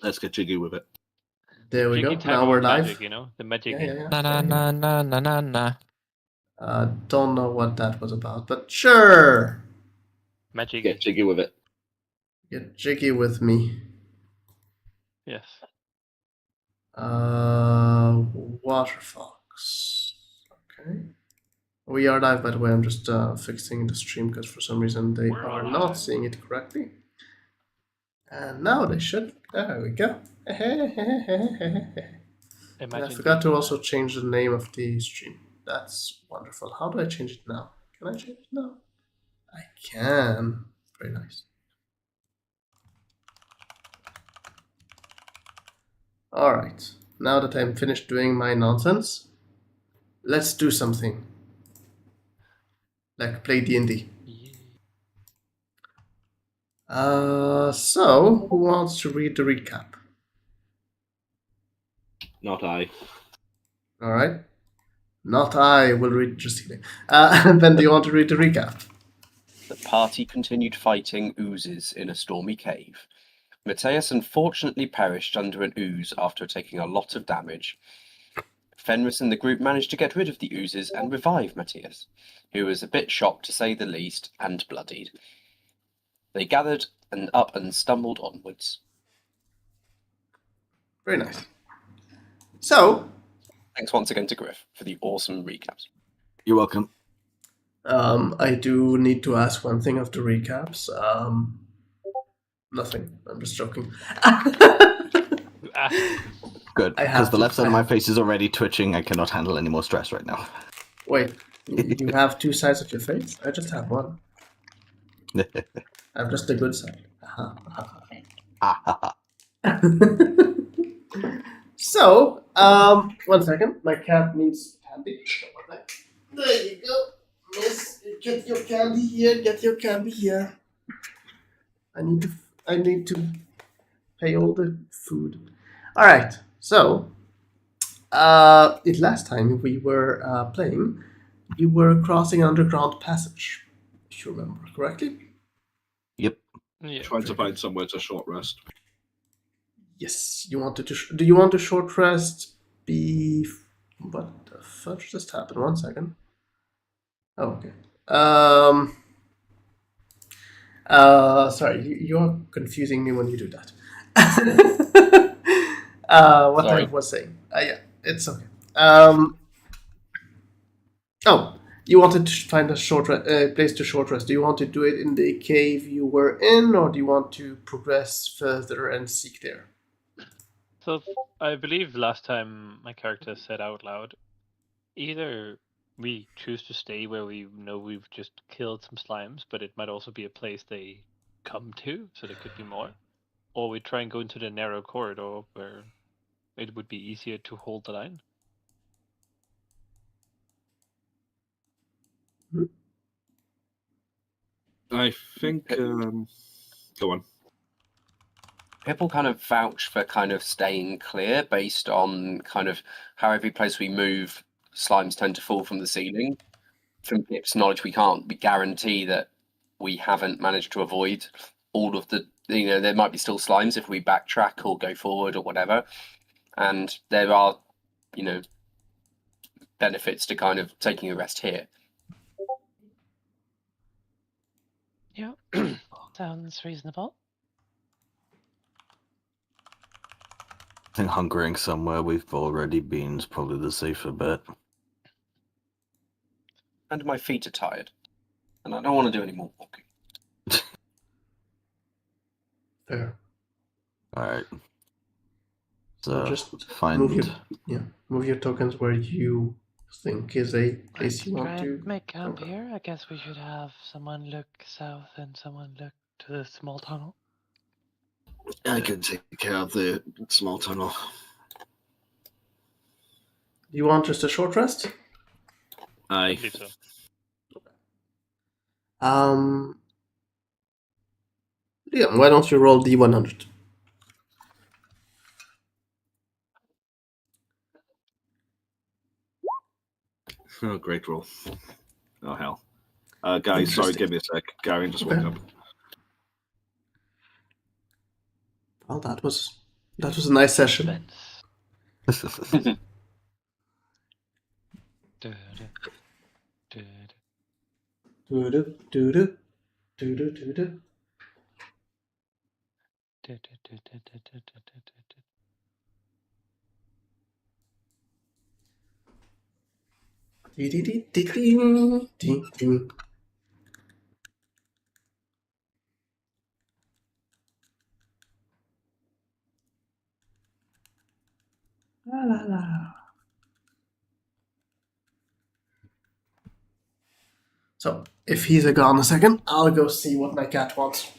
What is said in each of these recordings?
Let's get jiggy with it. There we go. Jiggy type Now of we're live. magic, the magic. Yeah. Na na na na na na na. Don't know what that was about, but sure. Magic. Get jiggy with it. Get jiggy with me. Yes. Water fox. Okay. We are live, by the way. I'm just fixing the stream because for some reason they are not seeing it correctly. And now they should. There we go. And I forgot to also change the name of the stream. That's wonderful. How do I change it now? Can I change it now? I can. Very nice. Alright. Now that I'm finished doing my nonsense, let's do something. Like play D&D. So, who wants to read the recap? Not I. Alright. Not I will read, just kidding. Ben, do you want to read the recap? The party continued fighting oozes in a stormy cave. Matthias unfortunately perished under an ooze after taking a lot of damage. Fenris and the group managed to get rid of the oozes and revive Matthias, who was a bit shocked to say the least and bloodied. They gathered up and stumbled onwards. Very nice. So, thanks once again to Griff for the awesome recaps. You're welcome. I do need to ask one thing of the recaps. Nothing. I'm just joking. Good, because the left side of my face is already twitching. I cannot handle any more stress right now. Wait, you have two sides of your face? I just have one. I'm just the good side. So, one second. My cat needs candy. There you go. Miss, get your candy here. Get your candy here. I need to pay all the food. All right. So, last time we were playing, you were crossing an underground passage, if you remember correctly. Yep. Yeah. Trying to find somewhere to short rest. Yes, you wanted to. Do you want to short rest? What the fudge just happened? 1 second. Oh, okay. Sorry, you're confusing me when you do that. What Sorry. I was saying. Yeah, it's okay. You wanted to find a place to short rest. Do you want to do it in the cave you were in, or do you want to progress further and seek there? So I believe last time my character said out loud, either we choose to stay where we know we've just killed some slimes, but it might also be a place they come to, so there could be more, or we try and go into the narrow corridor where it would be easier to hold the line. I think. Go on. People kind of vouch for kind of staying clear based on kind of how every place we move, slimes tend to fall from the ceiling. From Pip's knowledge, we can't guarantee that we haven't managed to avoid all of the, there might be still slimes if we backtrack or go forward or whatever. And there are, benefits to kind of taking a rest here. Yeah, sounds reasonable. I think hunkering somewhere we've already been is probably the safer bet. And my feet are tired. And I don't want to do any more walking. Fair. Alright. So just find... move your tokens where you think is a place you want to make camp here. I guess we should have someone look south and someone look to the small tunnel. I can take care of the small tunnel. Do you want just a short rest? I believe so. Yeah, why don't you roll D100? Oh, great roll. Oh, hell. Guys, sorry, give me a sec. Gary just woke up. Well, that was That was a nice session. Suspense. Doo-doo, doo-doo, doo-doo, doo-doo. Dee-dee-dee-dee-dee-dee-dee. La la la. So, if he's gone a second, I'll go see what my cat wants.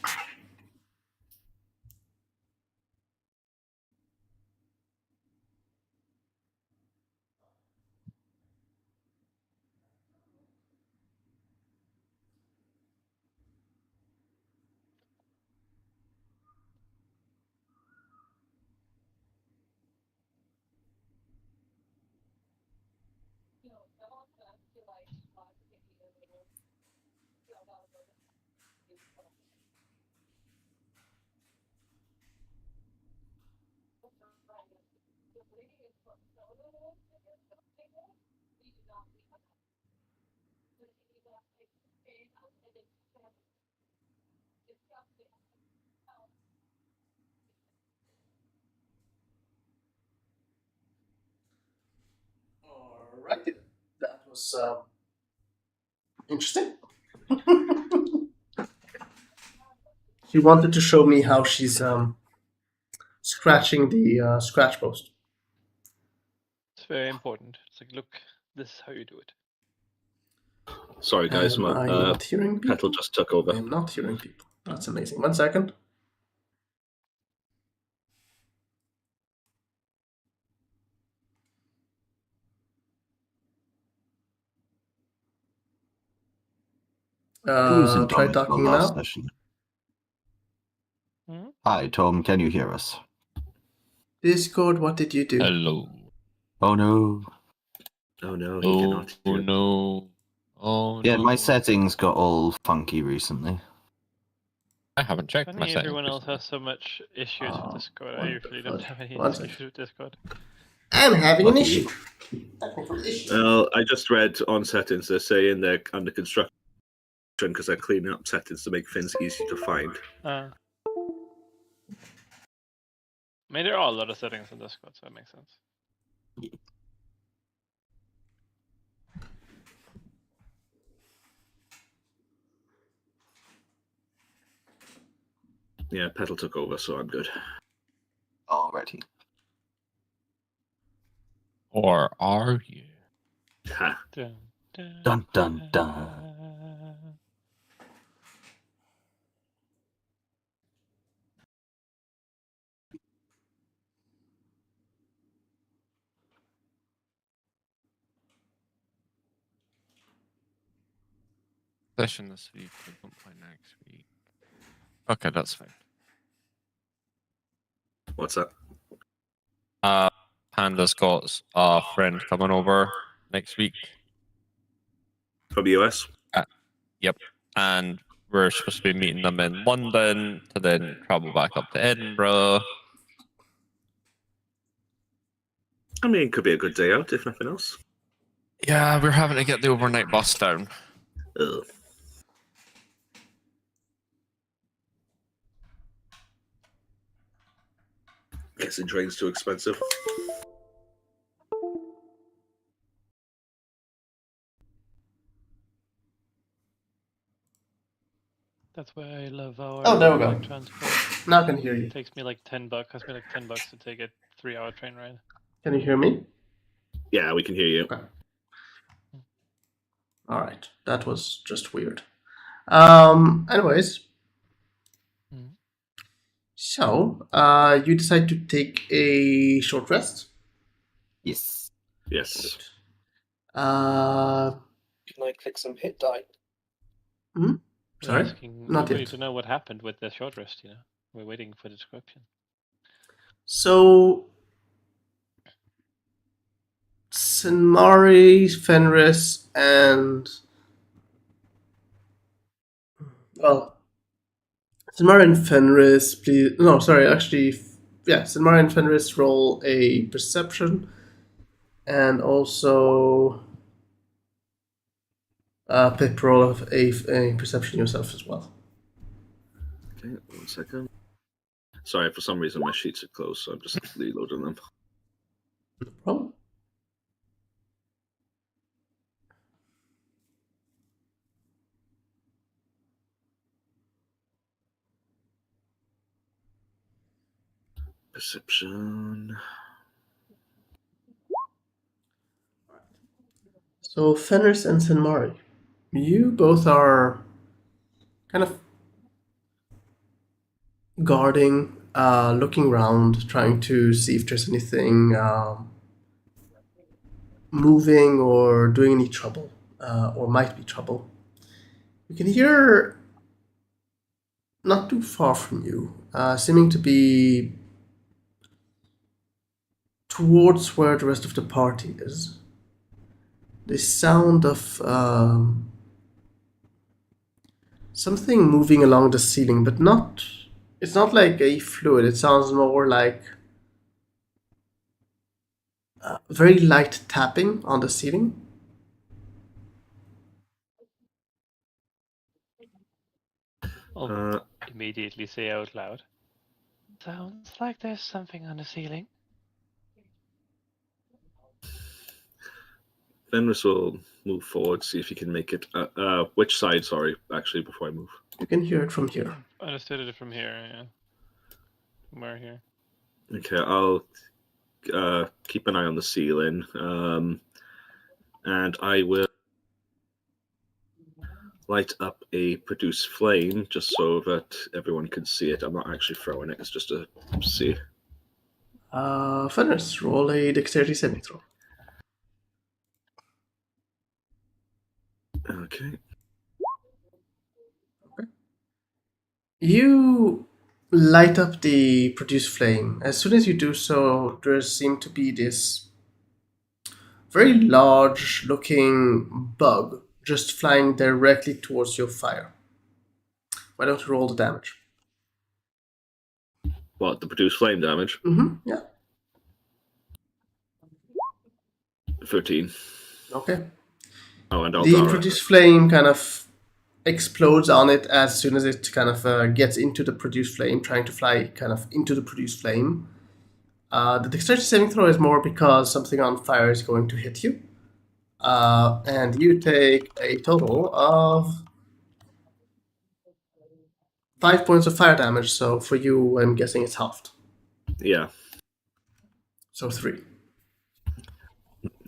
Alright, that was interesting. She wanted to show me how she's scratching the scratch post. It's very important. It's like, look, this is how you do it. Sorry, guys. Am I not hearing people? Petal just took over. I'm not hearing people. That's amazing. 1 second. Who's in Try Tom's talking last now. session? Hmm? Hi, Tom. Can you hear us? Discord, what did you do? Hello. Oh no. Oh no, he Oh, cannot hear. no. Oh Yeah, no. my settings got all funky recently. I haven't checked my Funny settings. everyone else recently. has so much issues with Discord. I usually don't have any One issues second. with Discord. I'm having an Lucky issue. you. Technical issue. Well, I just read on settings they're saying they're under construction because they're cleaning up settings to make things easy to find. I mean, there are a lot of settings in Discord, so it makes sense. Yeah, Petal took over, so I'm good. Alrighty. Or are you? Ha. Dun, Dun dun dun. Session this week, but don't play next week. Okay, that's fine. What's that? Panda's got a friend coming over next week, From the US? and we're supposed to be meeting them in London to then travel back up to Edinburgh. I mean, it could be a good day out, if nothing else. Yeah, we're having to get the overnight bus down. Ugh. Guessing train's too expensive. That's why I love our Oh, there we go. public transport. Now I can hear you. It takes me like $10. Cost me like $10 to take a 3-hour train ride. Can you hear me? Yeah, we can hear you. Okay. Alright, that was just weird. Anyways. Mhm. So, you decide to take a short rest. Yes. Yes. Can I click some hit die? We're Sorry? asking, Not we yet. need to know what happened with the short rest, you know. We're waiting for the description. So, Sinmari, Fenris, and well, Sinmari and Fenris, please. No, sorry, actually, Sinmari and Fenris roll a perception, and also Pip roll a perception yourself as well. Okay, 1 second. Sorry, for some reason my sheets are closed, so I'm just reloading them. No problem. Perception. So Fenris and Sinmari, you both are kind of guarding, looking around, trying to see if there's anything moving or doing any trouble, or might be trouble. You can hear not too far from you, seeming to be towards where the rest of the party is, the sound of something moving along the ceiling, but not. It's not like a fluid. It sounds more like very light tapping on the ceiling. I'll immediately say out loud. Sounds like there's something on the ceiling. Fenris will move forward, see if he can make it. Which side, sorry, actually, before I move. You can hear it from here. Understood it from here, yeah. From where here? Okay, I'll keep an eye on the ceiling, and I will light up a produce flame just so that everyone can see it. I'm not actually throwing it, it's just to see. Fenris, roll a dexterity saving throw. Okay. You light up the produce flame. As soon as you do so, there seems to be this very large looking bug just flying directly towards your fire. Why don't you roll the damage? What, the produce flame damage? Yeah. 13. Okay. Oh, and The Aldara. produce flame kind of explodes on it as soon as it kind of gets into the produce flame, trying to fly kind of into the produce flame. The dexterity saving throw is more because something on fire is going to hit you. And you take a total of 5 points of fire damage. So for you, I'm guessing it's halved. Yeah. So 3.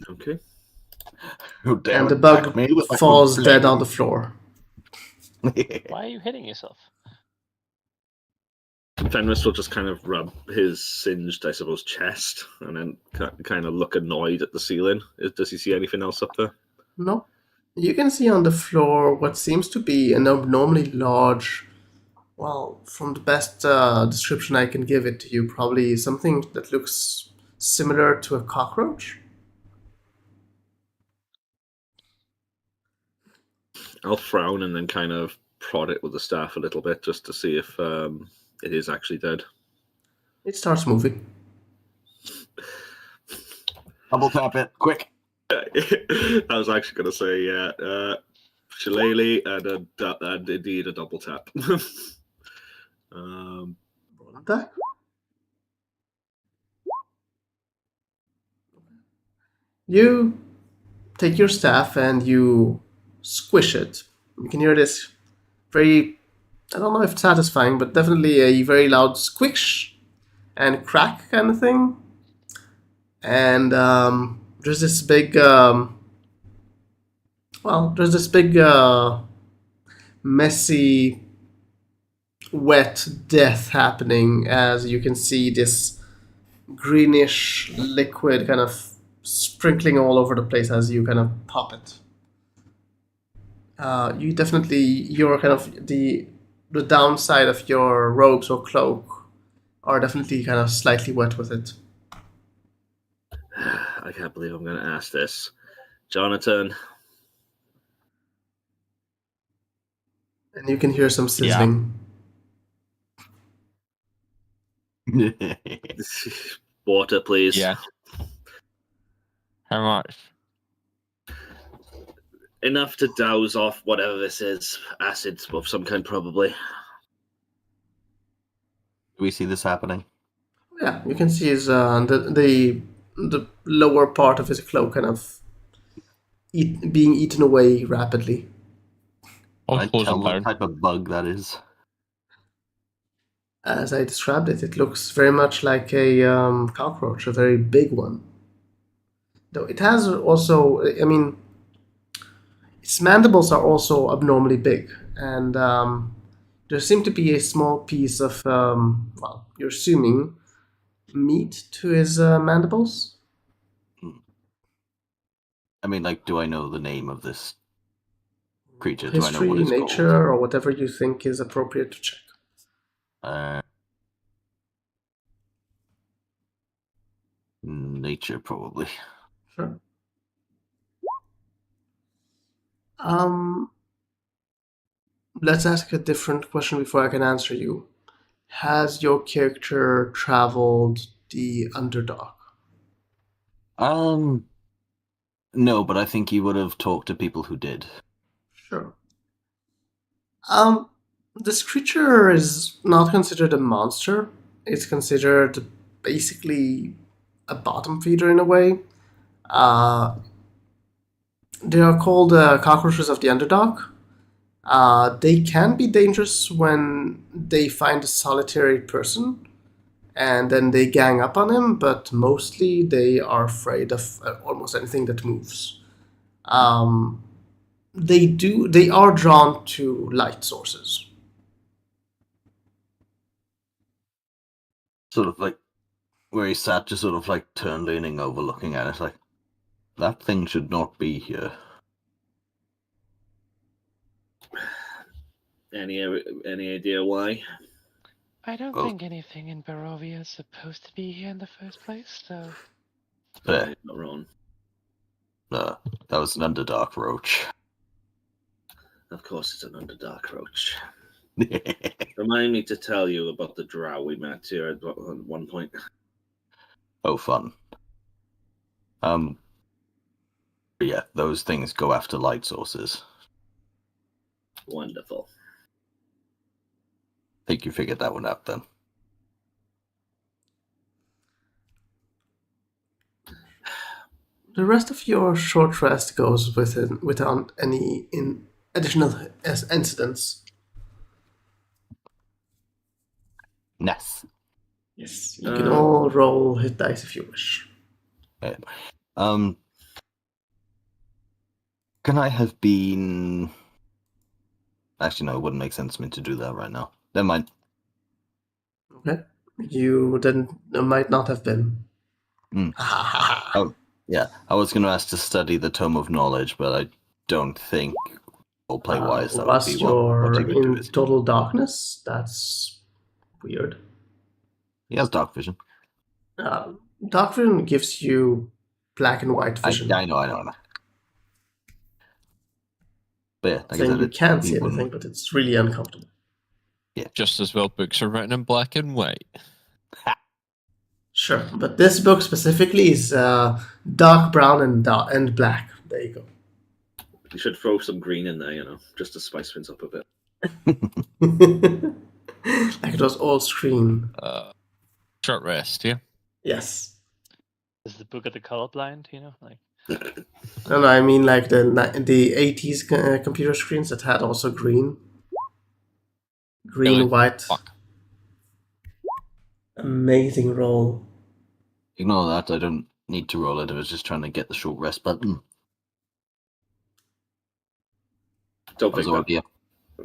Okay. Who dare And the attack bug me with my falls own dead on flame? the floor. Why are you hitting yourself? Fenris will just kind of rub his singed, I suppose, chest and then kind of look annoyed at the ceiling. Does he see anything else up there? No. You can see on the floor what seems to be an abnormally large, well, from the best description I can give it to you, probably something that looks similar to a cockroach. I'll frown and then kind of prod it with the staff a little bit just to see if it is actually dead. It starts moving. Double tap it, quick. I was actually going to say, yeah, shillelagh and indeed a double tap. Roll attack. You take your staff and you squish it. You can hear this very, I don't know if it's satisfying, but definitely a very loud squish and crack kind of thing. And there's this big, messy, wet death happening as you can see this greenish liquid kind of sprinkling all over the place as you kind of pop it. You definitely, you're kind of the downside of your robes or cloak are definitely kind of slightly wet with it. I can't believe I'm going to ask this. Jonathan, And you can hear some sizzling. Water, please. Yeah. How much? Enough to douse off whatever this is. Acid of some kind, probably. Do we see this happening? Yeah, you can see his the lower part of his cloak kind of being eaten away rapidly. I'll I close tell it what down. type of bug that is. As I described it, it looks very much like a cockroach, a very big one. Though it has also, I mean, its mandibles are also abnormally big, and there seemed to be a small piece of, well, you're assuming, meat to his mandibles. I mean, like, do I know the name of this creature? Do I know History, what it's nature, called? or whatever you think is appropriate to check. Nature, probably. Sure. Um, let's ask a different question before I can answer you. Has your character traveled the Underdark? No, but I think he would have talked to people who did. Sure. This creature is not considered a monster. It's considered basically a bottom feeder in a way. They are called cockroaches of the Underdark. They can be dangerous when they find a solitary person and then they gang up on him, but mostly they are afraid of almost anything that moves. Um, they are drawn to light sources. Sort of like where he sat, just sort of like turned, leaning over, looking at it, like, that thing should not be here. Any idea why? I don't Well- think anything in Barovia is supposed to be here in the first place, so There, Not wrong. that was an Underdark roach. Of course, it's an Underdark roach. Remind me to tell you about the drow we met here at one point. Oh, fun. Yeah, those things go after light sources. Wonderful. Think you figured that one out then. The rest of your short rest goes without any additional incidents. Ness. Yes, you can all roll hit dice if you wish. Okay. Can I have been... Actually, no, it wouldn't make sense to me to do that right now. Never mind. Okay, you then might not have been. Mm. Oh, yeah. I was going to ask to study the Tome of Knowledge, but I don't think roleplay-wise that would Whilst be you're what he would do. in total darkness, that's weird. He has dark vision. Dark vision gives you black and white vision. I know. But yeah, like I Saying said, you can't he see wouldn't- anything, but it's really uncomfortable. Just as well books are written in black and white. Sure, but this book specifically is dark brown and black. There you go. You should throw some green in there, just to spice things up a bit. Like it was all screen. Short rest, yeah? Yes. Is the book of the colorblind? Like No, I mean like the 80s computer screens that had also green. Green, Really? white. Fuck. Amazing roll. Ignore that, I don't need to roll it. I was just trying to get the short rest button. Don't I was think already that.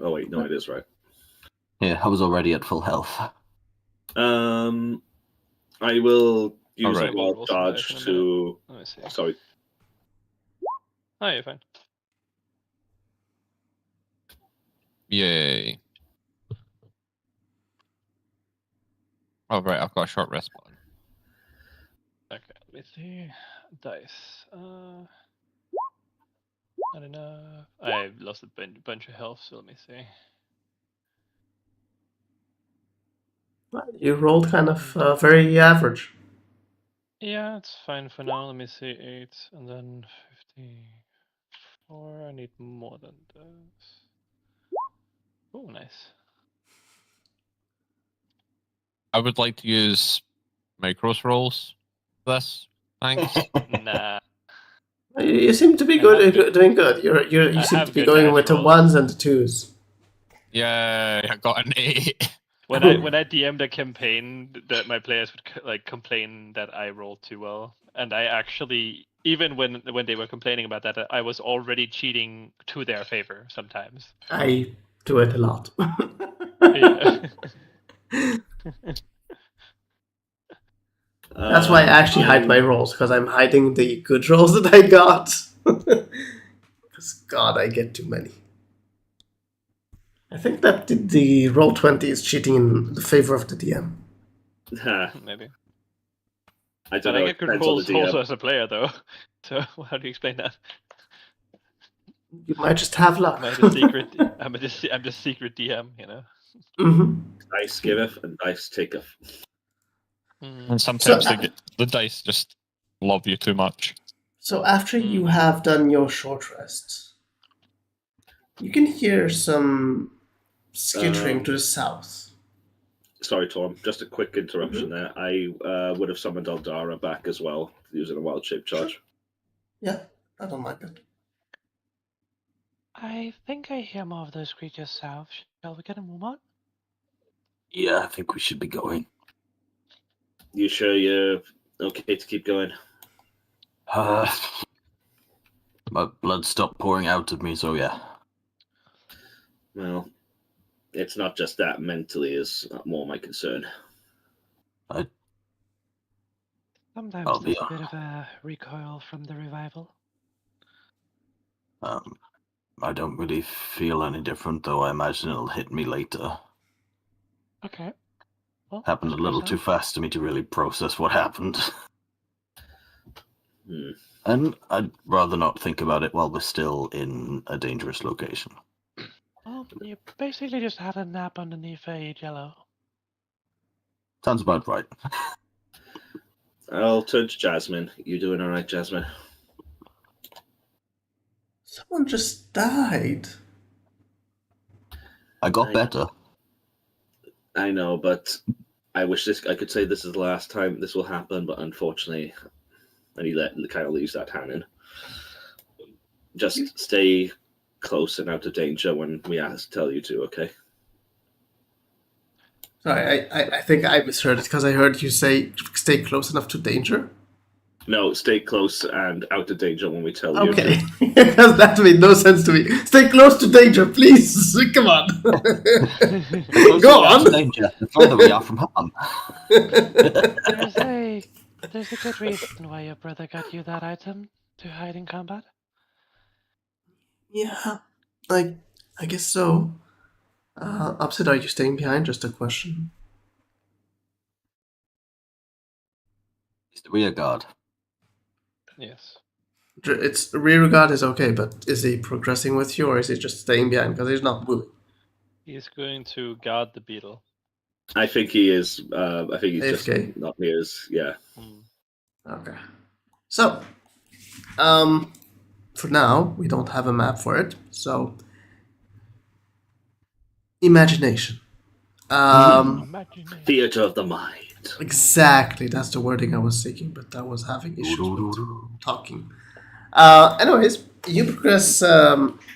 Oh wait, no, it is right. Yeah, I was already at full health. I will use Alright. a wild Roll some dice charge in a to. let me see. Sorry. Oh, you're fine. Yay. Oh, right, I've got a short rest button. Okay, let me see. Dice. Not enough. I lost a bunch of health, so let me see. You rolled kind of very average. Yeah, it's fine for now. Let me see, 8 and then 54. I need more than this. Oh, nice. I would like to use micros rolls for this. Thanks. Nah, You seem to be I good, have good- doing good. You I seem to have be good going math with the rolls. ones and the twos. Yeah, I got an 8. When I DM'd a campaign, that my players would complain that I rolled too well, and I actually, even when they were complaining about that, I was already cheating to their favor sometimes. I do it a lot. Yeah. That's why I actually hide my rolls, because I'm hiding the good rolls that I got. Because, God, I get too many. I think that the roll 20 is cheating in the favor of the DM. Maybe. I But don't I know. get It good depends on the rolls also DM. as a player, though. So how do you explain that? You might just have luck. I'm the secret. I'm the secret DM. You know. Hmm. Dice giveth and dice taketh. And sometimes So- the dice just love you too much. So after you have done your short rest, you can hear some skittering to the south. Sorry, Tom. Just a quick interruption there. I would have summoned Aldara back as well using a wild shape charge. Yeah, I don't mind it. I think I hear more of those creatures south. Shall we get a move on? Yeah, I think we should be going. You sure you're okay to keep going? My blood stopped pouring out of me, so yeah. Well, it's not just that. Mentally is more my concern. Sometimes I'll there's be a bit of a recoil from the revival. I don't really feel any different, though. I imagine it'll hit me later. Okay. Well, Happened a let's go little south. too fast to me to really process what happened. Hmm. And I'd rather not think about it while we're still in a dangerous location. Well, you basically just had a nap underneath a jello. Sounds about right. I'll turn to Jasmine. You doing all right, Jasmine? Someone just died. I got better. I know, but I wish I could say this is the last time this will happen, but unfortunately, and he kind of leaves that hanging. Just stay close and out of danger when we tell you to, okay? Sorry, I think I misheard it because I heard you say stay close enough to danger. No, stay close and out of danger when we tell you Okay, to. because that made no sense to me. Stay close to danger, please. Come on. The closer Go we are to on. danger, the further we are from harm. There's a good reason why your brother got you that item to hide in combat. Yeah, I guess so. Upset, are you staying behind? Just a question. He's the rear guard. Yes. It's rear guard is okay, but is he progressing with you or is he just staying behind because he's not moving? He's going to guard the beetle. I think he is. I think he's AFK. just not near as. Yeah. Okay. So, for now we don't have a map for it. So, imagination. Imagination. Theater of the mind. Exactly, that's the wording I was seeking, but I was having issues with talking. Anyways, you progress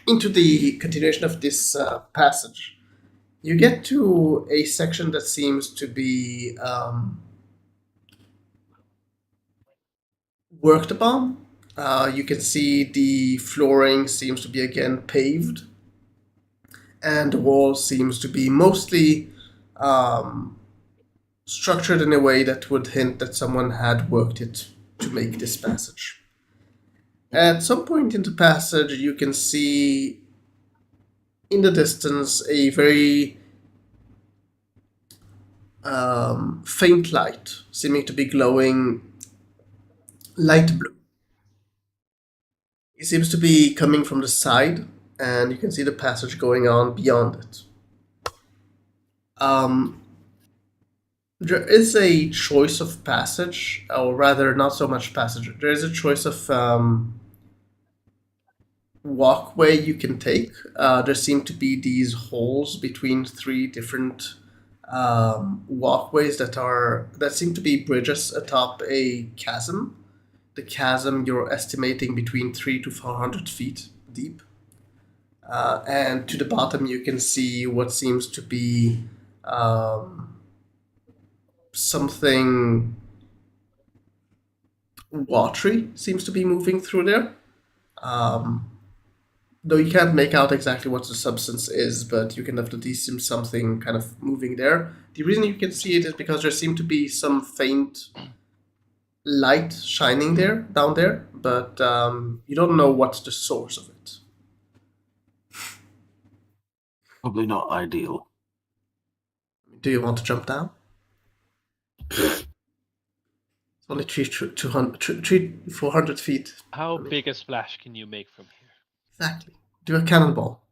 into the continuation of this passage. You get to a section that seems to be worked upon. You can see the flooring seems to be again paved, and the wall seems to be mostly structured in a way that would hint that someone had worked it to make this passage. At some point in the passage, you can see in the distance a very faint light, seeming to be glowing light blue. It seems to be coming from the side, and you can see the passage going on beyond it. There is a choice of passage, or rather, not so much passage. There is a choice of walkway you can take. There seem to be these holes between three different walkways that seem to be bridges atop a chasm. The chasm you're estimating between 300 to 400 feet deep. And to the bottom, you can see what seems to be something watery seems to be moving through there. Though you can't make out exactly what the substance is, but you can definitely see something kind of moving there. The reason you can see it is because there seem to be some faint light shining there, down there, but you don't know what's the source of it. Probably not ideal. Do you want to jump down? It's only 400 feet. How big a splash can you make from here? Exactly. Do a cannonball.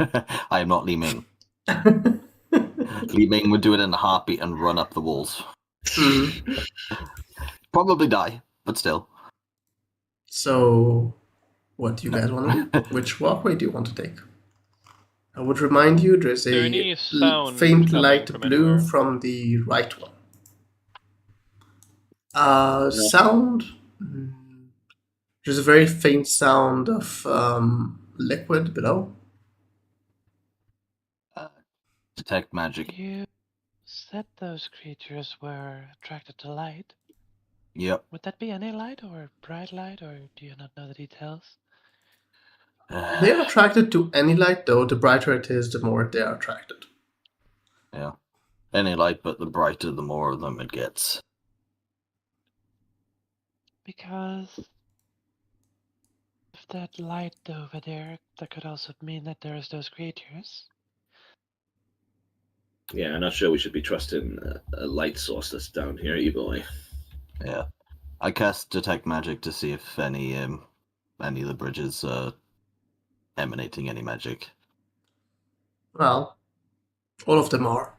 I am not Li Ming. Li Ming would do it in a heartbeat and run up the walls. Probably die, but still. So, what do you guys want to do? Which walkway do you want to take? I would remind you there's Is there a any sound faint coming light from blue anywhere? from the right one. Sound. There's a very faint sound of liquid below. Detect magic. You said those creatures were attracted to light. Yep. Would that be any light or bright light, or do you not know the details? They are attracted to any light, though. The brighter it is, the more they are attracted. Yeah. Any light, but the brighter, the more of them it gets. Because if that light over there, that could also mean that there's those creatures. Yeah, I'm not sure we should be trusting a light source that's down here either way. Yeah. I cast detect magic to see if any of the bridges are emanating any magic. Well, all of them are.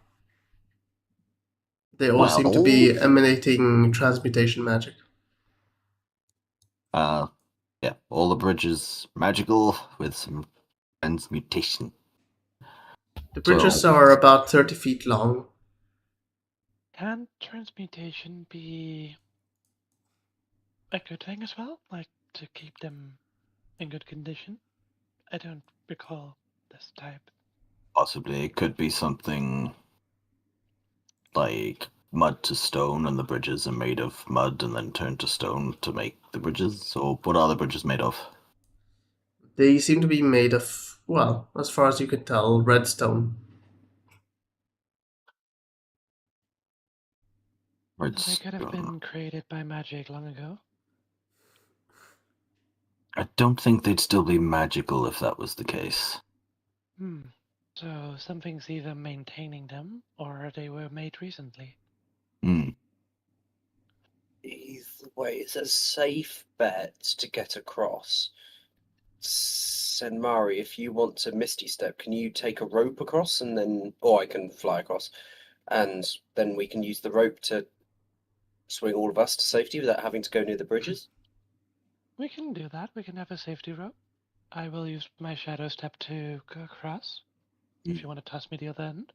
They all seem to be emanating transmutation magic. Yeah, all the bridges magical with some transmutation. The bridges are about 30 feet long. Can transmutation be a good thing as well? Like, to keep them in good condition? I don't recall this type. Possibly it could be something like mud to stone, and the bridges are made of mud and then turned to stone to make the bridges. Or what are the bridges made of? They seem to be made of, well, as far as you can tell, redstone. They could have been created by magic long ago. I don't think they'd still be magical if that was the case. So something's either maintaining them, or they were made recently. Either way, it's a safe bet to get across. Senmari, if you want to Misty Step, can you take a rope across and then, or I can fly across, and then we can use the rope to swing all of us to safety without having to go near the bridges? We can do that. We can have a safety rope. I will use my shadow step to go across. If you want to toss me the other end.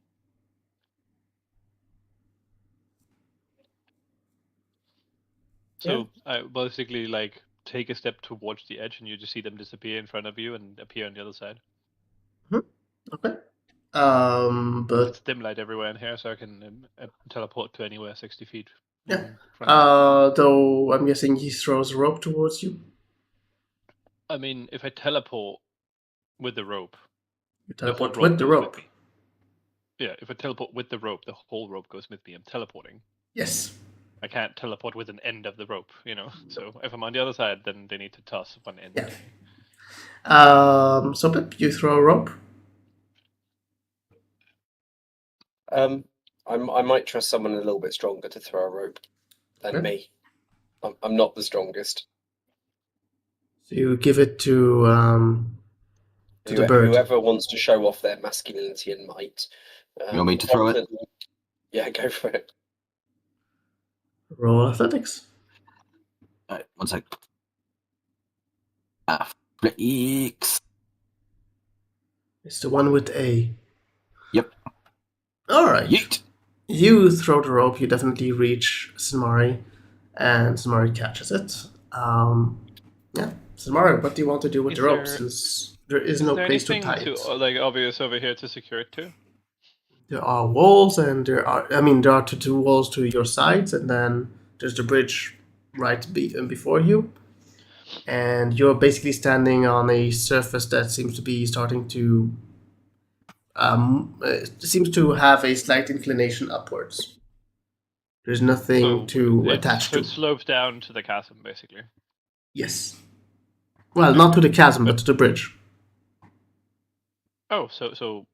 So I basically like take a step towards the edge, and you just see them disappear in front of you and appear on the other side. Okay. But But it's dim light everywhere in here, so I can teleport to anywhere 60 feet. yeah. From here. Though I'm guessing he throws a rope towards you. I mean, if I teleport with the rope, You the whole teleport rope with the goes rope. me. Yeah, if I teleport with the rope, the whole rope goes with me. I'm teleporting. Yes. I can't teleport with an end of the rope, you know. So if I'm on the other side, then they need to toss one end. Yeah. So Pip, you throw a rope. I might trust someone a little bit stronger to throw a rope than me. I'm not the strongest. So you give it to the bird. Whoever wants to show off their masculinity and might. You want me to throw it? Yeah, go for it. Roll athletics. Alright, one sec. Athletics. It's the one with A. Yep. All right. Yeet. You throw the rope. You definitely reach Samari, and Samari catches it. Yeah, Samari, what do you want to do with Is the rope? there- Since there is Is no there place to anything tie it. like obvious over here to secure it to? There are walls, and there are two walls to your sides, and then there's the bridge right before you. And you're basically standing on a surface that seems to be starting to seems to have a slight inclination upwards. There's nothing to attach So to. it slopes down to the chasm, basically. Yes. Well, not to the chasm, but to the bridge. Oh, so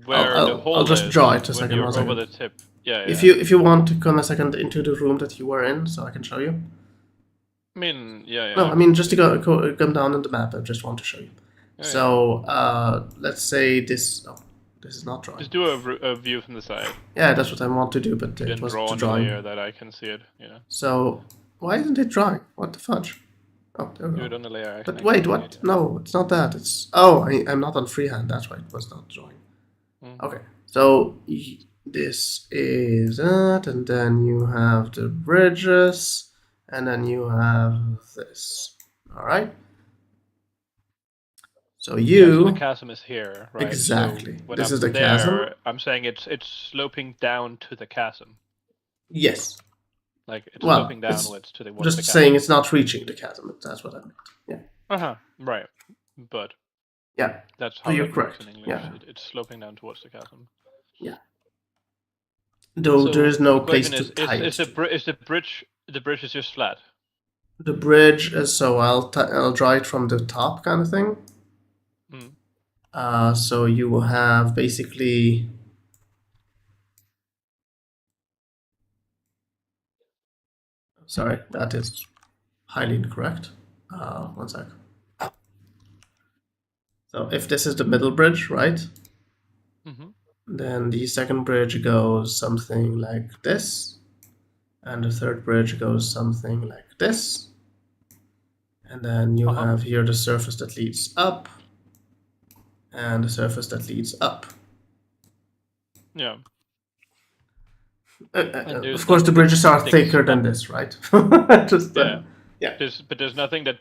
where the hole I'll just is draw it a when second. you're One over second. the tip. Yeah. If you want to come a second into the room that you were in, so I can show you. I mean, yeah. No, I mean just to come down on the map. I just want to show you. Yeah, So let's say this. Oh, this is not drawing. Just do a view from the side. Yeah, that's what I want to do, but it Then was draw to on the drawing. layer that I can see it. Yeah. So why isn't it drawing? What the fudge? Oh, there we Do go. it on the layer. But wait, what? No, it's not that. It's I'm not on freehand. That's why it was not drawing. Okay, so this is it, and then you have the bridges, and then you have this. All right. So So the chasm is here, right? Exactly. So when This I'm is the there, chasm. I'm saying it's sloping down to the chasm. Yes. Like it's Well, sloping downwards to the Just the saying chasm. it's not reaching the chasm. That's what I meant. Yeah. Right. But Yeah. that's So how you're that works correct. in English. Yeah. It's sloping down towards the chasm. Yeah. Though So there is no the place question to tie it. is the bridge is just flat? The bridge is so I'll draw it from the top kind of thing. So you will have basically sorry, that is highly incorrect. One sec. So if this is the middle bridge, right? Then the second bridge goes something like this, and the third bridge goes something like this. And then you have here the surface that leads up, and the surface that leads up. Yeah. Of course, the bridges are thicker than this, right? Just yeah. But there's nothing that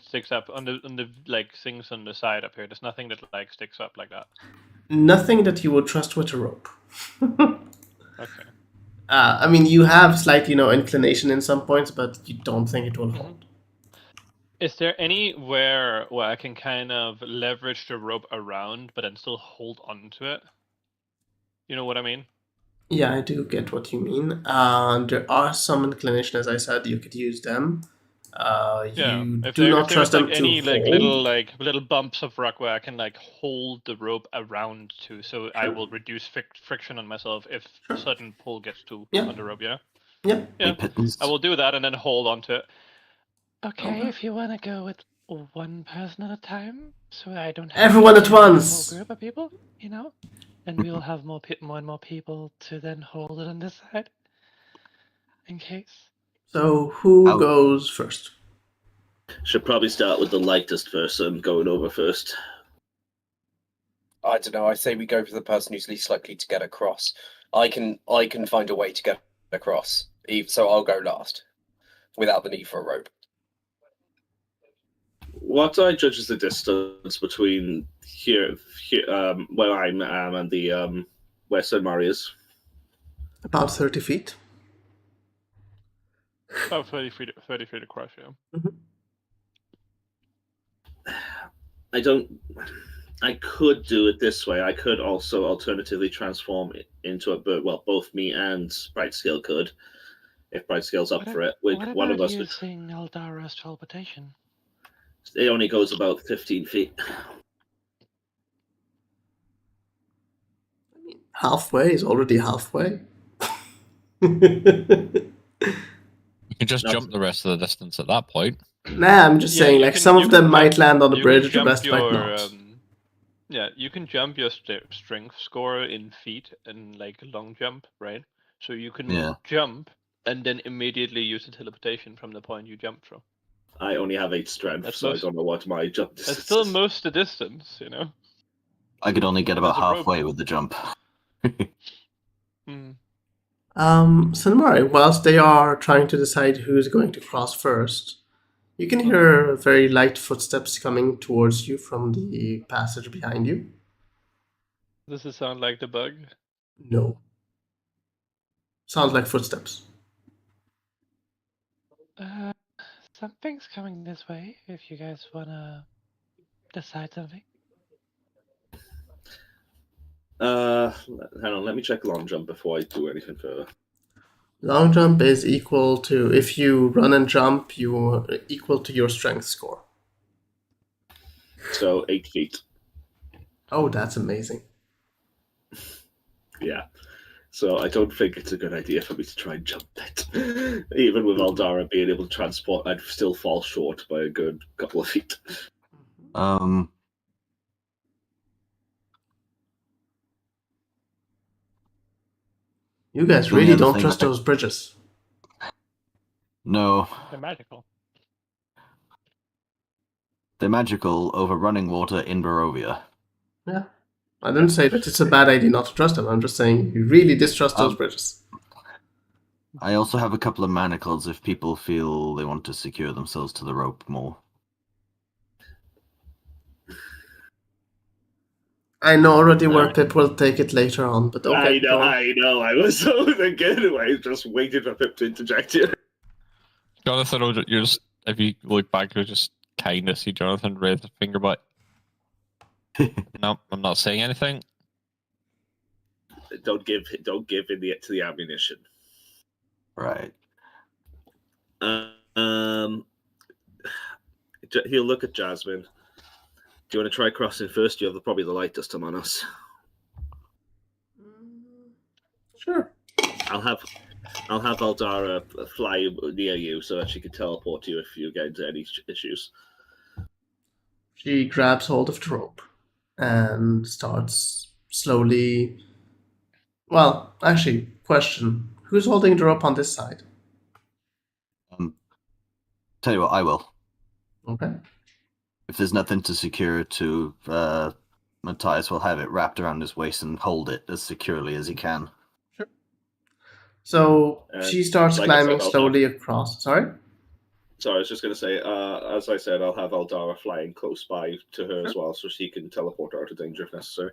sticks up on the like things on the side up here. There's nothing that like sticks up like that. Nothing that you would trust with a rope. Okay. I mean, you have slight, inclination in some points, but you don't think it will hold. Is there anywhere where I can kind of leverage the rope around, but then still hold on to it? You know what I mean? Yeah, I do get what you mean. There are some inclination, as I said, you could use them. You do not trust them to any hold. little bumps of rock where I can like hold the rope around to, so I will reduce friction on myself if a sudden pull gets too on the rope. Yeah. I will do that and then hold on to it. Okay, if you want to go with one person at a time, so I don't have everyone at once. A whole group of people, and we'll have more and more people to then hold it on this side, in case. So who goes first? Should probably start with the lightest person going over first. I don't know. I say we go for the person who's least likely to get across. I can find a way to get across, so I'll go last, without the need for a rope. What I judge is the distance between here where I am and the where Samari is. About 30 feet. About 30 feet across, yeah. I could do it this way. I could also alternatively transform it into a bird. Well, both me and Brightscale could, if Brightscale's up for it. What about using Eldara's teleportation? It only goes about 15 feet. Halfway is already halfway. You can just jump the rest of the distance at that point. Nah, I'm just saying, some of them might land on the bridge, the rest might not. Yeah, you can jump your strength score in feet and like long jump, right? So you can jump and then immediately use the teleportation from the point you jumped from. I only have 8 strength, That's so most- I don't know what my jump That's distance still is. most the distance, you know. I could only get about There's a rope. halfway with the jump. Sinmari, whilst they are trying to decide who's going to cross first, you can hear very light footsteps coming towards you from the passage behind you. Does it sound like the bug? No. Sounds like footsteps. Something's coming this way. If you guys wanna decide something. Hang on, let me check long jump before I do anything further. Long jump is equal to, if you run and jump, you are equal to your strength score. So 8 feet. Oh, that's amazing. Yeah. So I don't think it's a good idea for me to try and jump it. Even with Aldara being able to transport, I'd still fall short by a good couple of feet. You guys The only really other don't thing trust I- those bridges. No, They're magical. they're magical over running water in Barovia. Yeah. I didn't say that it's a bad idea not to trust them. I'm just saying you really distrust those Um, bridges. I also have a couple of manacles if people feel they want to secure themselves to the rope more. I know already where Alright. Pip will take it later on, but okay. I know, go on. I know. I was so thinking. I just waited for Pip to interject here. Jonathan, you're just, if you look back, you'll just kind of see Jonathan raise a finger, but no, I'm not saying anything. Don't give in to the ammunition. Right. He'll look at Jasmine. Do you want to try crossing first? You have probably the lightest on us. Sure. I'll have Aldara fly near you so that she can teleport you if you get into any issues. She grabs hold of the rope and starts slowly. Well, actually, question: who's holding the rope on this side? Tell you what, I will. Okay. If there's nothing to secure to, Matthias will have it wrapped around his waist and hold it as securely as he can. So she starts like I climbing said, I'll slowly across. Sorry. So I was just going to say, as I said, I'll have Aldara flying close by to her as well, so she can teleport her out of danger if necessary.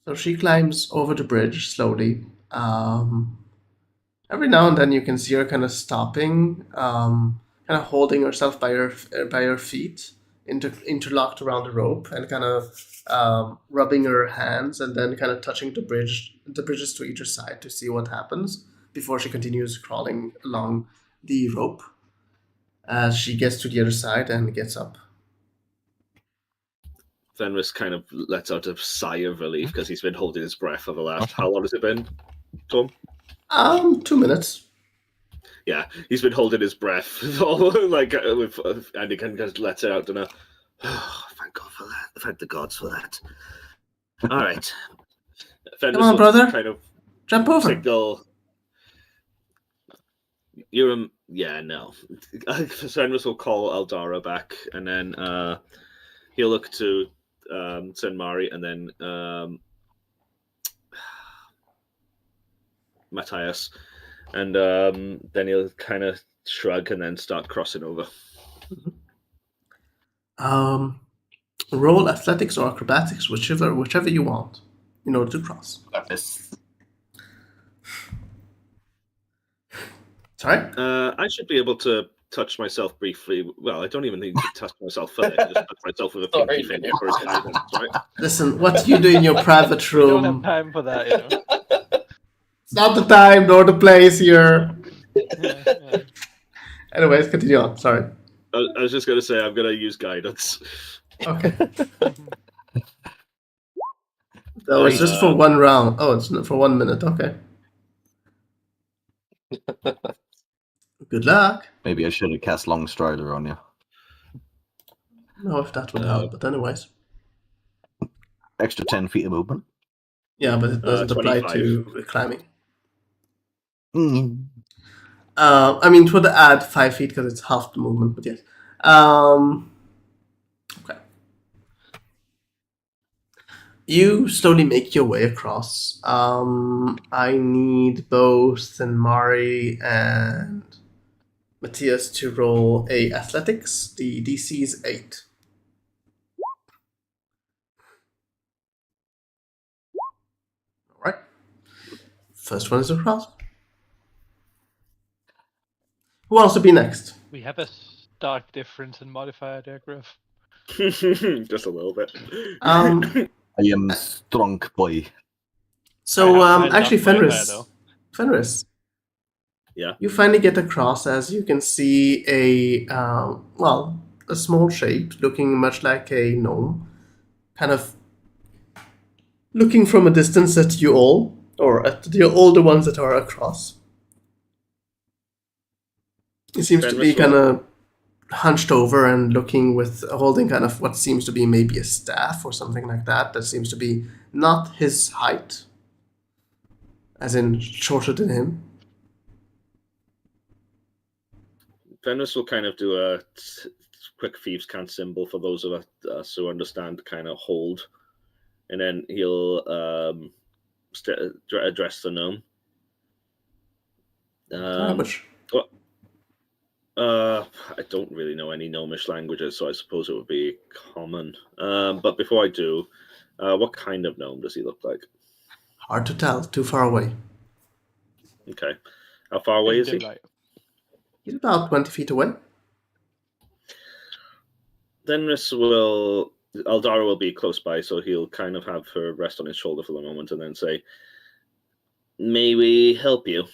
So she climbs over the bridge slowly. Every now and then you can see her kind of stopping, kind of holding herself by her feet, interlocked around the rope, and kind of rubbing her hands, and then kind of touching the bridges to either side to see what happens before she continues crawling along the rope. As she gets to the other side and gets up. Fenris kind of lets out a sigh of relief because he's been holding his breath for the last. How long has it been, Tom? 2 minutes. Yeah, he's been holding his breath, like and he can just let it out. And thank God for that. Thank the gods for that. All right, Fenris Come on, brother. Kind of jump over. Signal. You're yeah, no. Fenris will call Aldara back, and then he'll look to Sinmari, and then Matthias, and then he'll kind of shrug and then start crossing over. Roll athletics or acrobatics, whichever you want, in order to cross. Sorry? I should be able to touch myself briefly. Well, I don't even need to touch myself further. I can just touch myself with a pinky finger for his guidance, right? Listen, what you do in your private We don't have room? time for that, you know. It's not the time nor the place here. Yeah. Anyways, continue on. Sorry. I was just going to say I'm going to use guidance. Okay. So it's just for one round. Oh, it's not for 1 minute. Okay. Good luck. Maybe I should have cast Long Strider on you. No, if that would help. But anyways. Extra 10 feet of movement. Yeah, but it doesn't apply 25. to climbing. I mean, it would add 5 feet because it's half the movement, but yes. Okay. You slowly make your way across. I need both Senmari and Matthias to roll a athletics. The DC is 8. All right. First one is across. Who wants to be next? We have a stark difference in modifier there, Griff. Just a little bit. Um, I am strong boy. So, I have actually, enough modifier, Fenris. though. Fenris. Yeah. You finally get across as you can see a small shape looking much like a gnome, kind of looking from a distance at you all, or at the older ones that are across. He seems to be Fenris will- kind of hunched over and looking with holding kind of what seems to be maybe a staff or something like that. That seems to be not his height, as in shorter than him. Fenris will kind of do a quick thieves' cant symbol for those of us who understand kind of hold, and then he'll address the gnome. Language. I don't really know any gnomish languages, so I suppose it would be common. But before I do, what kind of gnome does he look like? Hard to tell. Too far away. Okay. How far away is he? He's about 20 feet away. Then Aldara will be close by, so he'll kind of have her rest on his shoulder for the moment and then say, "May we help you?"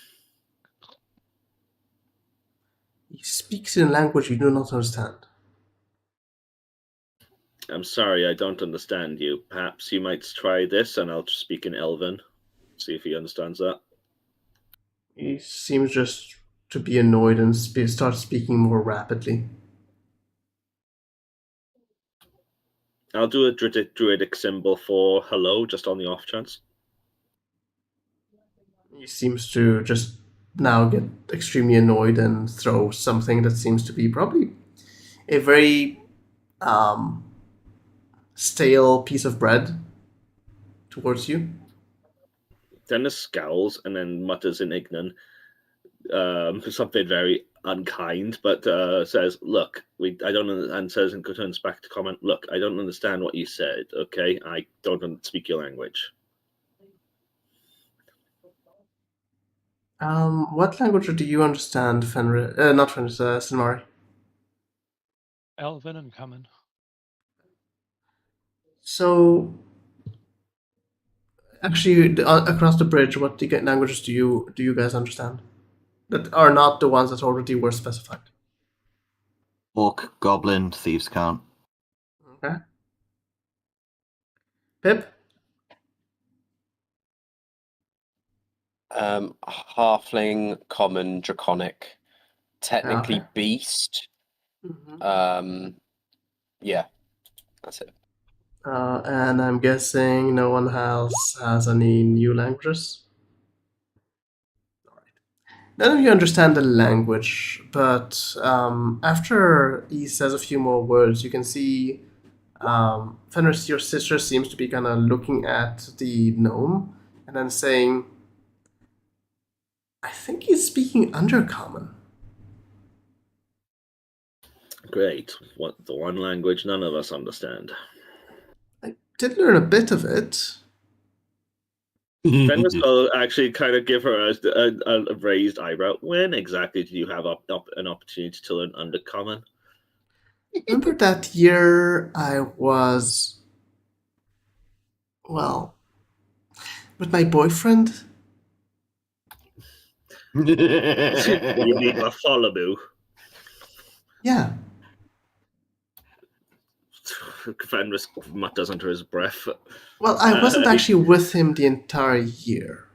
He speaks in a language you do not understand. I'm sorry, I don't understand you. Perhaps you might try this, and I'll speak in Elven. See if he understands that. He seems just to be annoyed and starts speaking more rapidly. I'll do a druidic symbol for hello, just on the off chance. He seems to just now get extremely annoyed and throw something that seems to be probably a very stale piece of bread towards you. Dennis scowls and then mutters in Ignan something very unkind, but says, "Look, I don't," and says and turns back to comment, "Look, I don't understand what you said. Okay, I don't speak your language." What language do you understand, Fenris? Not Fenris, Sinmari. Elven and common. So, actually, across the bridge, what languages do you guys understand that are not the ones that already were specified? Orc, goblin, thieves' cant. Okay. Pip? Halfling, common, draconic, technically Okay. beast. Mm-hmm. Yeah, that's it. And I'm guessing no one else has any new languages? Alright. None of you understand the language, but after he says a few more words, you can see Fenris, your sister, seems to be kind of looking at the gnome and then saying, I think he's speaking Undercommon. Great. What the one language none of us understand. I did learn a bit of it. Fenris will actually kind of give her a raised eyebrow. When exactly did you have an opportunity to learn Undercommon? Remember that year I was, well, with my boyfriend? You mean Bartholomew? Yeah. Fenris mutters under his breath. Well, I wasn't actually with him the entire year.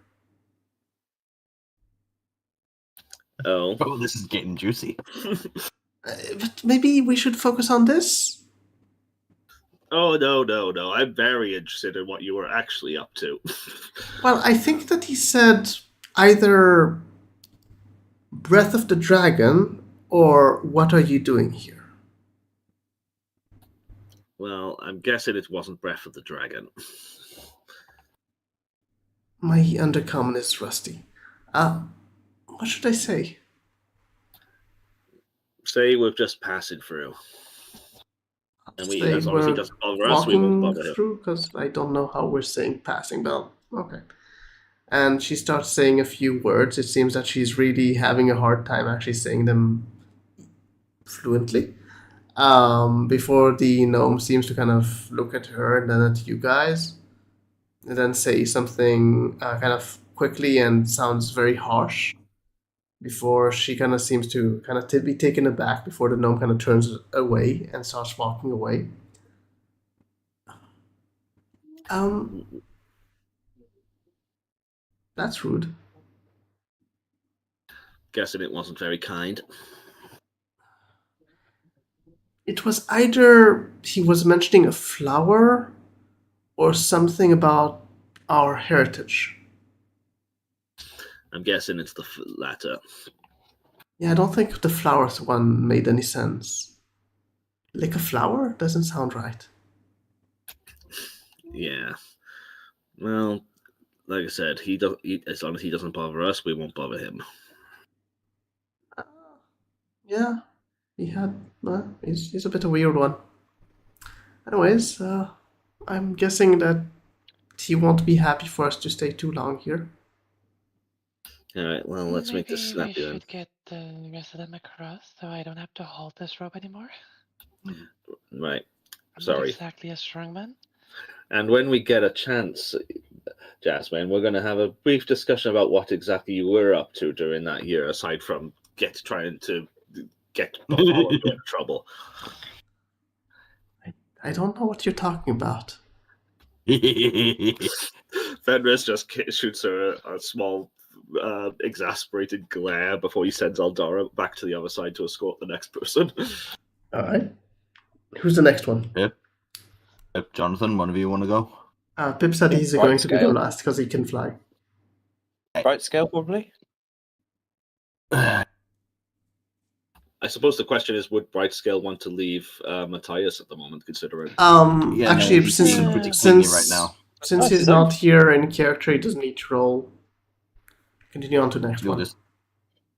Oh. Oh, this is getting juicy. But maybe we should focus on this? Oh, no. I'm very interested in what you were actually up to. Well, I think that he said either Breath of the Dragon, or what are you doing here? Well, I'm guessing it wasn't Breath of the Dragon. My undercommon is rusty. What should I say? Say we're just passing through. And Say as long as he we're doesn't bother us, we won't walking bother him. through, because I don't know how we're saying passing, but okay. And she starts saying a few words. It seems that she's really having a hard time actually saying them fluently. Before the gnome seems to kind of look at her and then at you guys, and then say something kind of quickly and sounds very harsh. Before she kind of seems to kind of be taken aback before the gnome kind of turns away and starts walking away. That's rude. Guessing it wasn't very kind. It was either he was mentioning a flower or something about our heritage. I'm guessing it's the latter. Yeah, I don't think the flowers one made any sense. Lick a flower? Doesn't sound right. Yeah. Well, like I said, as long as he doesn't bother us, we won't bother him. Yeah, he's a bit of a weird one. Anyways, I'm guessing that he won't be happy for us to stay too long here. All right. Well, let's make this Maybe we snappy then. should get the rest of them across, so I don't have to hold this rope anymore. Right. I'm Sorry. not exactly a strongman. And when we get a chance, Jasmine, we're going to have a brief discussion about what exactly you were up to during that year, aside from trying to get Buffalo in trouble. I don't know what you're talking about. Fenris just shoots her a small, exasperated glare before he sends Aldara back to the other side to escort the next person. All right. Who's the next one? Yep. Jonathan, one of you want to go? Pip said he's Bright going to be the scale. last because he can fly. Bright scale, probably. I suppose the question is, would Brightscale want to leave Matthias at the moment, considering? Yeah, Actually, no, he's since being pretty since clingy right now. since Oh, he's so- not here in character, he doesn't need to roll. Continue on to the next You'll one. just.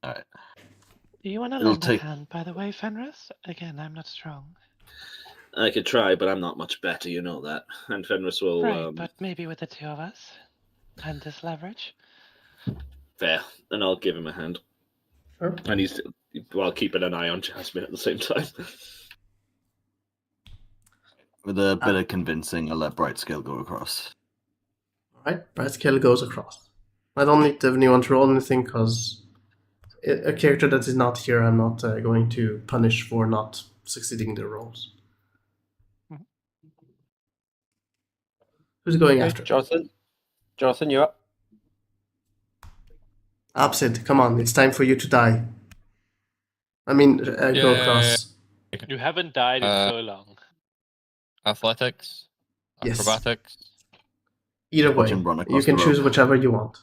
Alright. Do you want to It'll lend take- a hand, by the way, Fenris? Again, I'm not strong. I could try, but I'm not much better, you know that. And Fenris will. Right, but maybe with the two of us and this leverage. Fair, and I'll give him a hand. Sure. And he's while keeping an eye on Jasmine at the same time. With a bit of convincing, I'll let Brightscale go across. Alright, Brightscale goes across. I don't need anyone to roll anything because a character that is not here, I'm not going to punish for not succeeding in their rolls. Who's going Okay, after? Jonathan, you're up. Absent, come on, it's time for you to die. I mean, go Yeah. across. You haven't died in so long. Athletics, Yes. acrobatics. Either Watch way, him run you across can the choose road. whichever you want.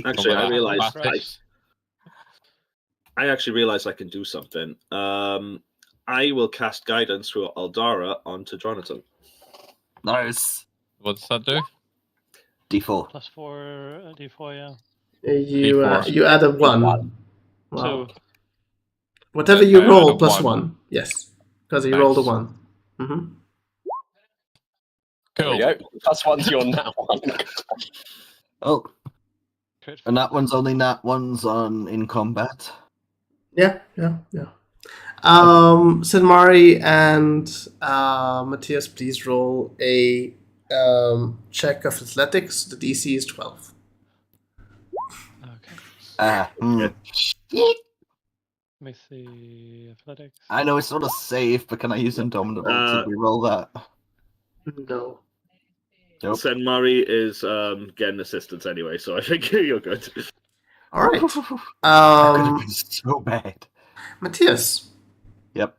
Actually, I realized Acrobatics. I actually realized I can do something. I will cast guidance through Aldara onto Jonathan. Nice. What does that do? D4. Plus 4 d4, yeah. You add a 1. Wow. So, Whatever I you add roll a plus 1. 1. Yes. Because you rolled a Nice. 1. Mm-hmm. There we Cool. go. Plus one's your now one. Oh, crit and that one's only nat ones on in combat. Yeah. Sinmari and Matthias, please roll a check of athletics. The DC is 12. okay. Shit. Let me see. Athletics. I know it's not a save, but can I use Indomitable to re-roll that? No. Nope. Sen Murray is getting assistance anyway, so I think you're good. All right. That could have been so bad. Matthias, Yep.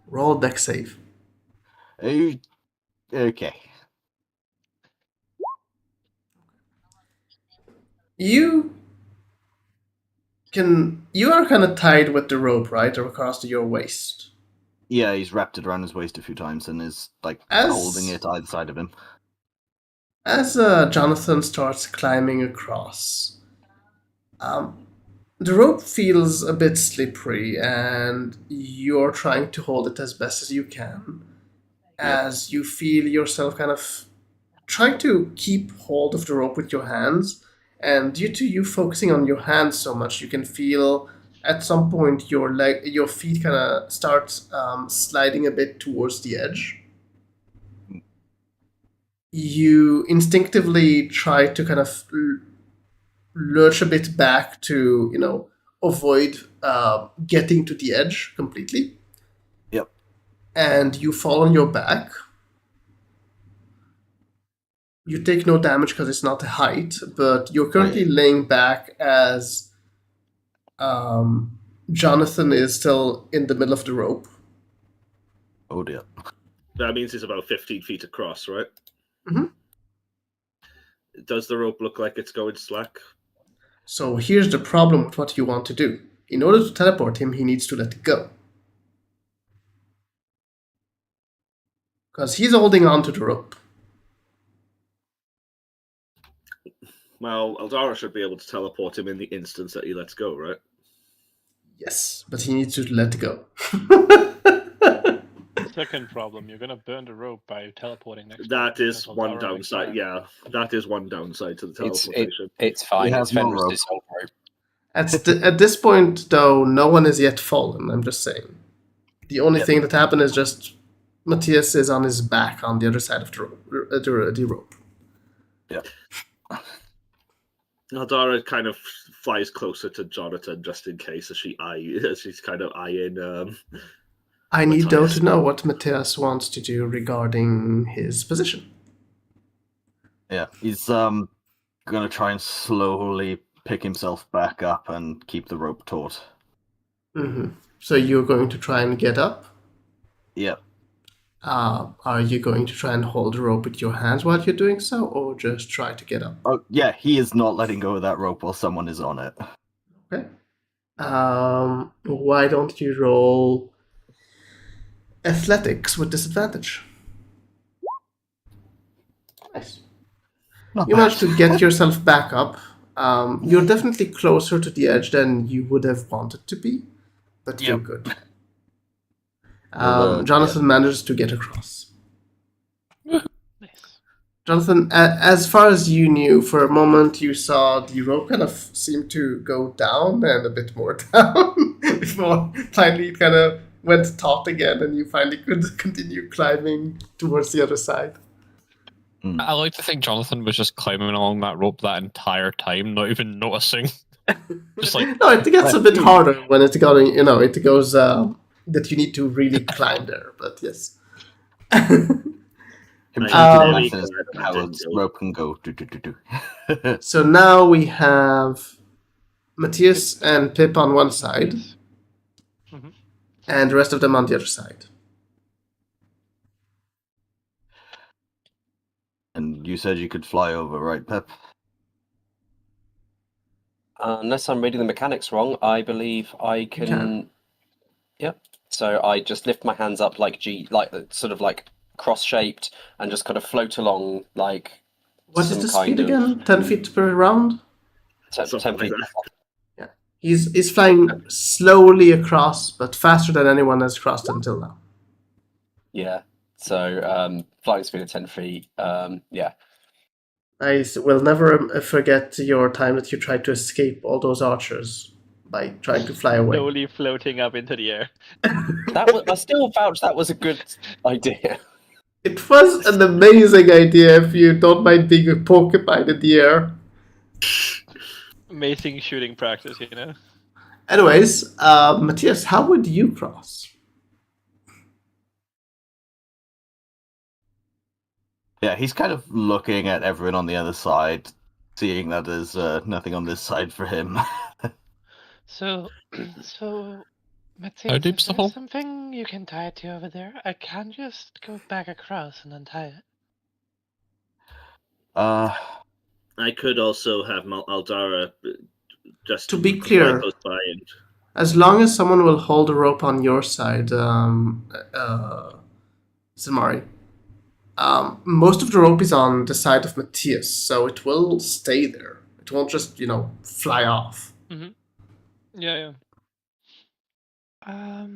roll deck save. Okay. You You are kind of tied with the rope, right, across your waist. Yeah, he's wrapped it around his waist a few times and is like As- holding it either side of him. As Jonathan starts climbing across, the rope feels a bit slippery, and you're trying to hold it as best as you can. As you feel yourself kind of trying to keep hold of the rope with your hands, and due to you focusing on your hands so much, you can feel at some point your feet kind of start sliding a bit towards the edge. You instinctively try to kind of lurch a bit back to avoid getting to the edge completely. Yep. And you fall on your back. You take no damage because it's not a height, but you're currently laying back as Jonathan is still in the middle of the rope. Oh dear. That means it's about 15 feet across, right? Mhm. Does the rope look like it's going slack? So here's the problem with what you want to do. In order to teleport him, he needs to let go. Because he's holding on to the rope. Well, Eldara should be able to teleport him in the instance that he lets go, right? Yes, but he needs to let go. Second problem, you're gonna burn the rope by teleporting next. That to him, is because one Eldara makes downside. fire. Yeah, that is one downside to the It's teleportation. it's fine. He It's has no Fenris's rope. dissolve rope. At this point, though, no one is yet fallen. I'm just saying. The only thing that happened is just Matthias is on his back on the other side of the rope. Yeah. Eldara kind of flies closer to Jonathan just in case, as she's kind of eyeing. I need, though, Matthias. to know what Matthias wants to do regarding his position. Yeah, he's gonna try and slowly pick himself back up and keep the rope taut. Mm-hmm. So you're going to try and get up? Yep. Are you going to try and hold the rope with your hands while you're doing so, or just try to get up? Oh yeah, he is not letting go of that rope while someone is on it. Okay. Why don't you roll athletics with disadvantage? Nice. Not You bad. managed to get yourself back up. You're definitely closer to the edge than you would have wanted to be, but you're good. Jonathan manages to get across. Nice. Jonathan, as far as you knew, for a moment you saw the rope kind of seem to go down and a bit more down before finally it kind of went taut again and you finally could continue climbing towards the other side. I like to think Jonathan was just climbing along that rope that entire time, not even noticing. Just like No, it gets a bit harder when it goes that you need to really climb there, but yes. Him I'm trying to very do math glad I how did his do. rope can go. Do. So now we have Matthias and Pip on one side, Mhm. and the rest of them on the other side. And you said you could fly over, right, Pep? Unless I'm reading the mechanics wrong, I believe I can. can. Yep. So I just lift my hands up like sort of like cross-shaped, and just kind of float along like. What is some the kind speed of- again? 10 feet per round? 10 Something like feet. that. He's flying slowly across, but faster than anyone has crossed until now. Yeah. So flying speed of 10 feet. Yeah. I will never forget your time that you tried to escape all those archers by trying to fly away. Slowly floating up into the air. I still vouch that was a good idea. It was an amazing idea if you don't mind being a porcupine in the air. Amazing shooting practice, you know. Anyways, Matthias, how would you cross? Yeah, he's kind of looking at everyone on the other side, seeing that there's nothing on this side for him. So, Matthias, deep's is the there hole? something you can tie it to over there? I can just go back across and untie it. uh, I could also have Eldara just To be fly clear, close by and as long as someone will hold the rope on your side, Samari, most of the rope is on the side of Matthias, so it will stay there. It won't just, fly off. Yeah, yeah.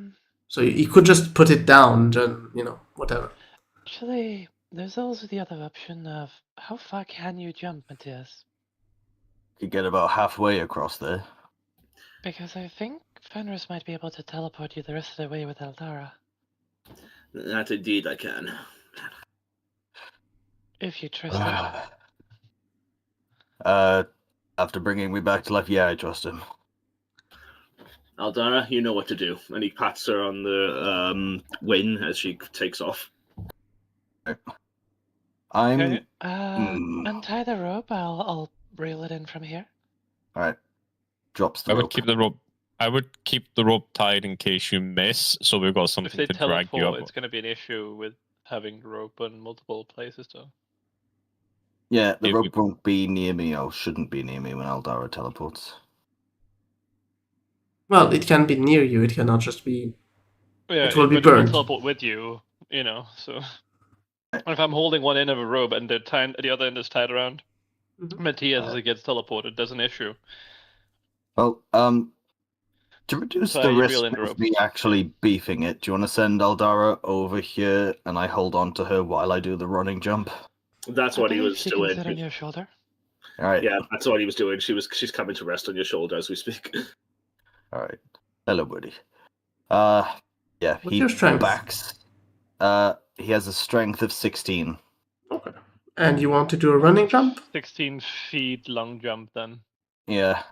So you could just put it down, and, whatever. Actually, there's also the other option of how far can you jump, Matthias? Could get about halfway across there. Because I think Fenris might be able to teleport you the rest of the way with Eldara. that indeed I can. If you trust him. After bringing me back to life, yeah, I trust him. Aldara, you know what to do. And he pats her on the wing as she takes off. I'm Okay. Untie the rope. I'll reel it in from here. all right. Drops the I would rope. keep the rope. I would keep the rope tied in case you miss, so we've got If something they to drag you teleport, up. it's going to be an issue with having the rope in multiple places, though. Yeah, the It rope would- won't be near me, or shouldn't be near me when Aldara teleports. Well, it can be near you. It cannot just be. Yeah, It will be but it will burned. teleport with you, so. If I'm holding one end of a rope and the other end is tied around Matthias as it gets teleported, there's an issue. Well, to reduce So the you risk reel in the of rope. me actually beefing it, do you want to send Aldara over here and I hold on to her while I do the running jump? That's I what he believe was she can doing. sit on your shoulder. All right. Yeah, that's what he was doing. She's coming to rest on your shoulder as we speak. All right. Hello, buddy. Yeah. What's your strength? backs. He has a strength of 16. Okay. And you want to do a running jump? 16 feet long jump, then. Yeah.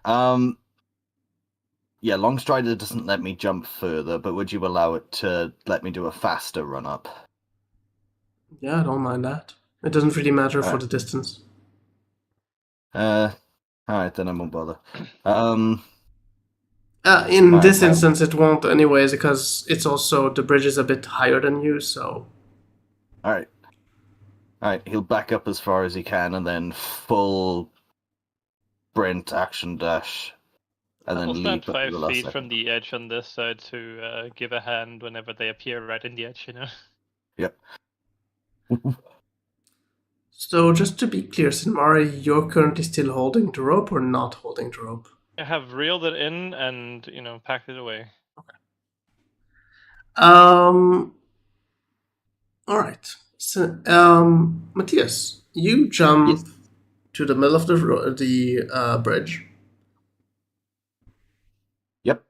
Yeah. Long Strider doesn't let me jump further, but would you allow it to let me do a faster run up? Yeah, I don't mind that. It doesn't really matter for Alright. the distance. All right, then I won't bother. In Alright, this so- instance, it won't anyways, because it's also the bridge is a bit higher than you, so. All right. He'll back up as far as he can, and then full sprint action dash, and I'll then stand leap at 5 the last feet from second. the edge on this side to give a hand whenever they appear right in the edge, Yep. So just to be clear, Sinmari, you're currently still holding the rope or not holding the rope? I have reeled it in and, packed it away. All right. So, Matthias, you jump Yes. to the middle of the bridge, Yep.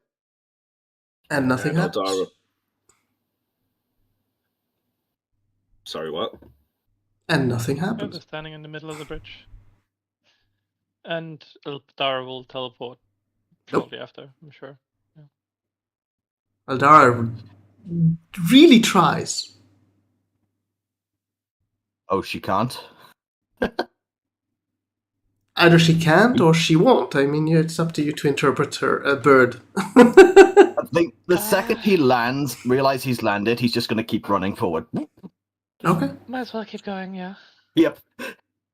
and nothing And happens. Aldara. Sorry, what? And nothing Yeah, happens. they're standing in the middle of the bridge. And Eldar will teleport shortly after, I'm sure. Aldara really tries. Oh, she can't. Either she can't or she won't. I mean, it's up to you to interpret her a bird. I think the second he lands, realize he's landed, he's just going to keep running forward. Okay. Might as well keep going, yeah. Yep.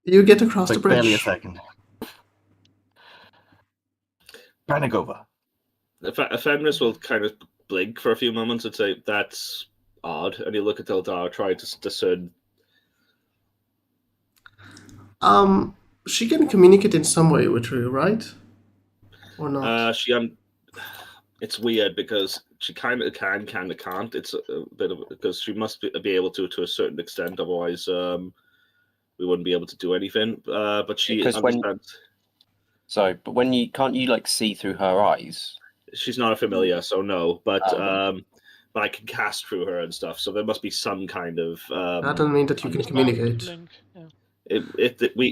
You get across It's the like barely a bridge. second. Panagova. Fenris will kind of blink for a few moments and say, "That's odd," and he'll look at Eldar, try to discern. She can communicate in some way with you, right? Or not? It's weird because she kind of kind of can't. It's a bit of because she must be able to a certain extent. Otherwise, we wouldn't be able to do anything. But she Because understands. but when you can't you like see through her eyes? She's not a familiar, so no. But Oh. but I can cast through her and stuff. So there must be some kind of. That doesn't mean that you can Understand, communicate. Link, yeah.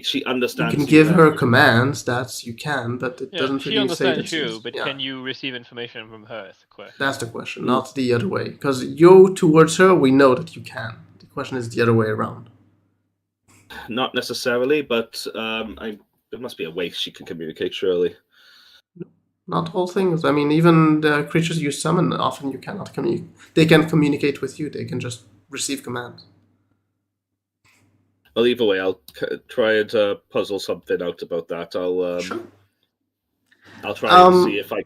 She You understands. can give her humanity. commands, that's you can, but it Yeah, doesn't she really say that understands you, she's... but yeah. can you receive information from her is the question. That's the question, not the other way. Because you towards her, we know that you can. The question is the other way around. Not necessarily, but there must be a way she can communicate, surely. Not all things. I mean, even the creatures you summon, often you cannot communicate. They can communicate with you, they can just receive commands. Well, either way, I'll try and puzzle something out about that. I'll Sure. I'll try and Um, see if I.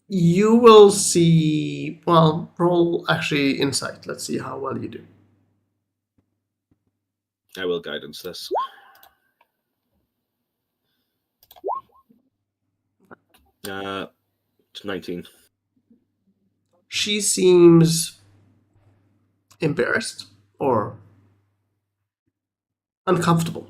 You will see. Well, roll actually insight. Let's see how well you do. I will guidance this. It's 19. She seems embarrassed or uncomfortable.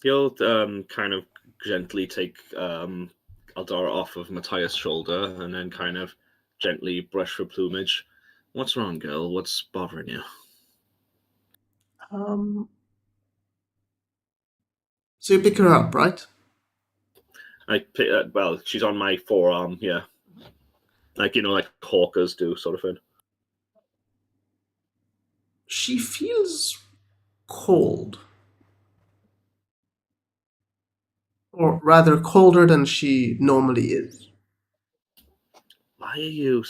He'll kind of gently take Aldara off of Matthias' shoulder and then kind of gently brush her plumage. What's wrong, girl? What's bothering you? So you pick her up, right? Well, she's on my forearm, yeah. Like, like hawkers do, sort of thing. She feels cold. Or rather, colder than she normally is. Why are you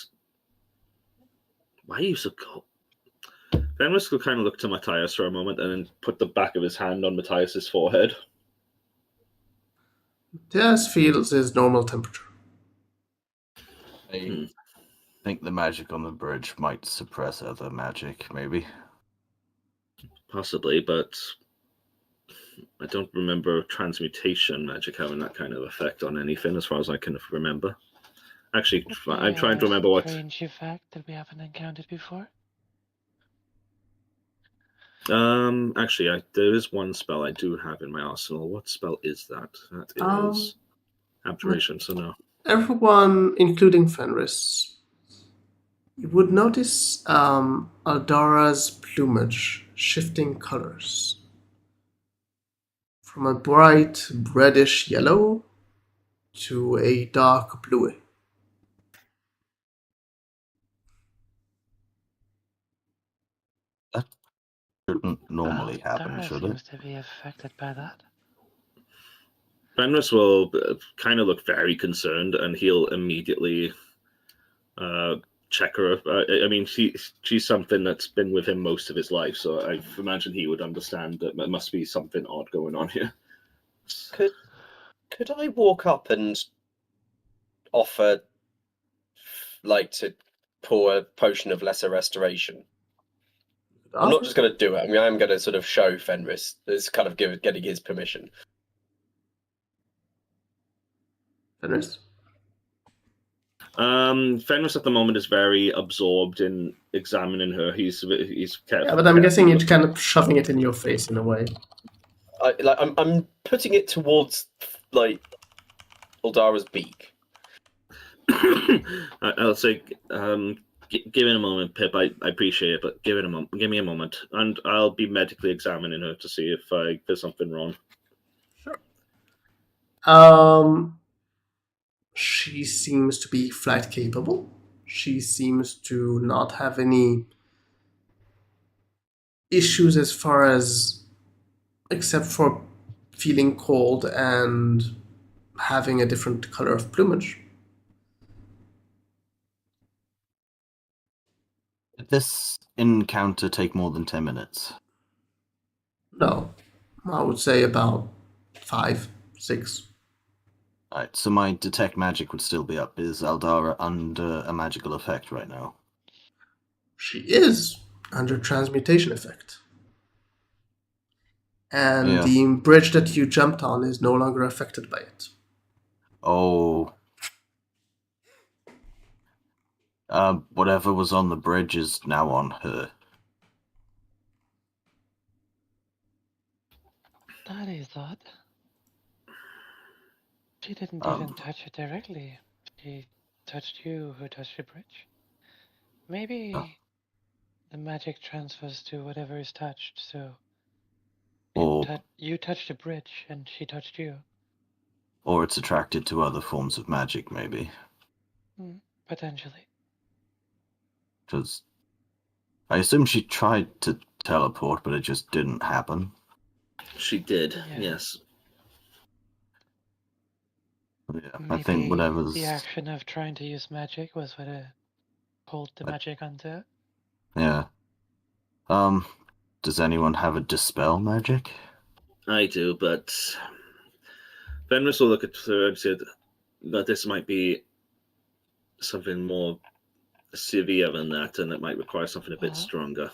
so cold? Fenris will kind of look to Matthias for a moment and then put the back of his hand on Matthias's forehead. Matthias feels his normal temperature. I think the magic on the bridge might suppress other magic, maybe. Possibly, but I don't remember transmutation magic having that kind of effect on anything, as far as I can remember. Actually, I'm trying to remember what. Strange effect that we haven't encountered before. Actually, there is one spell I do have in my arsenal. What spell is that? That is abjuration. So no. Everyone, including Fenris, you would notice Aldara's plumage shifting colors from a bright reddish yellow to a dark blue. That shouldn't normally happen, Dara should seems it? to be affected by that. Fenris will kind of look very concerned, and he'll immediately check her. I mean, she's something that's been with him most of his life, so I imagine he would understand that there must be something odd going on here. Could I walk up and offer, like, to pour a potion of lesser restoration? I'm not just going to do it. I mean, I am going to sort of show Fenris. It's kind of getting his permission. Fenris? Fenris at the moment is very absorbed in examining her. He's careful. Yeah, but I'm guessing you're kind of shoving it in your face in a way. I'm putting it towards, like, Aldara's beak. I'll say, give it a moment, Pip. I appreciate it, but give me a moment, and I'll be medically examining her to see if there's something wrong. Sure. She seems to be flight capable. She seems to not have any issues as far as, except for feeling cold and having a different color of plumage. Did this encounter take more than 10 minutes? No, I would say about 5, 6. Alright, so my detect magic would still be up. Is Aldara under a magical effect right now? She is under transmutation effect. And Yeah. the bridge that you jumped on is no longer affected by it. Oh. Whatever was on the bridge is now on her. That is odd. She didn't even touch it directly. She touched you who touched the bridge. Maybe the magic transfers to whatever is touched, so you touched the bridge and she touched you. Or it's attracted to other forms of magic, maybe. Potentially. Because I assume she tried to teleport, but it just didn't happen. She did, Yeah. yes. Yeah, Maybe I think whatever's... the action of trying to use magic was what pulled the magic onto it. Yeah. Does anyone have a dispel magic? I do, but Fenris will look at her and say that this might be something more severe than that, and it might require something a bit Well, stronger.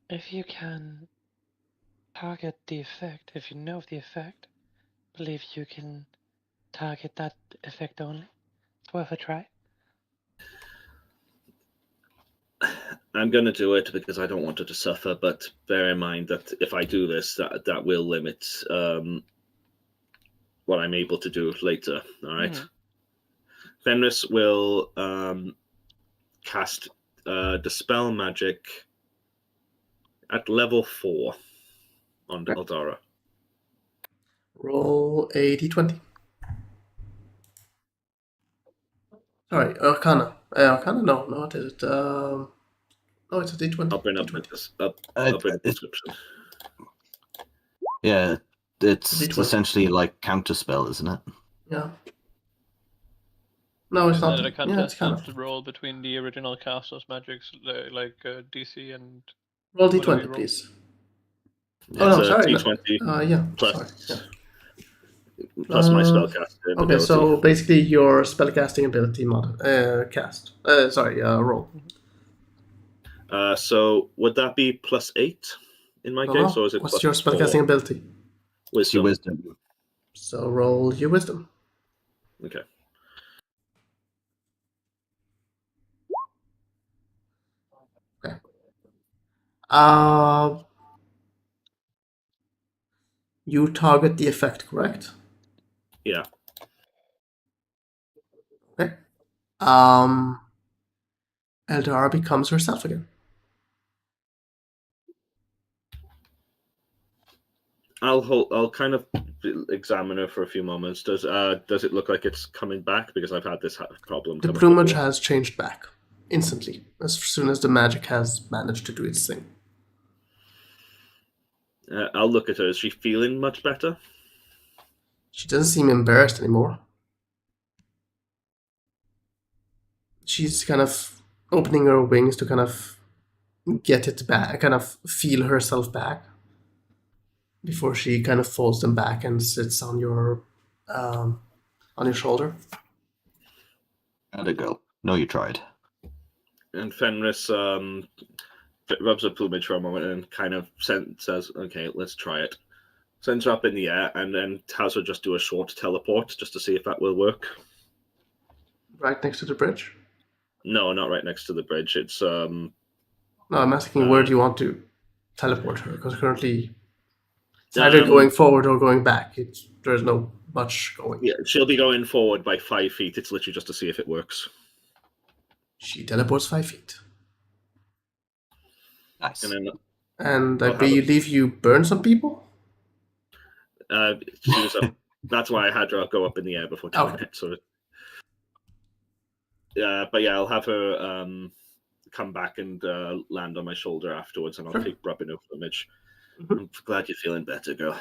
if you can target the effect, if you know of the effect, believe you can target that effect only. It's worth a try. I'm going to do it because I don't want her to suffer, but bear in mind that if I do this, that will limit what I'm able to do later. All right. Fenris will cast Dispel Magic at level 4 on Eldara. Roll a d20. Sorry, Arcana. Arcana? No, what is it? No, it's a d20. I'll bring up the description. Yeah, it's D20. essentially like counterspell, isn't it? Yeah. No, it's Isn't not. it a Yeah, it's contested kind of. roll between the original casters magics, like DC and Roll whatever you d20, roll? please. It's Oh no, a sorry. D20 Yeah, plus, sorry. Yeah. plus my Uh, spellcasting Okay, ability. so basically your spellcasting ability roll. So would that be +8 in my No, case, no. or is it What's your +4? spellcasting ability? It's your Wisdom. wisdom. So roll your wisdom. Okay. Okay. You target the effect, correct? Yeah. Okay. Eldara becomes herself again. I'll kind of examine her for a few moments. Does it look like it's coming back? Because I've had this problem The come up plumage before. has changed back instantly as soon as the magic has managed to do its thing. I'll look at her. Is she feeling much better? She doesn't seem embarrassed anymore. She's kind of opening her wings to kind of get it back, kind of feel herself back before she kind of folds them back and sits on your shoulder. How'd it go? No, you tried. And Fenris rubs her plumage for a moment and kind of says, "Okay, let's try it." Sends her up in the air and then has her just do a short teleport just to see if that will work. Right next to the bridge? No, not right next to the bridge. It's No, I'm asking where do you want to teleport her? Because currently it's either going forward or going back. There's no much going. Yeah, she'll be going forward by 5 feet. It's literally just to see if it works. She teleports 5 feet. Nice. And then And I I'll have believe you burn some people? she was up. That's why I had her go up in the air before doing Okay. it. So, but yeah, I'll have her come back and land on my shoulder afterwards, and I'll Sure. keep rubbing her plumage. Mhm. I'm glad you're feeling better, girl.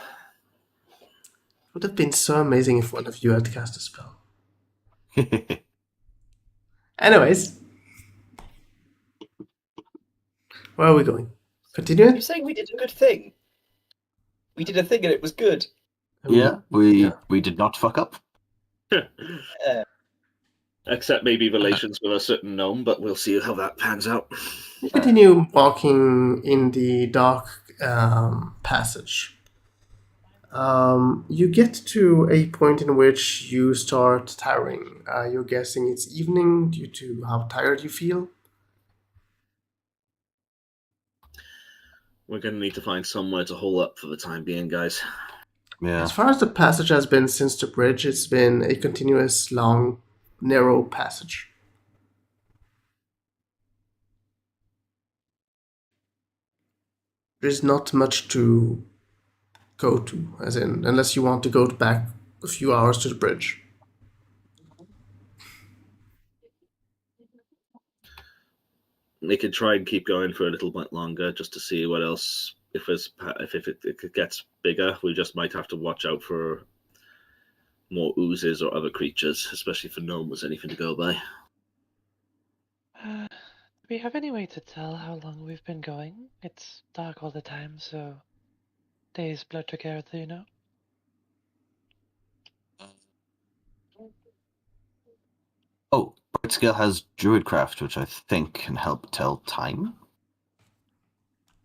It would have been so amazing if one of you had cast a spell. Anyways, where are we going? Continue You're it? saying we did a good thing. We did a thing and it was good. Yeah, we did not fuck up. Except maybe relations with a certain gnome, but we'll see how that pans out. You continue walking in the dark passage. You get to a point in which you start tiring. You're guessing it's evening due to how tired you feel. We're going to need to find somewhere to hole up for the time being, guys. Yeah. As far as the passage has been since the bridge, it's been a continuous, long, narrow passage. There's not much to go to, as in, unless you want to go back a few hours to the bridge. They could try and keep going for a little bit longer just to see what else. If it gets bigger, we just might have to watch out for more oozes or other creatures, especially for gnomes, anything to go by. Do we have any way to tell how long we've been going? It's dark all the time, so days blur together, you know? Oh, Brightscale has Druidcraft, which I think can help tell time.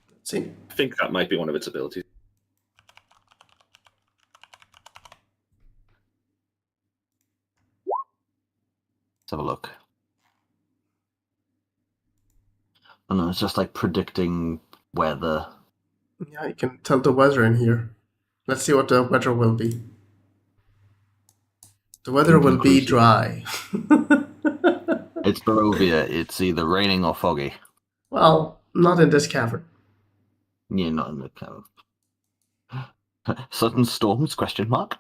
Let's see. I think that might be one of its abilities. Let's have a look. Oh no, it's just like predicting weather. Yeah, you can tell the weather in here. Let's see what the weather will be. The weather will be Inconclusive. dry. It's Barovia. It's either raining or foggy. Well, not in this cavern. Yeah, not in the cave. Sudden storms? Question mark.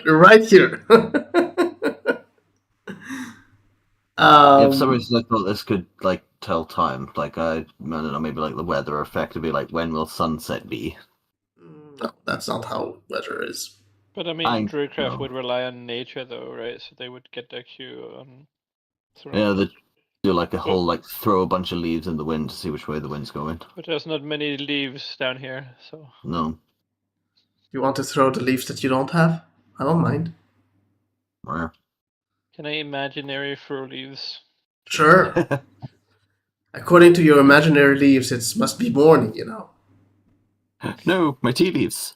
Right here. Yeah, for some reason I thought this could like tell time. Like I don't know, maybe like the weather effect would be like when will sunset be? No, that's not how weather is. But I mean, I Druidcraft know. would rely on nature, though, right? So they would get IQ on Yeah, surroundings. they do like a But- whole like throw a bunch of leaves in the wind to see which way the wind's going. But there's not many leaves down here, so No. You want to throw the leaves that you don't have? I don't mind. Where? can I imaginary throw leaves? Sure. According to your imaginary leaves, it must be morning, you know. No, my tea leaves.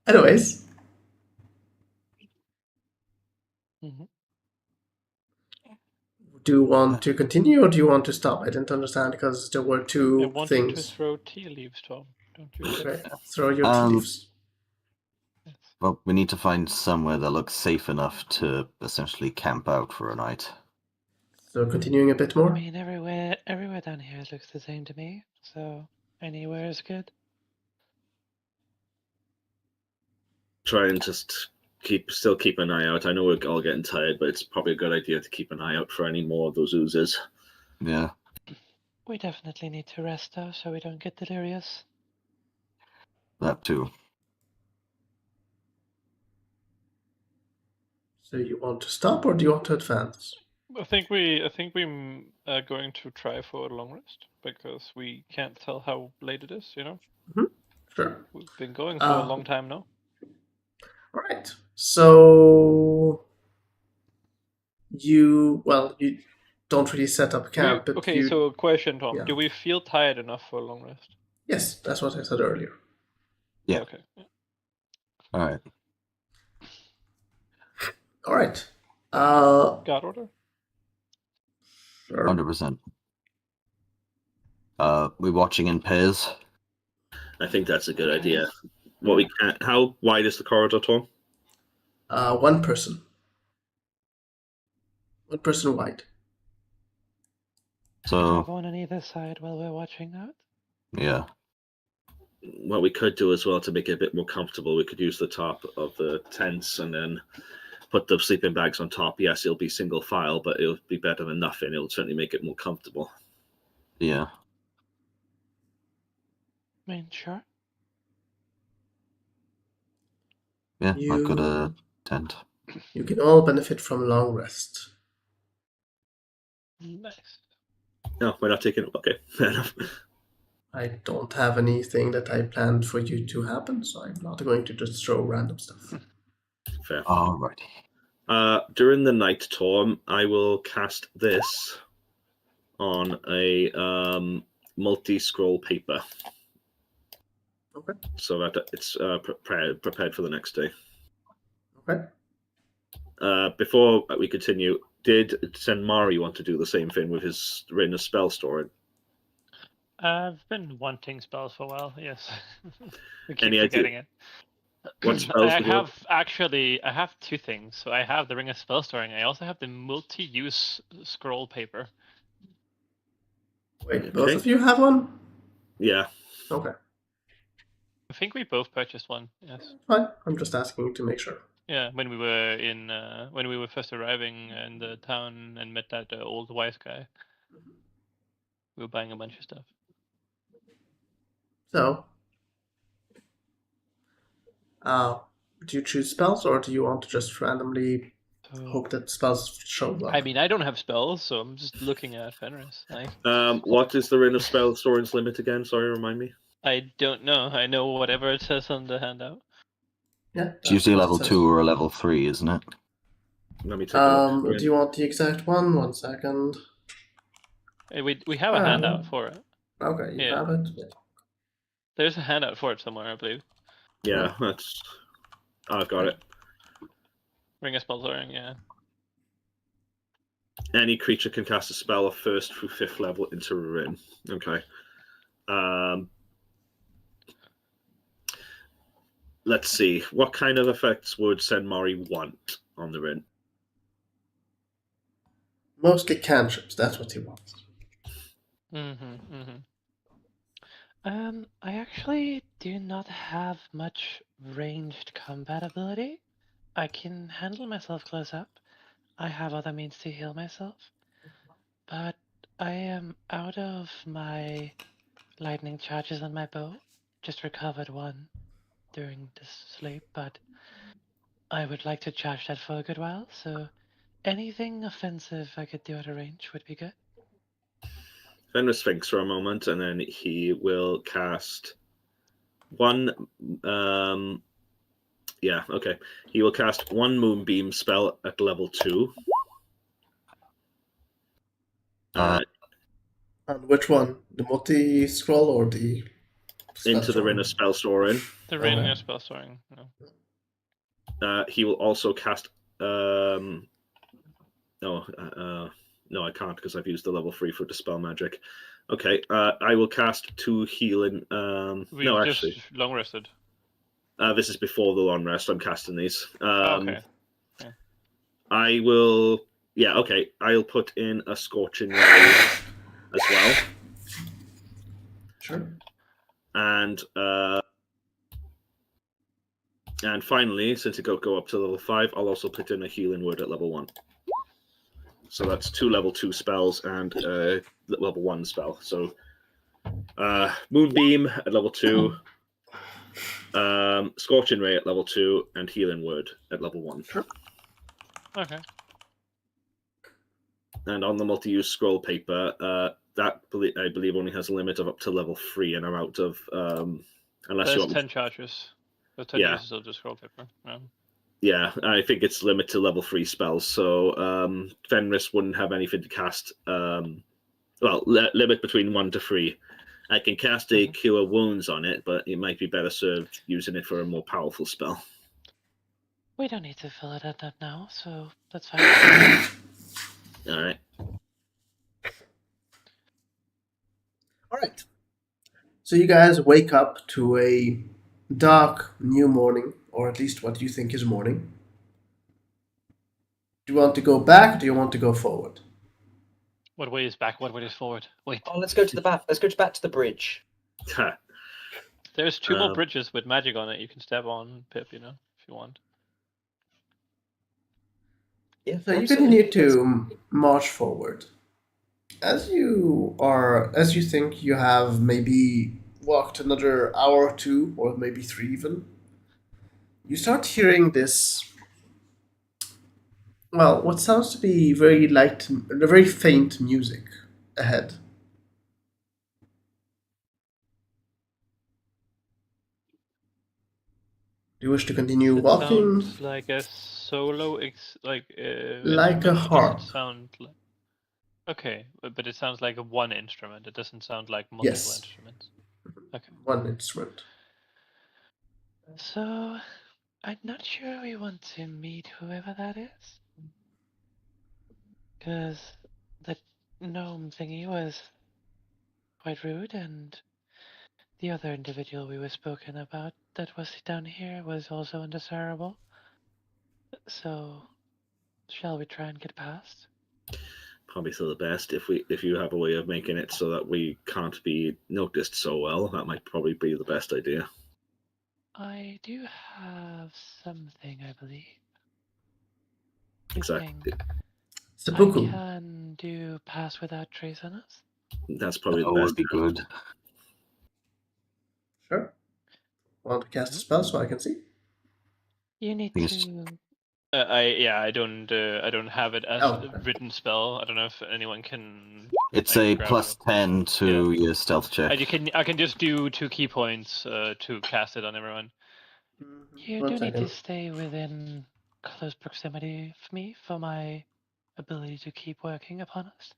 Anyways, Mhm. do you want to continue or do you want to stop? I didn't understand because there were I two want you to things. throw tea leaves, Tom. Don't you get Okay, it? throw your tea leaves. Yes. Well, we need to find somewhere that looks safe enough to essentially camp out for a night. So continuing a bit I more. mean, everywhere down here looks the same to me, so anywhere is good. Try and just still keep an eye out. I know we're all getting tired, but it's probably a good idea to keep an eye out for any more of those oozes. Yeah. We definitely need to rest though, so we don't get delirious. That too. So you want to stop or do you want to advance? I think we are going to try for a long rest because we can't tell how late it is. You know, Sure. we've been going for a long time now. All right. So you don't really set up camp, but Okay, you so a question, Tom. yeah. Do we feel tired enough for a long rest? Yes, that's what I said earlier. Yeah. Okay. All right. All right. God order. Sure. 100%. We watching in pairs. I think that's a good idea. What we can How wide is the corridor, Tom? One person. One person wide. So Have one on either side while we're watching that. yeah. What we could do as well to make it a bit more comfortable, we could use the top of the tents and then put the sleeping bags on top. Yes, it'll be single file, but it'll be better than nothing. It'll certainly make it more comfortable. Yeah. I mean, sure. Yeah. I've got a tent. You can all benefit from long rest. Nice. No, we're not taking it. Okay, fair enough. I don't have anything that I planned for you to happen, so I'm not going to just throw random stuff. Fair. Alrighty. During the night, Tom, I will cast this on a multi-scroll paper. Okay. So that it's prepared for the next day. Okay. Before we continue, did Senmari want to do the same thing with his written spell storing? I've been wanting spells for a while. Yes. We keep Any idea? forgetting it. What spells? I have two things. So I have the Ring of Spell Storing. I also have the multi-use scroll paper. Wait, both of you have one? Yeah. Okay. I think we both purchased one. Yes. Fine. I'm just asking to make sure. Yeah, when we were first arriving in the town and met that old wise guy, we were buying a bunch of stuff. So, do you choose spells or do you want to just randomly? Hope that spells show up. I mean, I don't have spells, so I'm just looking at Fenris. What is the Ring of Spell Storing's limit again? Sorry, remind me. I don't know. I know whatever it says on the handout. Yeah. It's usually a that's level what it says. 2 or a level 3, isn't it? Let me take a look. Do you want the exact one? 1 second. We have a handout for it. Okay, you Yeah. have it. There's a handout for it somewhere, I believe. Yeah, that's. I've got it. Ring of Spell Storing, yeah. Any creature can cast a spell of 1st through 5th level into a ring. Okay. Let's see. What kind of effects would Senmari want on the ring? Mostly cantrips, that's what he wants. I actually do not have much ranged combat ability. I can handle myself close up. I have other means to heal myself. But I am out of my lightning charges on my bow. Just recovered one during this sleep, but I would like to charge that for a good while, so anything offensive I could do at a range would be good. Fenris thinks for a moment, and then he will cast one. Yeah, okay. He will cast one Moonbeam spell at level 2. And which one? The multi scroll or the Into the Ring of Spell Storing. The Ring of Spell Storing. No. He will also cast. No, I can't because I've used the level 3 for Dispel Magic. Okay, I will cast 2 healing. We no, just actually, long rested. this is before the long rest. I'm casting these. Okay. Yeah. I will. Yeah, okay. I'll put in a Scorching Ray as well. Sure. And finally, since it go up to level 5, I'll also put in a Healing Word at level 1. So that's 2 level 2 spells and level 1 spell. So Moonbeam at level 2, Scorching Ray at level 2, and Healing Word at level 1. Sure. Okay. And on the multi-use scroll paper, that I believe only has a limit of up to level 3, and I'm out of unless There's you want 10 charges. There's 10 Yeah. uses of the scroll paper. Yeah. Yeah, I think it's limited to level 3 spells, so Fenris wouldn't have anything to cast. Limit between 1 to 3. I can cast a Cure Wounds on it, but it might be better served using it for a more powerful spell. We don't need to fill it at that now, so that's fine. All right. All right. So you guys wake up to a dark new morning, or at least what you think is morning. Do you want to go back? Or do you want to go forward? What way is back? What way is forward? Wait. Oh, let's go to the back. Let's go back to the bridge. There's 2 more bridges with magic on it you can step on, Pip, if you want. Yeah. So you continue to march forward. As you think you have maybe walked another hour or 2, or maybe 3 even, you start hearing this. Well, what sounds to be very light, very faint music ahead. Do you wish to continue It walking? sounds like a solo, Like a instrument. harp. It doesn't sound like. Okay, but it sounds like one instrument. It doesn't sound like multiple Yes. instruments. Okay. One instrument. So, I'm not sure we want to meet whoever that is. Because the gnome thingy was quite rude, and the other individual we were spoken about that was down here was also undesirable. So, shall we try and get past? Probably still the best if you have a way of making it so that we can't be noticed so well. That might probably be the best idea. I do have something, I believe. Exactly. Seppuku. I can do pass without trace on us. That's probably That the best. would be good. Sure. Want to cast a spell so I can see? You need Yes. to I don't have it as Oh. a written spell. I don't know if anyone can. It's I a grab plus it. 10 to your stealth check. I can just do 2 key points to cast it on everyone. You 1 do need to second. stay within close proximity of me for my ability to keep working upon us.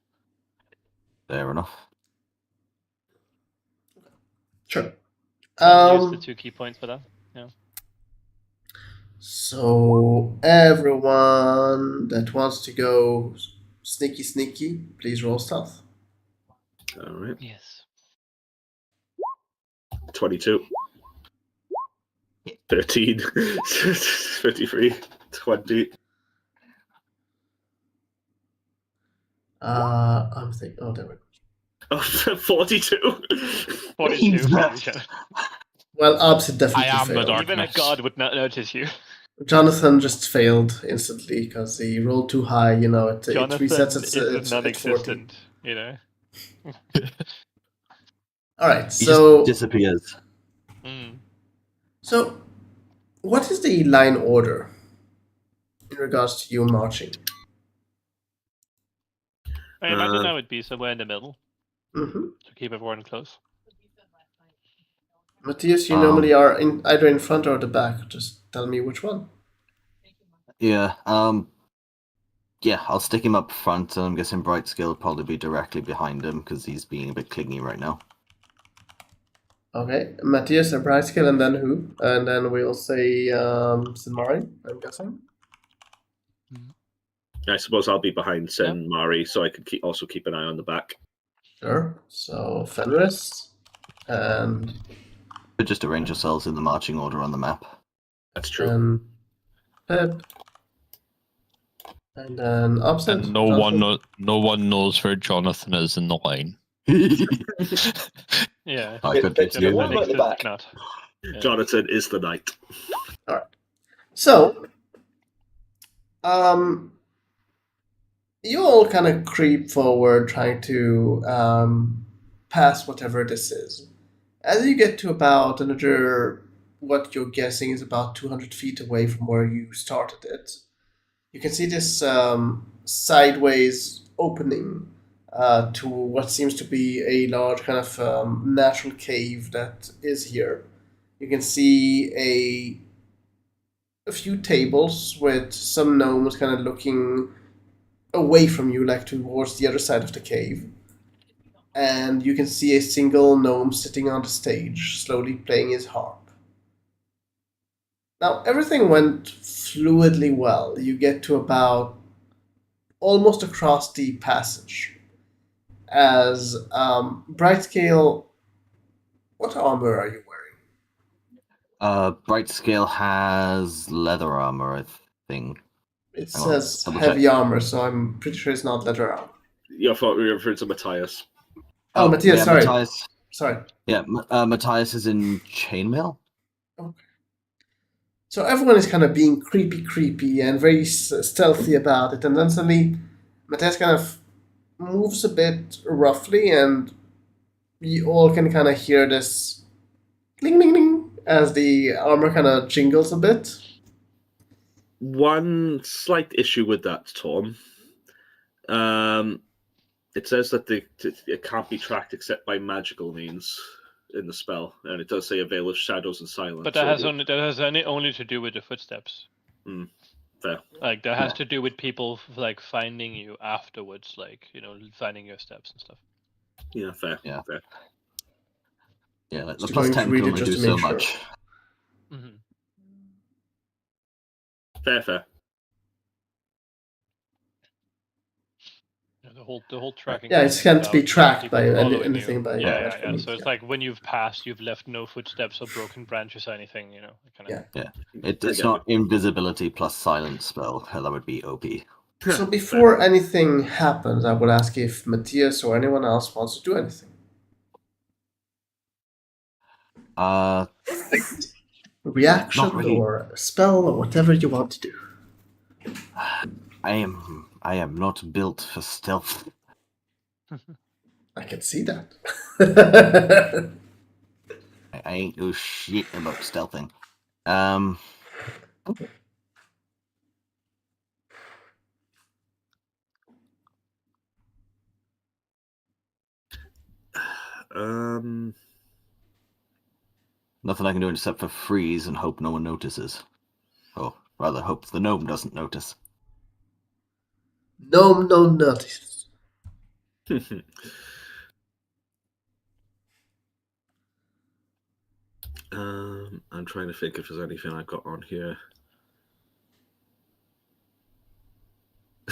Fair enough. Sure. I'll use the 2 key points for that. So everyone that wants to go sneaky, please roll stealth. All right. Yes. 22. 13. 53. 20. I'm thinking. Oh, there we go. Oh, 42. 42 for you, Jonathan. Well, opposite definitely I am the failed. dark- Even a Darkness. god would not notice you. Jonathan just failed instantly because he rolled too high. You know, it Jonathan resets is at 40. non-existent, you know. All right, He so just disappears. so what is the line order in regards to you marching? I imagine I would be somewhere in the middle Mm-hmm. to keep everyone close. Matthias, you normally are either in front or the back. Just tell me which one. Yeah, yeah, I'll stick him up front, and I'm guessing Brightscale will probably be directly behind him because he's being a bit clingy right now. Okay, Matthias and Brightskill, and then who? And then we'll say Sinmari, I'm guessing. I suppose I'll be behind Sen Mari, so I could also keep an eye on the back. Sure. So Fenris and But just arrange yourselves in the marching order on the map. That's true. and Pip. And then opposite. And no one knows where Jonathan is in the line. Yeah. I could get you. One at the back. Not. Yeah. Jonathan is the knight. All right. So, you all kind of creep forward, trying to pass whatever this is. As you get to about another, what you're guessing is about 200 feet away from where you started it, you can see this sideways opening to what seems to be a large kind of natural cave that is here. You can see a few tables with some gnomes kind of looking away from you, like towards the other side of the cave. And you can see a single gnome sitting on the stage, slowly playing his harp. Now, everything went fluidly well. You get to about almost across the passage. As Brightscale, what armor are you wearing? Brightscale has leather armor, I think. It Hang on, says double heavy check. armor, so I'm pretty sure it's not leather armor. I thought we were referring to Matthias. Oh, Matthias, yeah, sorry. Matthias. Sorry. Yeah, Matthias is in chainmail. Okay. So everyone is kind of being creepy, and very stealthy about it, and then suddenly Matthias kind of moves a bit roughly, and you all can kind of hear this cling, cling, cling as the armor kind of jingles a bit. One slight issue with that, Tom. It says that it can't be tracked except by magical means in the spell, and it does say a veil of shadows and silence. But that has only to do with the footsteps. Fair. Like that has to do with people like finding you afterwards, like finding your steps and stuff. Yeah, fair. Yeah. Fair. Yeah, like the Just plus going to 10 read can it only just do to so make sure. much. Fair. The whole tracking. Yeah, it can't be tracked people by following anything you. by Yeah. magical means, So it's yeah. like when you've passed, you've left no footsteps or broken branches or anything. Kind of. It's not invisibility plus silence spell. That would be OP. So before anything happens, I would ask if Matthias or anyone else wants to do anything. Reaction Not really. or a spell or whatever you want to do. I am not built for stealth. I can see that. I ain't no shit about stealthing. Nothing I can do except for freeze and hope no one notices. Or rather, hope the gnome doesn't notice. No notice. I'm trying to think if there's anything I've got on here.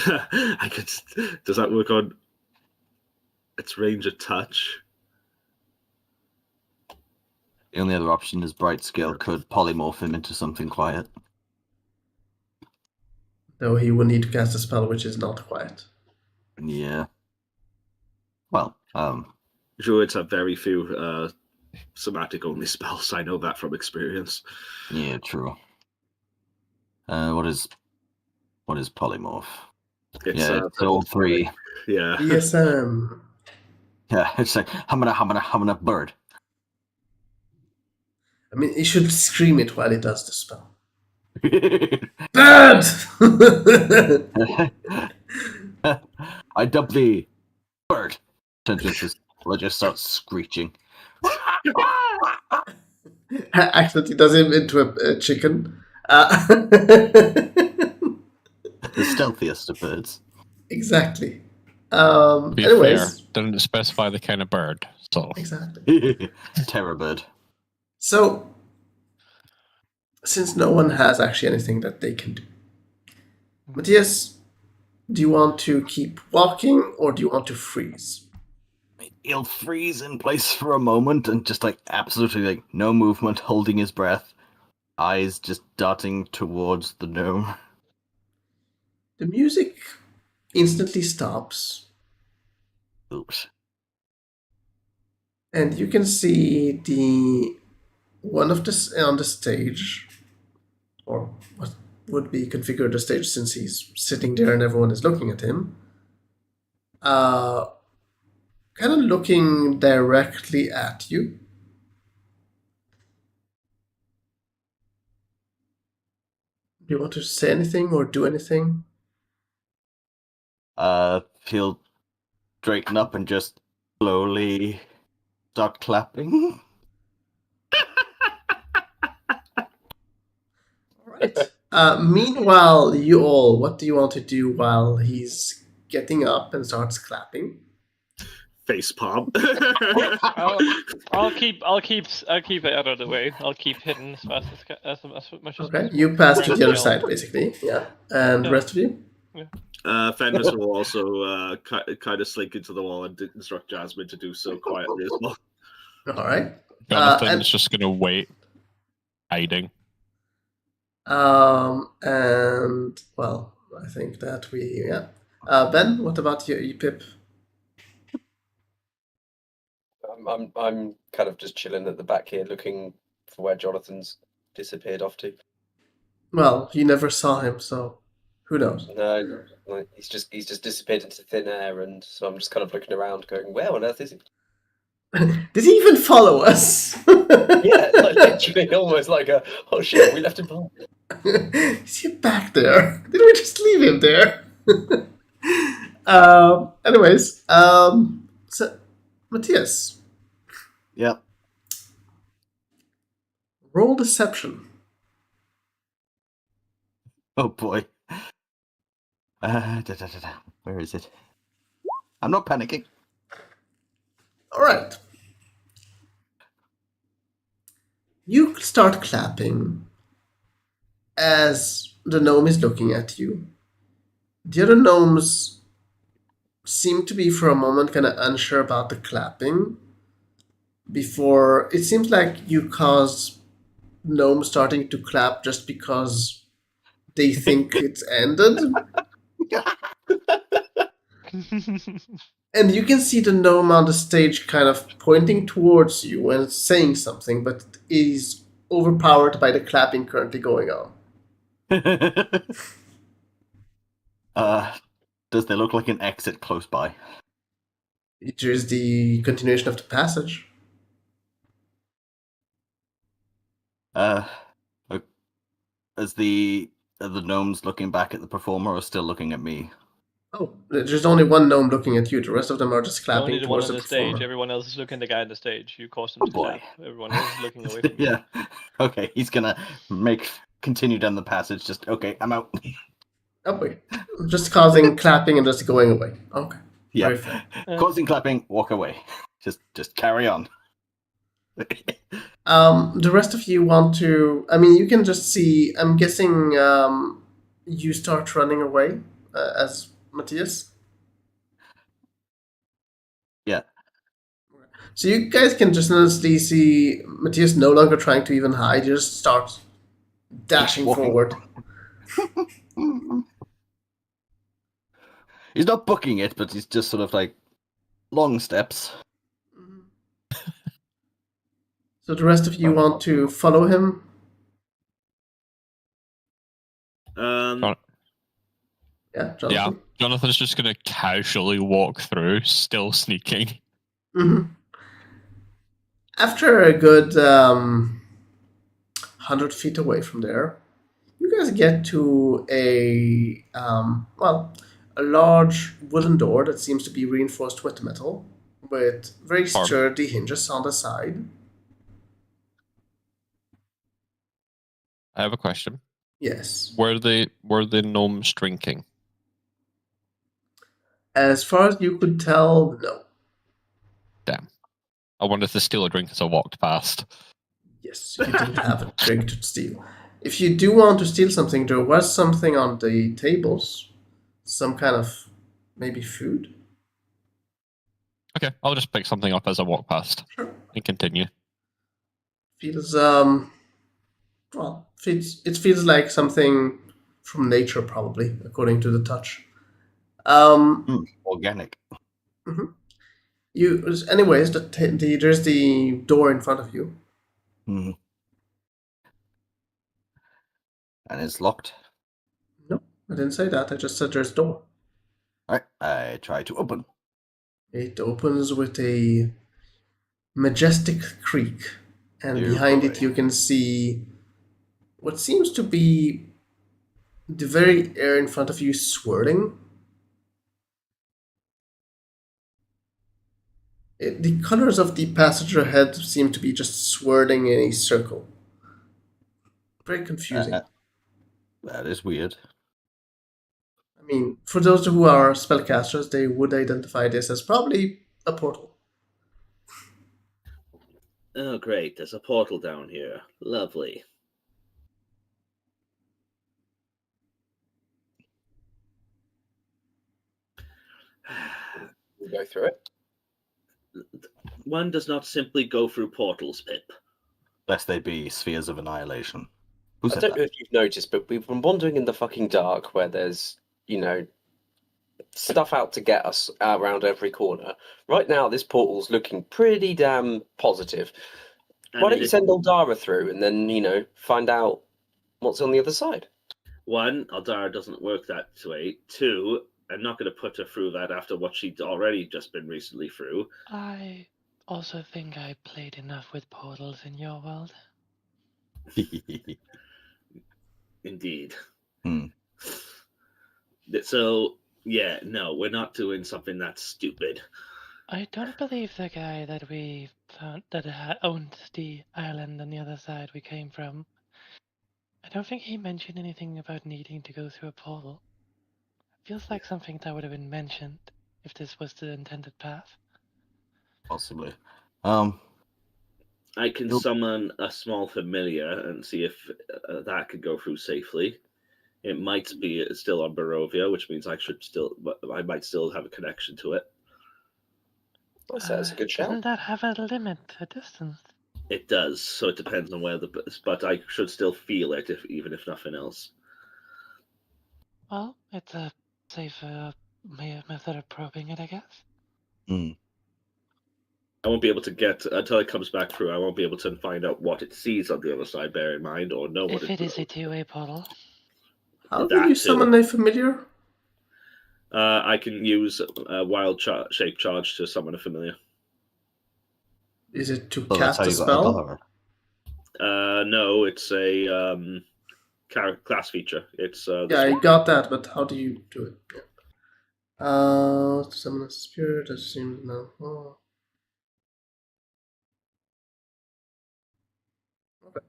I could. Does that work on its range of touch? The only other option is Bright Scale could polymorph him into something quiet. Though he will need to cast a spell which is not quiet. Yeah. Well, Druids have very few somatic only spells. I know that from experience. yeah, true. What is polymorph? It's all three. Yeah. DSM. Yeah, it's like hamana bird. I mean, he should scream it while he does the spell. Bird! I dub thee bird. And just starts screeching. Accidentally does him into a chicken. The stealthiest of birds. Exactly. To be Anyways. fair, didn't specify the kind of bird, so. Exactly. Terror bird. So, since no one has actually anything that they can do, Matthias, do you want to keep walking or do you want to freeze? He'll freeze in place for a moment and just absolutely no movement, holding his breath, eyes just darting towards the gnome. The music instantly stops. Oops. And you can see one of the on the stage, or what would be configured the stage since he's sitting there and everyone is looking at him. Kind of looking directly at you. Do you want to say anything or do anything? He'll straighten up and just slowly start clapping. Right. Meanwhile, you all, what do you want to do while he's getting up and starts clapping? Face palm. I'll keep it out of the way. I'll keep hidden as fast as much as Okay, possible. you pass to the other I'll- side, basically. Yeah. And the Yeah. rest of you? Fenris will also kind of slink into the wall and instruct Jasmine to do so quietly as well. All right. Jonathan's just gonna wait, hiding. And well, I think that Ben, what about you, Pip? I'm kind of just chilling at the back here, looking for where Jonathan's disappeared off to. Well, you never saw him, so who knows? No, he's just disappeared into thin air, and so I'm just kind of looking around, going, "Where on earth is he?" Did he even follow us? Yeah, literally, almost like oh shit, we left him behind. Is he back there? Did we just leave him there? Anyways, so Matthias, Yep. roll deception. Oh boy. Where is it? I'm not panicking. All right. You start clapping as the gnome is looking at you. The other gnomes seem to be for a moment kind of unsure about the clapping before it seems like you caused gnomes starting to clap just because they think it's ended. And you can see the gnome on the stage kind of pointing towards you and saying something, but is overpowered by the clapping currently going on. Does there look like an exit close by? It is the continuation of the passage. As the gnomes looking back at the performer or still looking at me? Oh, there's only one gnome looking at you. The rest of them are just Only clapping the one towards on the the stage. performer. Everyone else is looking at the guy on the stage. You caused him Oh, to boy. clap. Everyone else is looking away from you. Yeah. Okay, he's gonna continue down the passage. Just okay, I'm out. Oh wait, just causing clapping and just going away. Okay, Yeah. very fair. Causing clapping, walk away. Just carry on. The rest of you want to? I mean, you can just see. I'm guessing you start running away as Matthias. Yeah. So you guys can just honestly see Matthias no longer trying to even hide. You just start dashing Walking. forward. He's not booking it, but he's just sort of like long steps. So the rest of you want to follow him. Um, Yeah, Jonathan. Yeah, Jonathan's just gonna casually walk through, still sneaking. hmm After a good 100 feet away from there, you guys get to a large wooden door that seems to be reinforced with metal, with very sturdy hinges on the side. I have a question. Yes. Were the gnomes drinking? As far as you could tell, no. Damn. I wonder if there's still a drink as I walked past. Yes, you didn't have a drink to steal. If you do want to steal something, there was something on the tables. Some kind of maybe food. Okay, I'll just pick something up as I walk past Sure. and continue. Feels it feels like something from nature, probably, according to the touch. Organic. Anyways, there's the door in front of you. Mm. And it's locked. No, I didn't say that. I just said there's a door. Alright, I try to open. It opens with a majestic creak, and Dear behind boy. it you can see what seems to be the very air in front of you swirling. The colors of the passage ahead seem to be just swirling in a circle. Very confusing. That is weird. I mean, for those who are spellcasters, they would identify this as probably a portal. oh, great. There's a portal down here. Lovely. We'll go through it. One does not simply go through portals, Pip. Lest they be spheres of annihilation. Who I said don't know that? if you've noticed, but we've been wandering in the fucking dark where there's, stuff out to get us around every corner. Right now, this portal's looking pretty damn positive. And Why don't you it- send Aldara through and then, find out what's on the other side? One, Aldara doesn't work that way. Two, I'm not going to put her through that after what she'd already just been recently through. I also think I played enough with portals in your world. Indeed. Hmm. So, yeah, no, we're not doing something that's stupid. I don't believe the guy that we found that owned the island on the other side we came from. I don't think he mentioned anything about needing to go through a portal. Feels like something that would have been mentioned if this was the intended path. Possibly. I can Nope. summon a small familiar and see if that could go through safely. It might be still on Barovia, which means I might still have a connection to it. That's a good shout. Doesn't that have a limit, a distance? It does, so it depends on where but I should still feel it, even if nothing else. Well, it's a safer method of probing it, I guess. Hmm. I won't be able to get until it comes back through. I won't be able to find out what it sees on the other side. Bear in mind, or know what If it is a two-way portal. How do That you too. summon a familiar? I can use a wild shape charge to summon a familiar. Is it to So that's cast how a you got spell? Aldara. No, it's a class feature. It's Yeah, I got that, but how do you do it? Yeah. Summon a spirit, that seems no. Oh. Okay.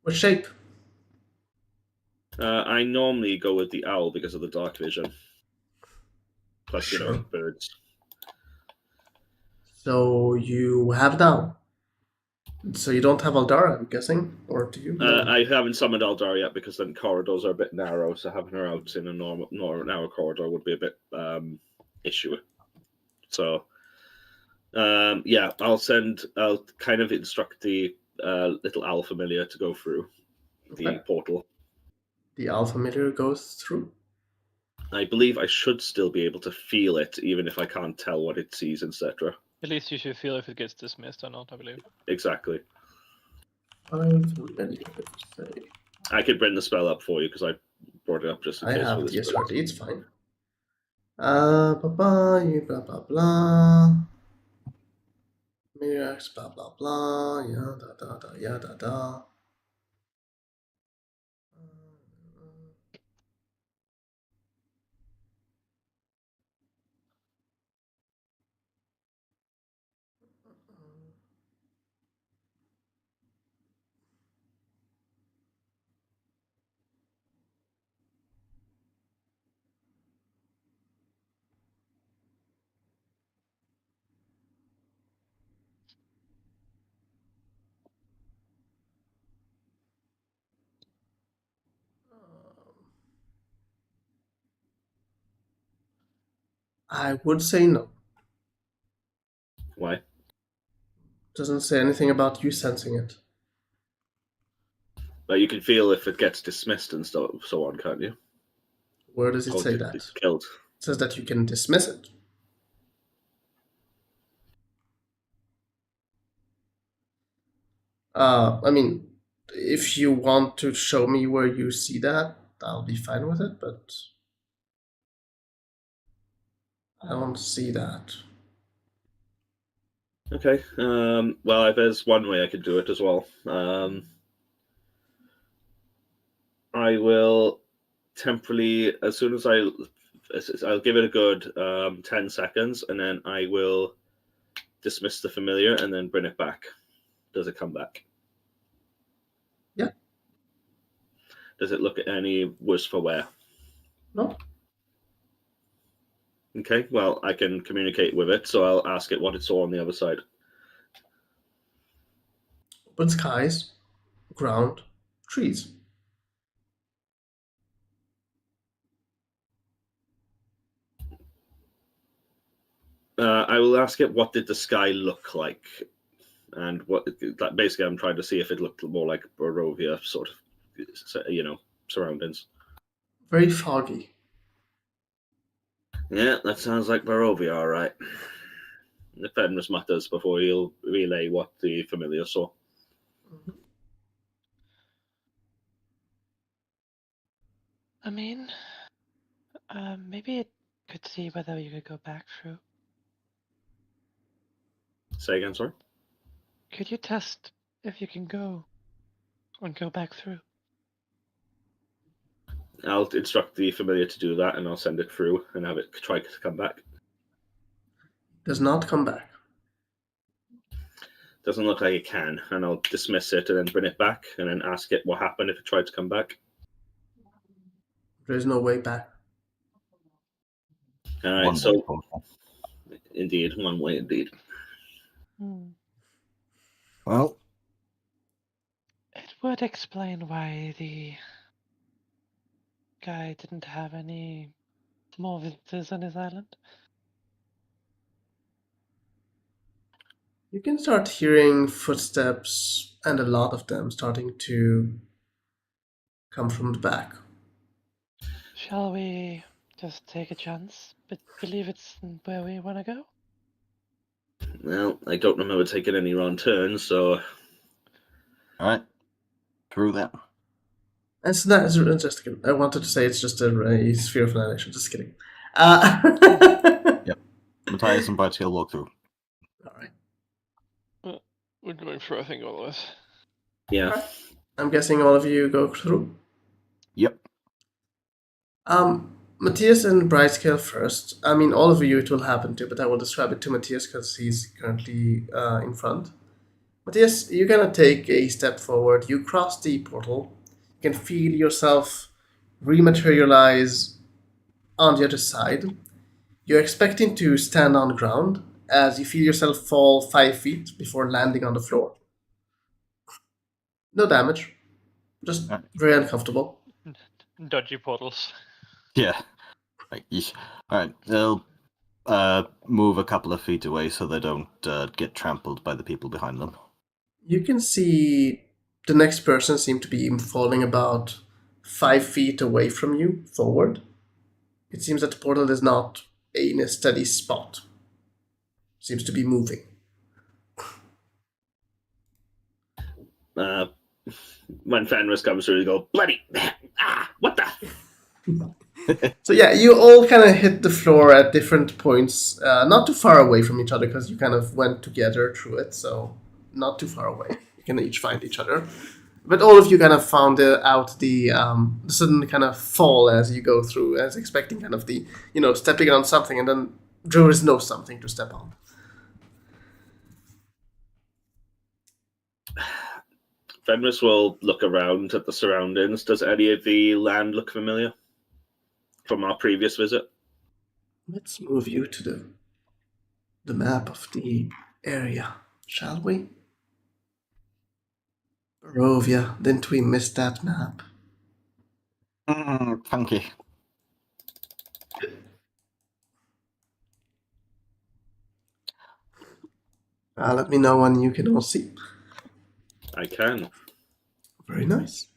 What shape? I normally go with the owl because of the dark vision. Plus, Sure. birds. So you have down. So you don't have Aldara, I'm guessing, or do you? No. I haven't summoned Eldar yet because then corridors are a bit narrow, so having her out in a narrow corridor would be a bit issue. So, yeah, I'll kind of instruct the little owl familiar to go through the Okay. portal. The Alpha Familiar goes through. I believe I should still be able to feel it, even if I can't tell what it sees, etc. At least you should feel if it gets dismissed or not, I believe. Exactly. Familiar, say. I could bring the spell up for you because I brought it up just in I case. have for the this SRD, it's fine. Blah blah blah. Mirax, blah blah blah. Yeah, da. Yeah, da. I would say no. Why? Doesn't say anything about you sensing it. But you can feel if it gets dismissed and so on, can't you? Where does it Or say that? It killed. says that you can dismiss it. I mean, if you want to show me where you see that, I'll be fine with it, but I don't see that. Okay. Well, there's one way I could do it as well. I will temporarily, as soon as I'll give it a good 10 seconds, and then I will dismiss the familiar and then bring it back. Does it come back? Yeah. Does it look any worse for wear? No. Okay, well, I can communicate with it, so I'll ask it what it saw on the other side. Open skies, ground, trees. I will ask it what did the sky look like, and what basically I'm trying to see if it looked more like Barovia sort of, surroundings. Very foggy. Yeah, that sounds like Barovia, all right. The Fenris mutters before he'll relay what the familiar saw. I mean, maybe it could see whether you could go back through. Say again, sorry? Could you test if you can go and go back through? I'll instruct the familiar to do that, and I'll send it through and have it try to come back. Does not come back. Doesn't look like it can, and I'll dismiss it and then bring it back, and then ask it what happened if it tried to come back. There is no way back. All right, One so way portal. indeed, one way indeed. Well, It would explain why the guy didn't have any more visitors on his island. You can start hearing footsteps, and a lot of them starting to come from the back. Shall we just take a chance, but believe it's where we want to go? Well, I don't remember taking any wrong turns, so all right. Through that. It's not. It's just kidding. I wanted to say it's just a sphere of annihilation. Just kidding. Yep. Matthias and Bart will walk through. All right. We're going through, I think, all of us. yeah. I'm guessing all of you go through. Yep. Matthias and Brightscale first. I mean, all of you it will happen to, but I will describe it to Matthias because he's currently in front. Matthias, you're gonna take a step forward. You cross the portal. You can feel yourself rematerialize on the other side. You're expecting to stand on ground as you feel yourself fall 5 feet before landing on the floor. No damage, just very uncomfortable. Dodgy portals. Yeah. Like, alright, they'll move a couple of feet away so they don't get trampled by the people behind them. You can see the next person seem to be falling about 5 feet away from you, forward. It seems that the portal is not in a steady spot. Seems to be moving. When Fenris comes through, you go, bloody, what the? So yeah, you all kind of hit the floor at different points, not too far away from each other because you kind of went together through it, so not too far away. You can each find each other. But all of you kind of found out the sudden kind of fall as you go through, as expecting kind of the, stepping on something, and then there is no something to step on. Fenris will look around at the surroundings. Does any of the land look familiar from our previous visit? Let's move you to the map of the area, shall we? Barovia, didn't we miss that map? Funky. Let me know when you can all see. I can. Very nice.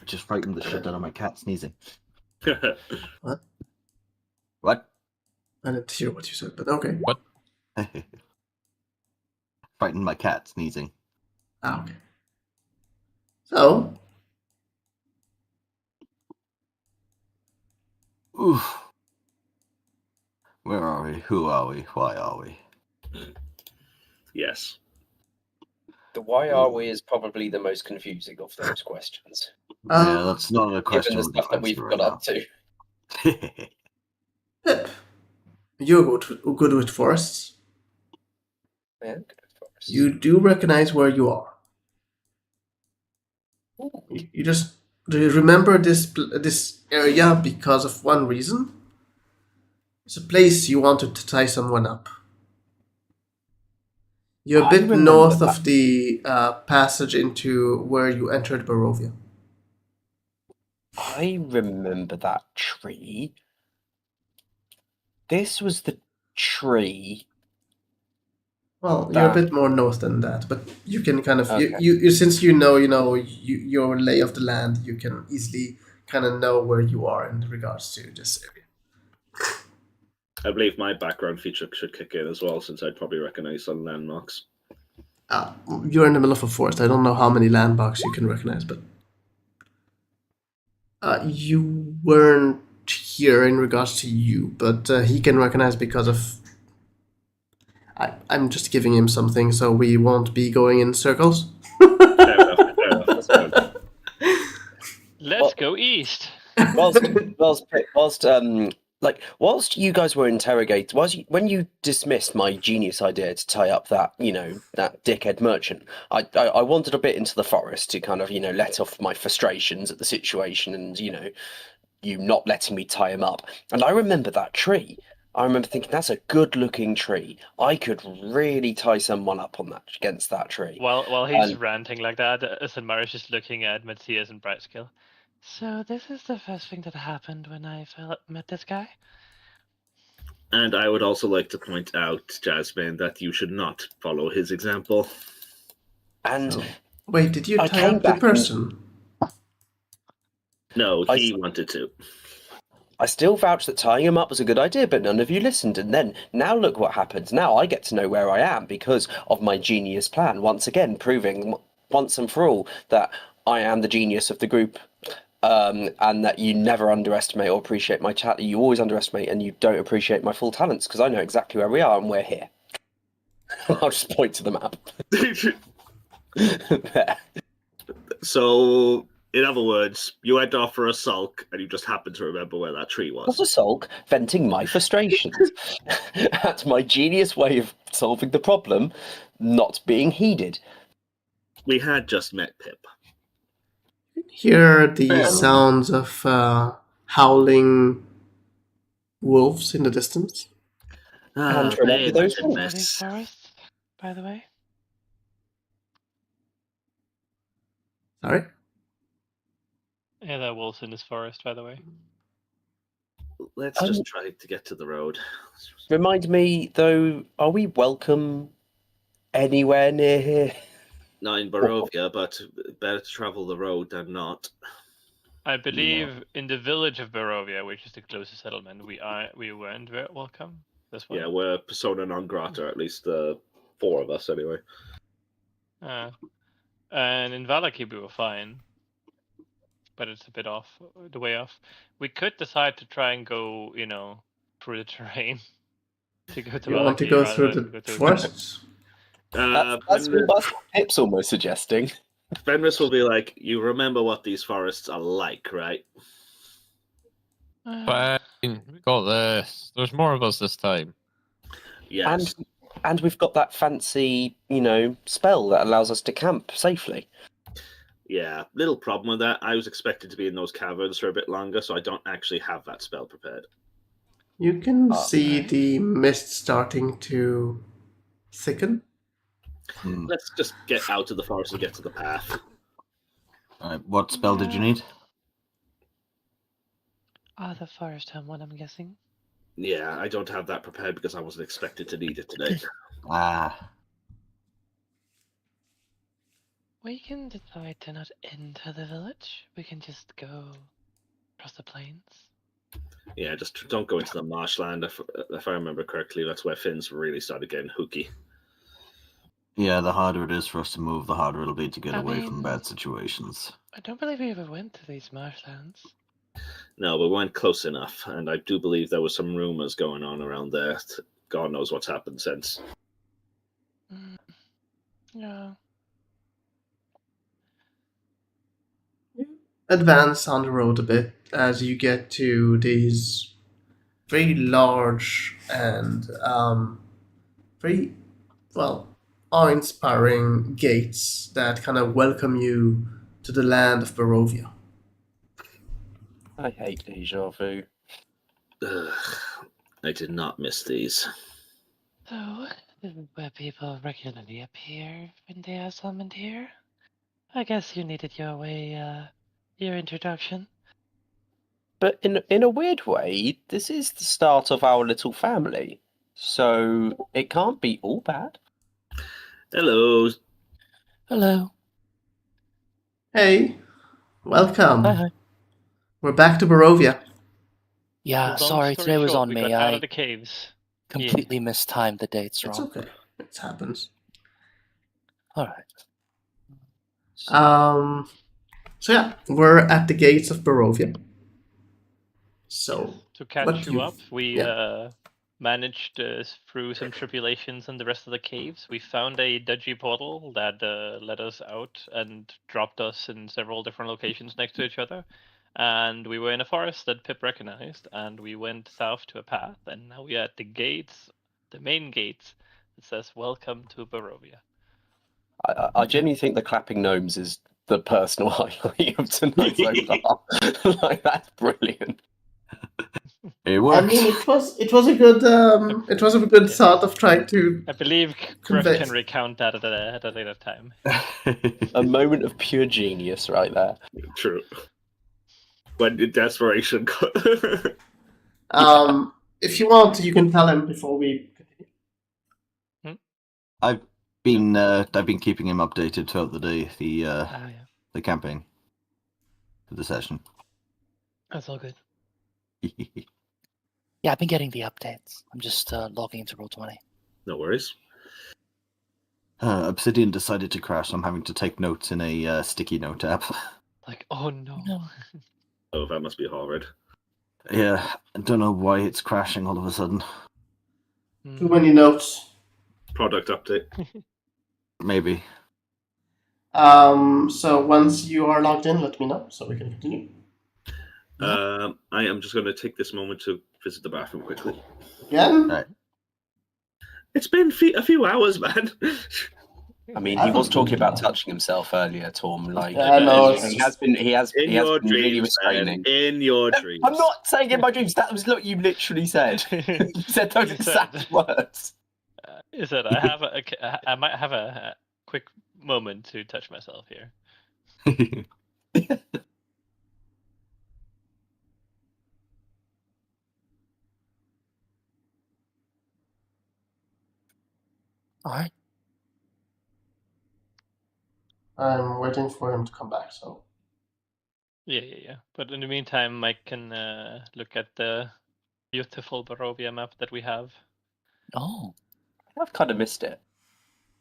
I just frightened the shit out of my cat sneezing. What? What? I didn't hear what you said, but okay. What? Frightened my cat sneezing. Okay. So, Oof. Where are we? Who are we? Why are we? Yes. The why are we is probably the most confusing of those questions. Yeah, that's not a question. Given the stuff that we've got up to. Pip, you're good with forests. Yeah, good for us. You do recognize where you are. Ooh. You just do you remember this area because of one reason. It's a place you wanted to tie someone up. You're a I bit remember north that. of the passage into where you entered Barovia. I remember that tree. This was the tree. Well, you're a That- bit more north than that, but you can kind of Okay. you since your lay of the land, you can easily kind of know where you are in regards to this area. I believe my background feature should kick in as well, since I'd probably recognize some landmarks. You're in the middle of a forest. I don't know how many landmarks you can recognize, but you weren't here in regards to you, but he can recognize because of. I'm just giving him something, so we won't be going in circles. Fair enough, fair enough, fair enough. Let's go east. Whilst you guys were interrogated, when you dismissed my genius idea to tie up that dickhead merchant, I wandered a bit into the forest to kind of let off my frustrations at the situation and you not letting me tie him up. And I remember that tree. I remember thinking that's a good-looking tree. I could really tie someone up against that tree. While he's ranting like that, Sanmara's just looking at Matthias and Brightscale. So this is the first thing that happened when I met this guy? And I would also like to point out, Jasmine, that you should not follow his example. And So, wait, did you I tie came up the back person? No, he wanted to. I still vouch that tying him up was a good idea, but none of you listened. And then, now look what happens. Now I get to know where I am because of my genius plan. Once again, proving once and for all that I am the genius of the group, and that you never underestimate or appreciate my talent. You always underestimate and you don't appreciate my full talents because I know exactly where we are and we're here. I'll just point to the map. There. So, In other words, you went off for a sulk, and you just happened to remember where that tree Not was. a sulk, venting my frustrations at my genius way of solving the problem not being heeded. We had just met Pip. Hear the Fair. sounds of howling wolves in the distance. And They remember those mentioned wolves. Are these this. forests, by the way? Sorry? Yeah, there are wolves in this forest, by the way. Let's just try to get to the road. Remind me, though, are we welcome anywhere near here? Not in Barovia, but better to travel the road than not. I believe in the village of Barovia, which is the closest settlement, we weren't very welcome. This one. Yeah, we're persona non grata, at least 4 of us anyway. And in Valaki we were fine, but it's a bit off, the way off. We could decide to try and go, through the terrain to go to You want to Valaki go rather through than the go to forests? That's what Pip's almost suggesting. Fenris will be like, you remember what these forests are like, right? Fine, we got this. There's more of us this time. Yes. And we've got that fancy, spell that allows us to camp safely. Yeah, little problem with that. I was expected to be in those caverns for a bit longer, so I don't actually have that spell prepared. You can see the mist starting to thicken. Let's just get out of the forest and get to the path. What spell did you need? The forest home one, I'm guessing. Yeah, I don't have that prepared because I wasn't expected to need it today. We can decide to not enter the village. We can just go across the plains. Yeah, just don't go into the marshland. If I remember correctly, that's where Finn's really started getting hooky. Yeah, the harder it is for us to move, the harder it'll be to get I away from mean- bad situations. I don't believe we ever went to these marshlands. No, but we weren't close enough, and I do believe there were some rumors going on around there. God knows what's happened since. Yeah. Advance on the road a bit as you get to these very large and very, awe-inspiring gates that kind of welcome you to the land of Barovia. I hate deja vu. Ugh, I did not miss these. So, this is where people regularly appear when they are summoned here. I guess you needed your introduction. But in a weird way, this is the start of our little family. So it can't be all bad. Hello. Hello. Hey, welcome. Hi. We're back to Barovia. Yeah, Long sorry, story today was short, on we me. got out I of the caves. completely mistimed the dates It's wrong. okay. It happens. Alright. So yeah, we're at the gates of Barovia. So To catch what you you- up, we managed through some tribulations in the rest of the caves. We found a dodgy portal that let us out and dropped us in several different locations next to each other. And we were in a forest that Pip recognized, and we went south to a path, and now we are at the gates, the main gates, that says "Welcome to Barovia." I genuinely think the clapping gnomes is the personal highlight of tonight so far. Like, that's brilliant. It I worked. mean, it was a good thought of trying to. I believe Griff Convinced. can recount that at a later time. A moment of pure genius right there. True. When in desperation. If you want, you can tell him before we continue. I've been keeping him updated throughout the day, the campaign, the session. That's all good. Yeah, I've been getting the updates. I'm just logging into Roll20. No worries. Obsidian decided to crash, so I'm having to take notes in a sticky note app. Like, oh no. Oh, that must be horrid. Yeah, I don't know why it's crashing all of a sudden. Too many notes. Product update. Maybe. So once you are logged in, let me know so we can continue. I am just going to take this moment to visit the bathroom quickly. Again? Right. It's been a few hours, man. I mean, he was talking about touching himself earlier, Tom. Like, Yeah, no, it's he just- has In been your really dreams, restraining. man. In your dreams. I'm not saying in my dreams. That was what you literally said. You said those You exact said- words. Is that I have I might have a quick moment to touch myself here. All right. I'm waiting for him to come back, so. Yeah. But in the meantime, Mike can look at the beautiful Barovia map that we have. Oh, I've kind of missed it.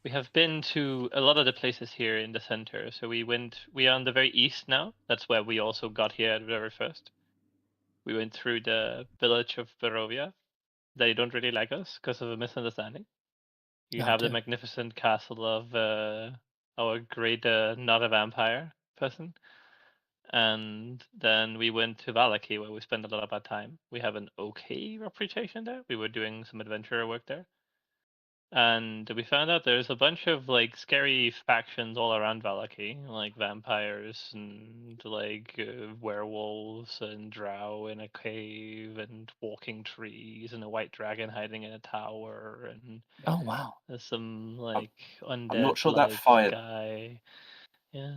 We have been to a lot of the places here in the center. So we are on the very east now. That's where we also got here at the very first. We went through the village of Barovia. They don't really like us because of a misunderstanding. You have the magnificent castle of our great not a vampire person. And then we went to Valaki where we spent a lot of our time. We have an okay reputation there. We were doing some adventurer work there. And we found out there's a bunch of like scary factions all around Valaki, like vampires and like werewolves and drow in a cave and walking trees and a white dragon hiding in a tower and Oh wow. there's some like undead I'm not sure that like fire. guy. Yeah.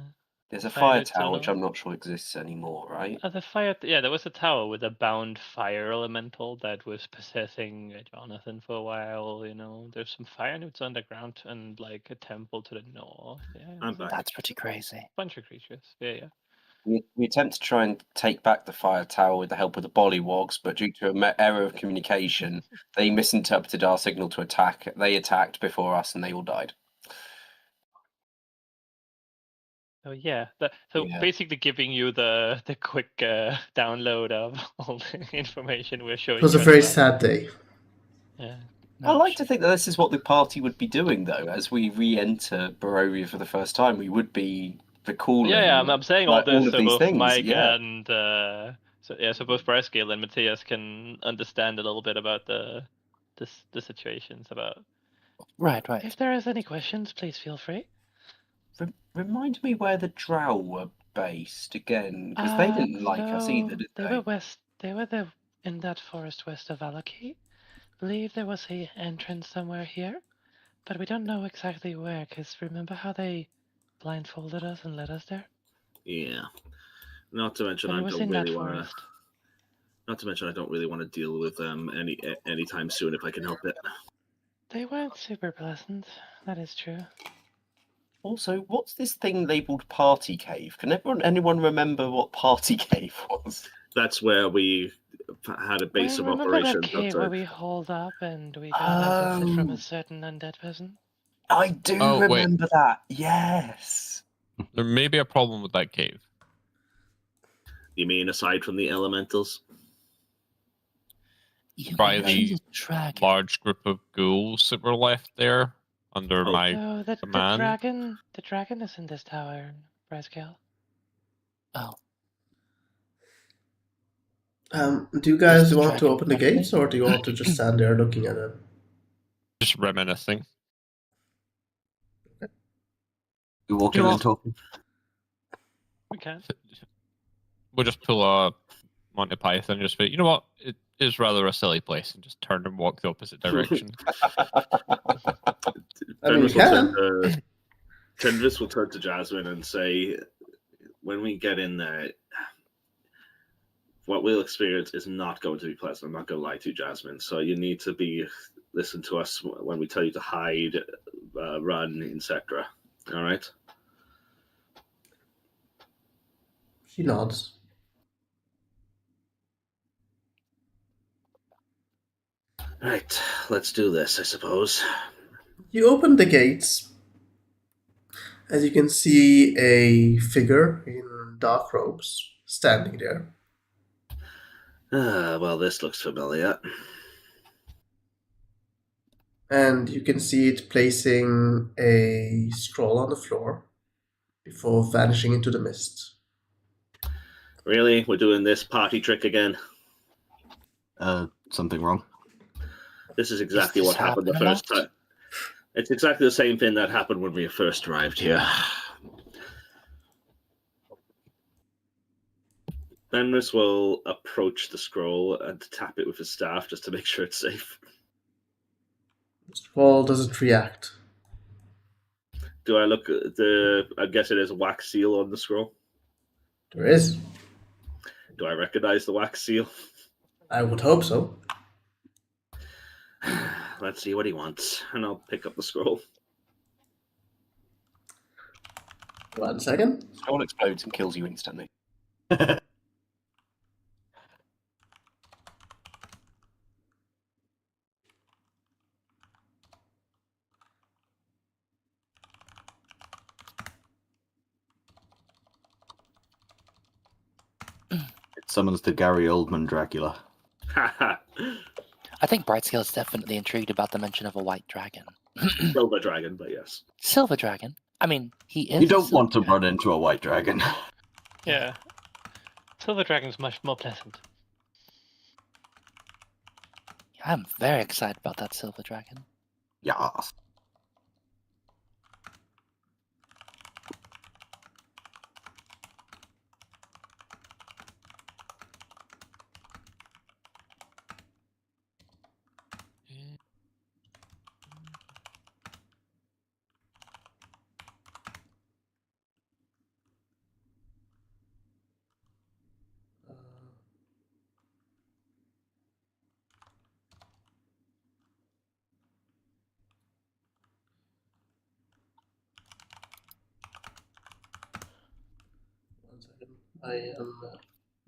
There's a Fire fire Dude's tower which alone. I'm not sure exists anymore, right? The fire, yeah, there was a tower with a bound fire elemental that was possessing Jonathan for a while. You know, there's some fire newts underground and like a temple to the north. Yeah, I'm it's a back. That's pretty crazy. bunch of creatures. Yeah. We attempt to try and take back the fire tower with the help of the Bollywogs, but due to an error of communication, they misinterpreted our signal to attack. They attacked before us, and they all died. So yeah, Yeah. basically giving you the quick download of all the information we're showing. It was a you very as well. sad day. Yeah. I like to think that this is what the party would be doing, though. As we re-enter Barovia for the first time, we would be recalling. Yeah, I'm saying all like, this all of so these both things. Mike Yeah. and so both Bryscale and Matthias can understand a little bit about the situations about. Right. If there is any questions, please feel free. Remind me where the Drow were based again, because they didn't like us either, did they? They were west. They were in that forest west of Valaki. Believe there was a entrance somewhere here, but we don't know exactly where. Cause remember how they blindfolded us and led us there? Yeah. Not to mention, But I it was don't in really that want to. forest. Not to mention, I don't really want to deal with them anytime soon if I can help it. They weren't super pleasant. That is true. Also, what's this thing labelled Party Cave? Can anyone remember what Party Cave was? That's where we had a base of Remember operations. that cave where outside. we holed up and we got a visit from a certain undead person? I do Oh, wait. remember that. Yes. There may be a problem with that cave. You mean aside from the elementals? By the large group of ghouls that were left there under Oh. my No, the command. dragon is in this tower, Bryscale. Oh. Do you guys want to open the gates, or do you want to just stand there looking at it? Just reminiscing. We walk You in know and talking. We can. We'll just pull a Monty Python and just be, you know what? It is rather a silly place, and just turn and walk the opposite direction. I mean, you can. Tendris will turn to Jasmine and say, when we get in there, what we'll experience is not going to be pleasant. I'm not going to lie to you, Jasmine. So you need to listen to us when we tell you to hide, run, etc. All right? She nods. Right, let's do this, I suppose. You open the gates. As you can see, a figure in dark robes standing there. Well, this looks familiar. And you can see it placing a scroll on the floor before vanishing into the mist. Really? We're doing this party trick again? Something wrong? This is exactly this what happened the happen a first lot? time. It's exactly the same thing that happened when we first arrived here. Fenris will approach the scroll and tap it with his staff just to make sure it's safe. The scroll doesn't react. Do I look at I guess it is a wax seal on the scroll. There is. Do I recognize the wax seal? I would hope so. Let's see what he wants, and I'll pick up the scroll. 1 second. Scroll explodes and kills you instantly. It summons the Gary Oldman Dracula. I think Brightscale is definitely intrigued about the mention of a white dragon. Silver dragon, but yes. Silver dragon? I mean, he is. You a don't silver want to dragon. run into a white dragon. Yeah. Silver Dragon's much more pleasant. I'm very excited about that silver dragon. Yes. I am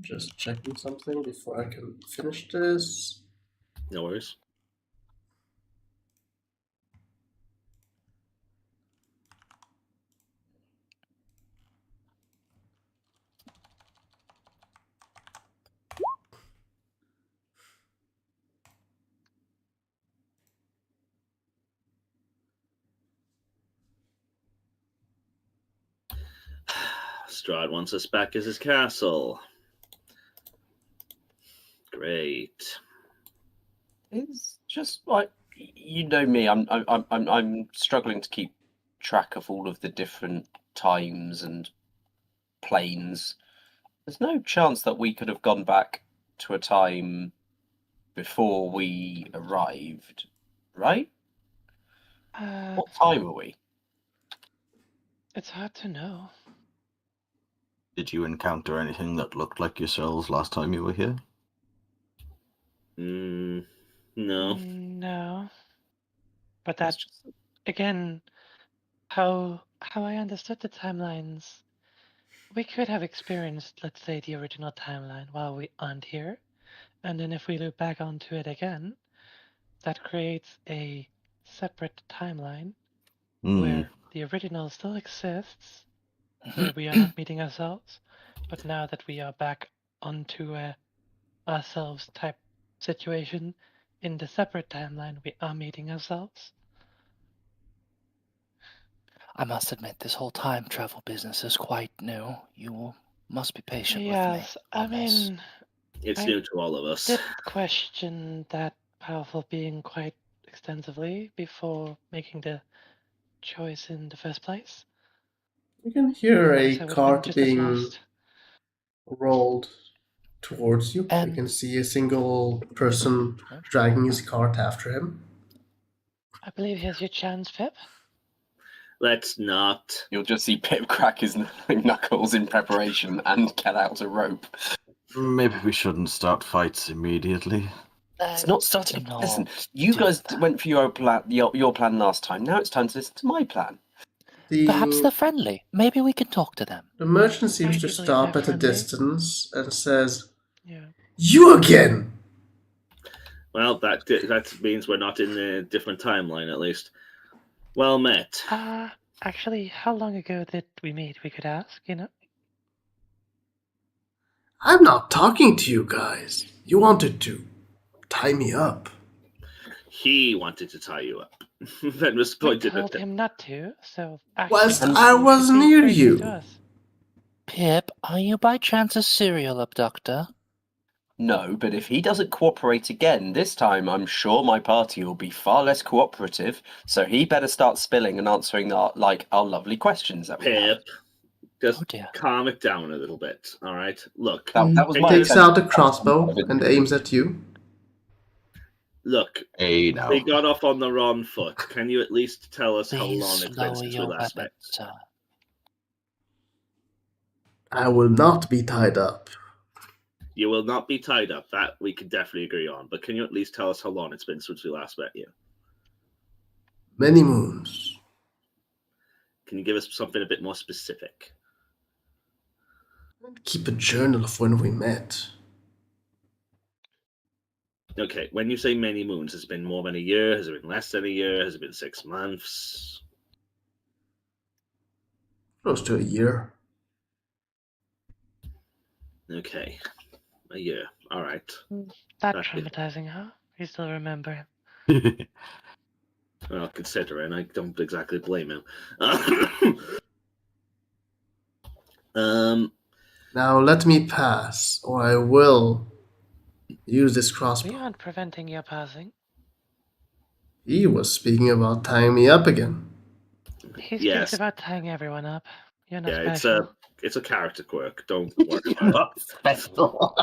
just checking something before I can finish this. No worries. Strahd wants us back as his castle. Great. It's just like, you know me. I'm struggling to keep track of all of the different times and planes. There's no chance that we could have gone back to a time before we arrived, right? What time are we? It's hard to know. Did you encounter anything that looked like yourselves last time you were here? No. No. But It's that, just- again, how I understood the timelines, we could have experienced, let's say, the original timeline while we aren't here, and then if we loop back onto it again, that creates a separate timeline where the original still exists, where we are not meeting ourselves, but now that we are back onto a ourselves type situation in the separate timeline, we are meeting ourselves. I must admit, this whole time travel business is quite new. You must be patient Yes, with me. I on this. mean, It's I new to all of us. did question that powerful being quite extensively before making the choice in the first place. You can hear I a guess I would have been cart just as being lost. rolled towards you. You And- can see a single person dragging his cart after him. I believe here's your chance, Pip. Let's not. You'll just see Pip crack his knuckles in preparation and get out a rope. Maybe we shouldn't start fights immediately. It's not starting. no, Listen, you do guys that. went for your plan last time. Now it's time to listen to my plan. Perhaps they're friendly. Maybe we can talk to them. The merchant seems to Arguably stop they're at a friendly. distance and says, Yeah. "You again!" Well, that means we're not in a different timeline, at least. Well met. Actually, how long ago did we meet? We could ask, you know? I'm not talking to you guys. You wanted to tie me up. He wanted to tie you up. Then was We pointed told at him. him not to, so Whilst actually I he was should be near gracious you. to us. Pip, are you by chance a serial abductor? No, but if he doesn't cooperate again, this time I'm sure my party will be far less cooperative, so he better start spilling and answering our lovely questions that we have. Pip, just Oh dear. calm it down a little bit, all right? Look, That was He my takes attempt out a to crossbow answer. and aims at you. look, Hey, they now. got off on the wrong foot. Can you at least tell us how Please long it's been lower since we your last weapon, met? sir. I will not be tied up. You will not be tied up. That we can definitely agree on. But can you at least tell us how long it's been since we last met you? Many moons. Can you give us something a bit more specific? Keep a journal of when we met. Okay, when you say many moons, has it been more than a year? Has it been less than a year? Has it been 6 months? Close to a year. Okay, a year. All right. That Okay. traumatizing, huh? You still remember. Well, considering, I don't exactly blame him. Now let me pass, or I will use this We crossbow. aren't preventing your passing. He was speaking about tying me up again. He speaks yes. about tying everyone up. You're not Yeah, special. it's a character quirk. Don't worry about Not special.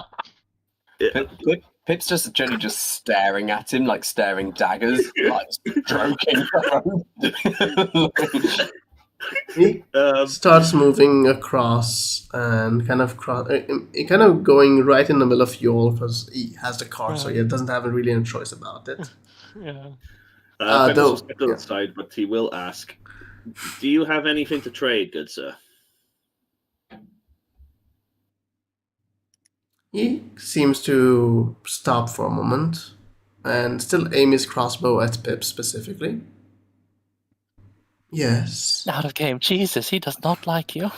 it. Pip's just generally just staring at him like staring daggers, like stroking. He starts moving across and kind of going right in the middle of Yol because he has the card, so he doesn't have really any choice about it. Yeah. Fenris will Though, step to the side, but he will ask, do you have anything to trade, good sir? he seems to stop for a moment and still aim his crossbow at Pip specifically. Yes. Out of game. Jesus, he does not like you.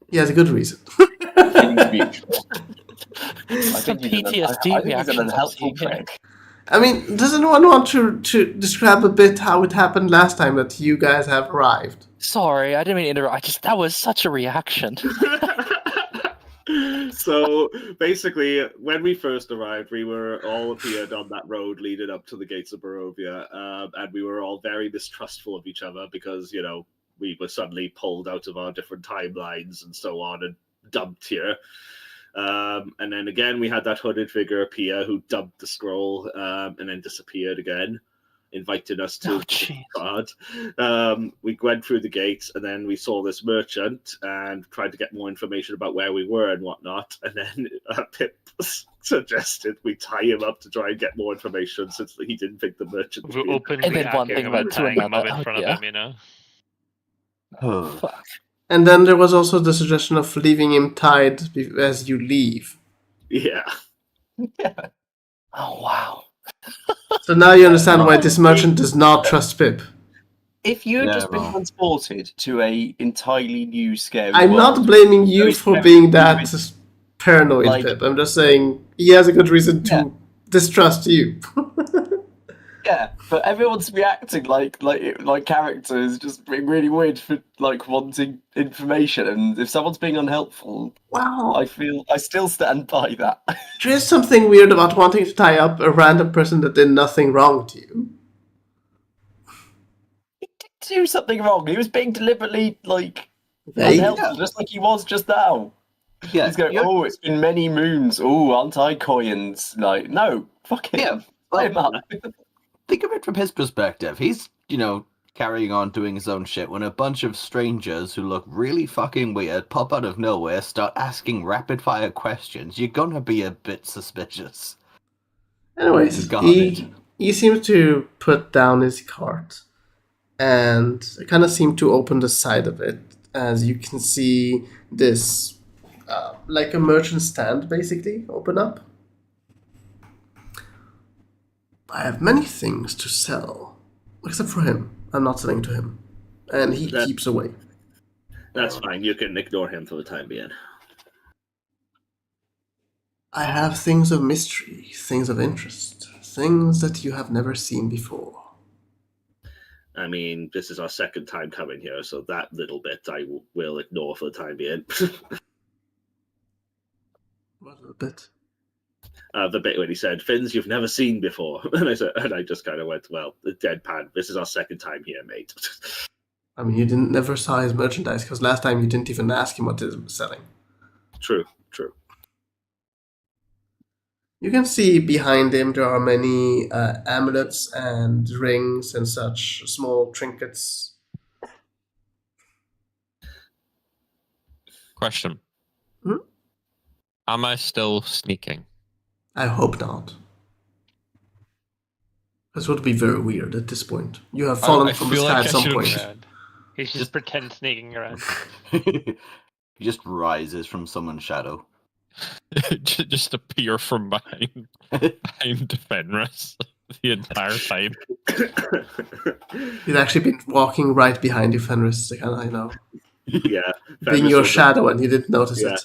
He has a good reason. Feelings mutual. Some I think PTSD he's an reactions I'm unhelpful seeing here. prick. I mean, does anyone want to describe a bit how it happened last time that you guys have arrived? Sorry, I didn't mean to interrupt. That was such a reaction. So basically, when we first arrived, we were all appeared on that road leading up to the gates of Barovia, and we were all very mistrustful of each other because, you know, we were suddenly pulled out of our different timelines and so on and dumped here. And then again, we had that hooded figure appear who dumped the scroll and then disappeared again, inviting us to Strahd. We went through the gates and then we saw this merchant and tried to get more information about where we were and whatnot. And then Pip suggested we tie him up to try and get more information since he didn't think the merchant was We're being openly And then one hacking thing him led and to tying him up another. in Oh, front of dear. him, you know? Fuck. And then there was also the suggestion of leaving him tied as you leave. Yeah. Oh, wow. So now you understand why this merchant does not trust Pip. If you had Yeah, just been well. transported to a entirely new scary I'm world, not blaming you very for scary, being that paranoid, like- Pip. I'm just saying he has a good reason to distrust you. yeah, but everyone's reacting like characters, just being really weird for like wanting information. And if someone's being unhelpful, Wow. I still stand by that. There is something weird about wanting to tie up a random person that did nothing wrong to you. He did do something wrong. He was being deliberately like Vague? unhelpful, just like he was just now. Yeah, He's going, you're- oh, it's been many moons. Oh, aren't I coins? Like, no, fuck him. Yeah, Tie him up. think of it from his perspective. He's, carrying on doing his own shit when a bunch of strangers who look really fucking weird pop out of nowhere, start asking rapid fire questions. You're gonna be a bit suspicious. Anyways, Got he seems to put down his cart and kind of seem to open the side of it, as you can see this like a merchant stand basically open up. I have many things to sell, except for him. I'm not selling to him, and he keeps away. That's fine. You can ignore him for the time being. I have things of mystery, things of interest, things that you have never seen before. I mean, this is our second time coming here, so that little bit I will ignore for the time being. What a bit. The bit when he said, "Things you've never seen before," and I just kind of went, "Well, the deadpan. This is our second time here, mate." I mean, you didn't never saw his merchandise because last time you didn't even ask him what he was selling. True. You can see behind him there are many amulets and rings and such small trinkets. Question. Hmm? Am I still sneaking? I hope not. This would be very weird at this point. You have fallen I from the feel sky like at I some should- point. Around. He's just pretend sneaking around. He just rises from someone's shadow. Just appear from behind Fenris the entire time. He's actually been walking right behind you, Fenris. I know. Yeah, Being Fenris your will shadow and you didn't notice Yeah. it.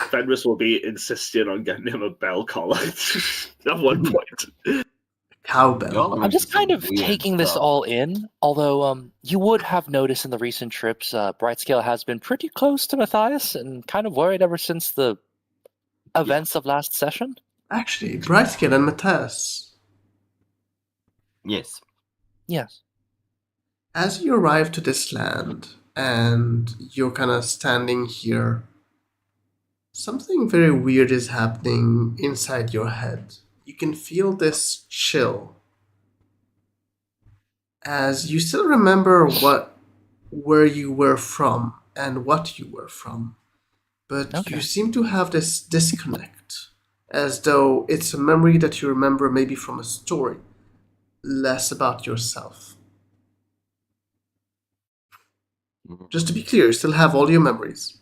Fenris will be insisting on getting him a bell collar at one point. Cowbell. Y'all are I'm just into some kind of weird taking this stuff. all in, although you would have noticed in the recent trips, Brightscale has been pretty close to Matthias and kind of worried ever since the events of last session. Actually, Brightscale and Matthias. Yes. Yes. As you arrive to this land and you're kind of standing here, something very weird is happening inside your head. You can feel this chill. As you still remember where you were from and what you were from, but Okay. you seem to have this disconnect, as though it's a memory that you remember maybe from a story, less about yourself. Just to be clear, you still have all your memories.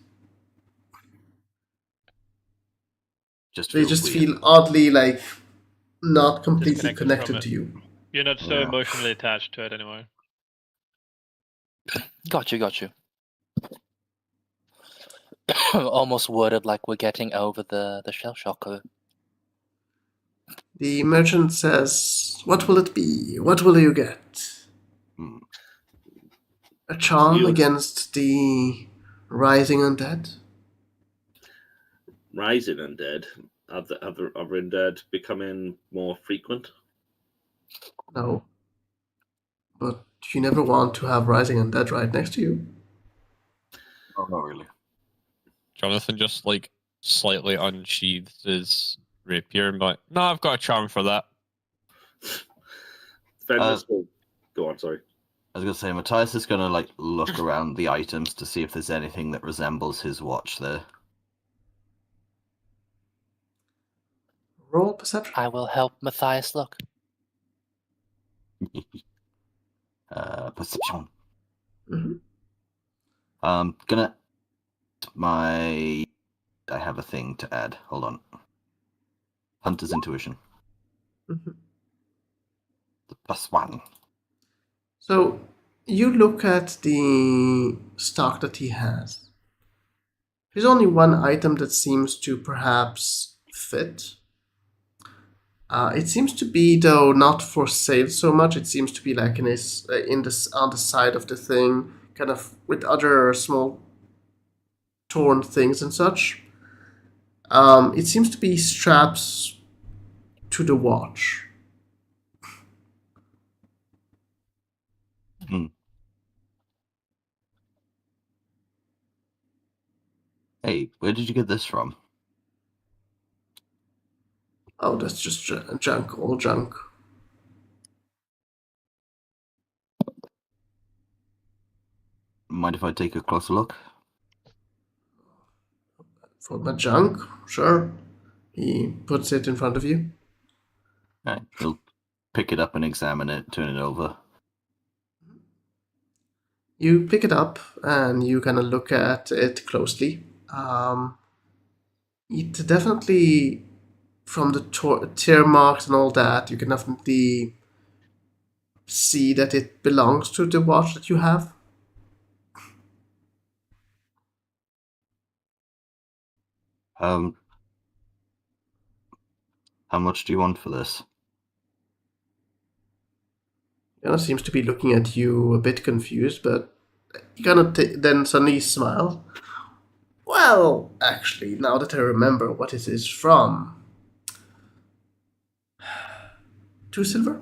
Just They feels just weird. feel oddly like not completely Disconnected from connected it. to you. You're not so Yeah. emotionally attached to it anymore. Got you. Almost worded like we're getting over the shell shock of it. The merchant says, "What will it be? What will you get? Hmm. A charm You- against the rising undead?" Rising undead. Are the other undead becoming more frequent? No. But you never want to have rising undead right next to you. Oh, not really. Jonathan just like slightly unsheathes his rapier and be like, "No, I've got a charm for that." Fenris will go on. Sorry. I was gonna say, Matthias is gonna like look around the items to see if there's anything that resembles his watch there. Roll perception. I will help Matthias look. Perception. Mhm. Gonna my. I have a thing to add. Hold on. Hunter's intuition. Mhm. The +1. So you look at the stock that he has. There's only one item that seems to perhaps fit. It seems to be, though, not for sale so much. It seems to be like on the side of the thing, kind of with other small torn things and such. It seems to be straps to the watch. Hey, where did you get this from? Oh, that's just junk, all junk. Mind if I take a closer look? For my junk, sure. He puts it in front of you. Right, he'll pick it up and examine it, turn it over. You pick it up and you kind of look at it closely. It definitely, from the tear marks and all that, you can definitely see that it belongs to the watch that you have. How much do you want for this? seems to be looking at you a bit confused, but he kind of then suddenly smiles. Well, actually, now that I remember what it is from, 2 silver.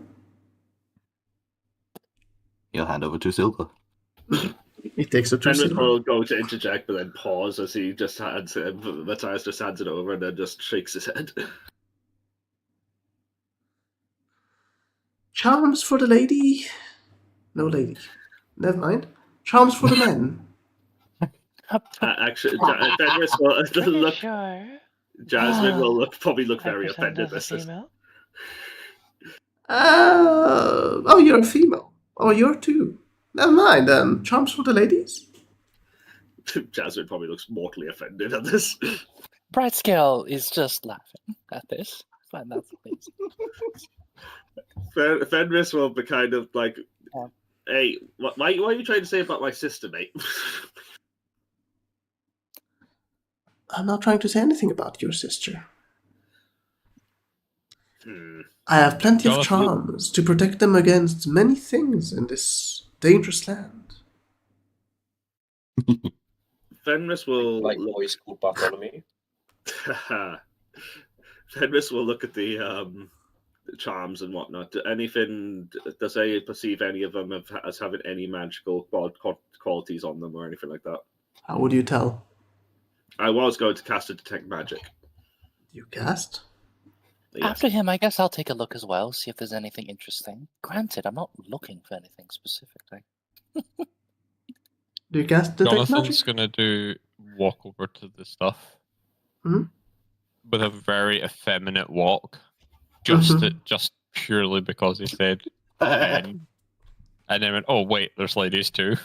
He'll hand over 2 silver. He takes a 2 Fenris silver. will go to interject, but then pause as he just hands it. Matthias just hands it over and then just shakes his head. Charms for the lady. No lady. Never mind. Charms for the men. Actually, Fenris will Are you look. sure? Jasmine will probably look I very present offended. as a female. Oh, you're a female. Oh, you're 2. Never mind then. Charms for the ladies. Jasmine probably looks mortally offended at this. Brightscale is just laughing at this. I find that amazing. Fenris will be kind of like, Yeah. "Hey, what are you trying to say about my sister, mate?" I'm not trying to say anything about your sister. Hmm. I have plenty of Jonathan- charms to protect them against many things in this dangerous land. Fenris will Like look. boys called Bartholomew. Fenris will look at the charms and whatnot. Does they perceive any of them as having any magical qualities on them or anything like that? How would you tell? I was going to cast a detect magic. You cast? Yes. After him, I guess I'll take a look as well, see if there's anything interesting. Granted, I'm not looking for anything specifically. Do you cast detect Jonathan's magic? gonna do walk over to the stuff Mhm. with a very effeminate walk, just Mhm. just purely because he said, and then went, "Oh wait, there's ladies too."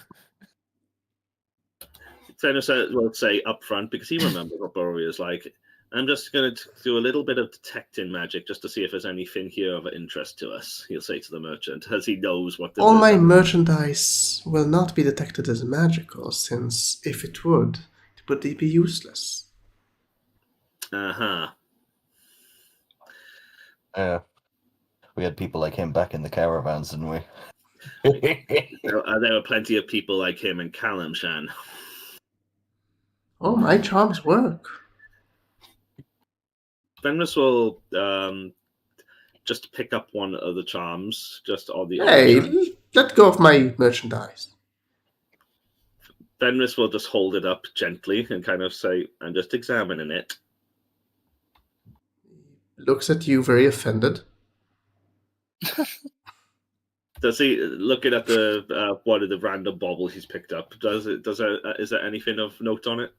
Fenris will say up front, because he remembers what Boromir is like, I'm just going to do a little bit of detecting magic just to see if there's anything here of interest to us, he'll say to the merchant, as he knows what the... All my merchandise will not be detected as magical, since if it would be useless. Uh-huh. Yeah. We had people like him back in the caravans, didn't we? There were plenty of people like him in Kalimshan. Oh, my charms work. Fenris will just pick up one of the charms, just on the... Hey, let go of my merchandise. Fenris will just hold it up gently and kind of say, I'm just examining it. Looks at you very offended. Does he, looking at the one of the random baubles he's picked up, is there anything of note on it?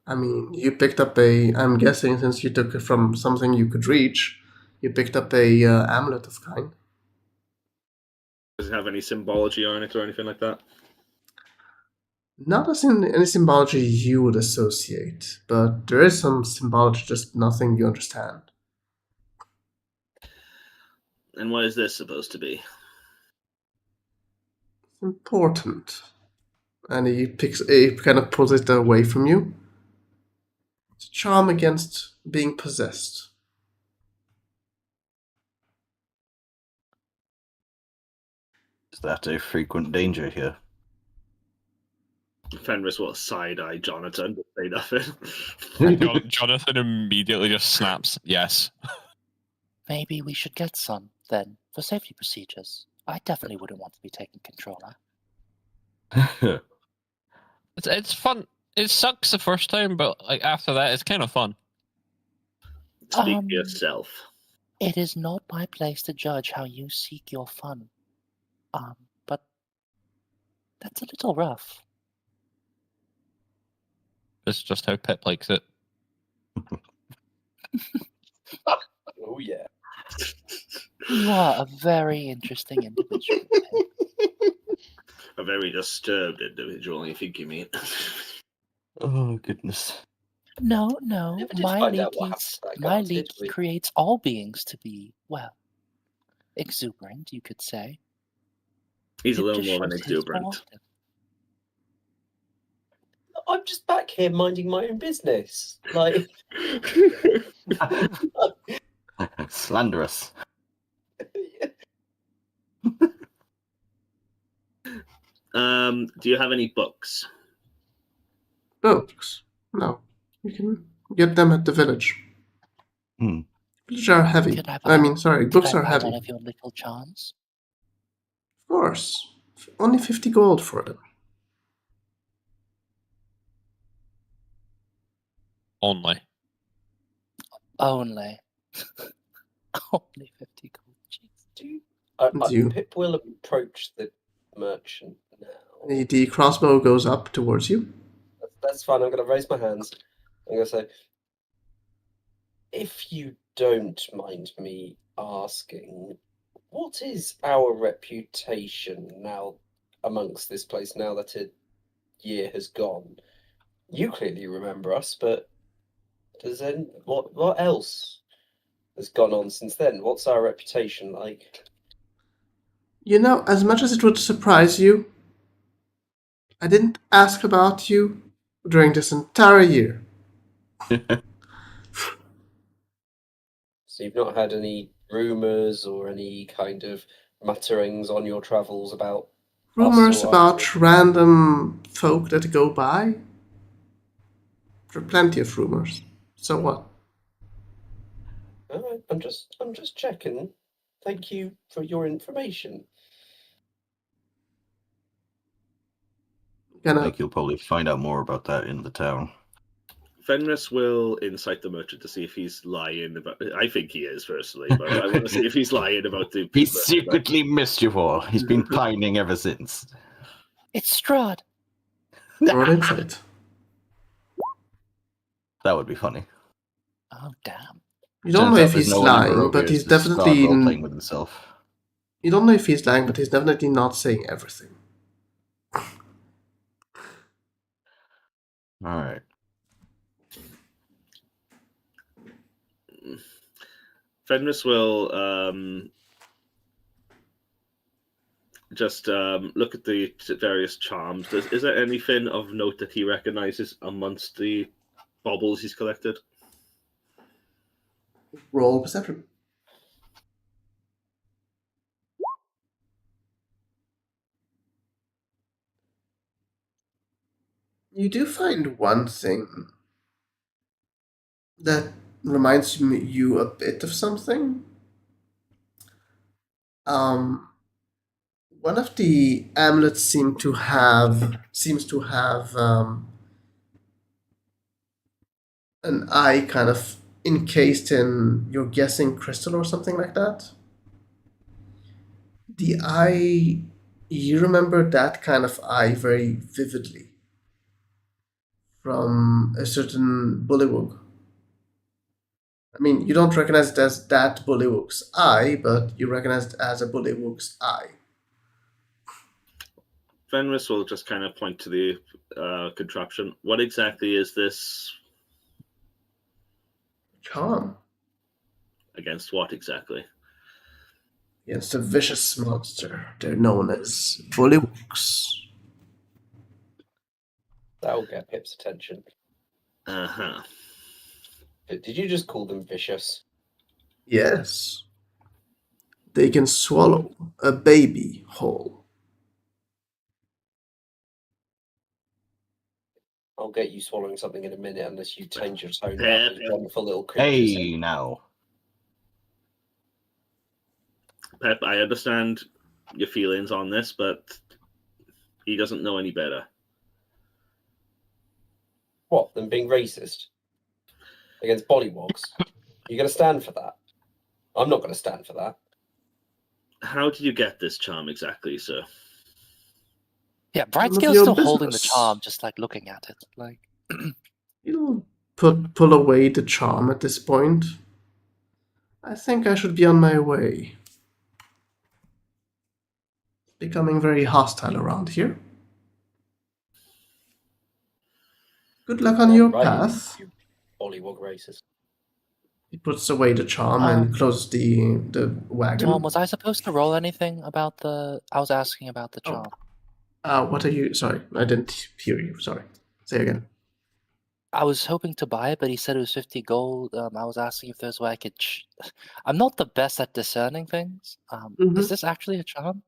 I mean, you picked up I'm guessing since you took it from something you could reach, you picked up a amulet of kind. Does it have any symbology on it or anything like that? Not as in any symbology you would associate, but there is some symbology, just nothing you understand. And what is this supposed to be? It's important. And he kind of pulls it away from you. It's a charm against being possessed. Is that a frequent danger here? Fenris will side-eye Jonathan, but say nothing. Jonathan immediately just snaps, "Yes." Maybe we should get some, then, for safety procedures. I definitely wouldn't want to be taking controller. It's fun. It sucks the first time, but like after that, it's kind of fun. Speak for yourself. It is not my place to judge how you seek your fun. But that's a little rough. It's just how Pip likes it. Oh yeah. You are a very interesting individual. A very disturbed individual, I think you mean. Oh, goodness. No, Never did my find out what leaky, happened to that my guy, did leaky we? creates all beings to be, well, exuberant, you could say. He's a It little just more than shows he's exuberant. wanted. I'm just back here minding my own business. Like, Slanderous. Do you have any books? Books? No. You can get them at the village. Books are heavy. Could I Books are buy heavy. one of your little charms? Of course. Only 50 gold for them. Only. Only. Only 50 gold. Jeez. You. Pip will approach the merchant now. The crossbow goes up towards you. That's fine. I'm going to raise my hands. I'm going to say, if you don't mind me asking, what is our reputation now amongst this place now that a year has gone? You clearly remember us, but what else has gone on since then? What's our reputation like? You know, as much as it would surprise you, I didn't ask about you during this entire year. So you've not had any rumours or any kind of mutterings on your travels about Rumors us or about random folk that go by? There are plenty of rumors. So what? All right, I'm just checking. Thank you for your information. I think you'll probably find out more about that in the town. Fenris will incite the merchant to see if he's lying about. I think he is personally, but I want to see if he's lying about the. He secretly missed you all. He's been pining ever since. It's Strahd. Roll insight. That would be funny. Oh, damn. You don't know if he's lying, but he's definitely. Playing with himself. You don't know if he's lying, but he's definitely not saying everything. All right. Fenris will just look at the various charms. Is there anything of note that he recognizes amongst the baubles he's collected? Roll perception. You do find one thing that reminds you a bit of something. One of the amulets seems to have an eye kind of encased in, you're guessing, crystal or something like that. The eye, you remember that kind of eye very vividly from a certain bullywug. I mean, you don't recognize it as that bullywug's eye, but you recognize it as a bullywug's eye. Fenris will just kind of point to the contraption. What exactly is this? Charm. Against what exactly? Against a vicious monster. They're known as bullywugs. That'll get Pip's attention. Uh-huh. Did you just call them vicious? Yes. They can swallow a baby whole. I'll get you swallowing something in a minute unless you change your tone Yeah. about these wonderful little creatures. Hey, now. Pep, I understand your feelings on this, but he doesn't know any better. What, them being racist? Against bollywogs? You're going to stand for that? I'm not going to stand for that. How did you get this charm exactly, sir? Yeah, None of Brightscale's your still holding the business. charm, just like looking at it. Like, You'll pull away the charm at this point. I think I should be on my way. Becoming very hostile around here. Good luck on your Right, path. you bollywog racist. He puts away the charm and closes the wagon. Tom, was I supposed to roll anything about the? I was asking about the charm. What are you? Sorry, I didn't hear you. Sorry. Say again. I was hoping to buy it, but he said it was 50 gold. I was asking if there's a way I could. I'm not the best at discerning things. Is this actually a charm?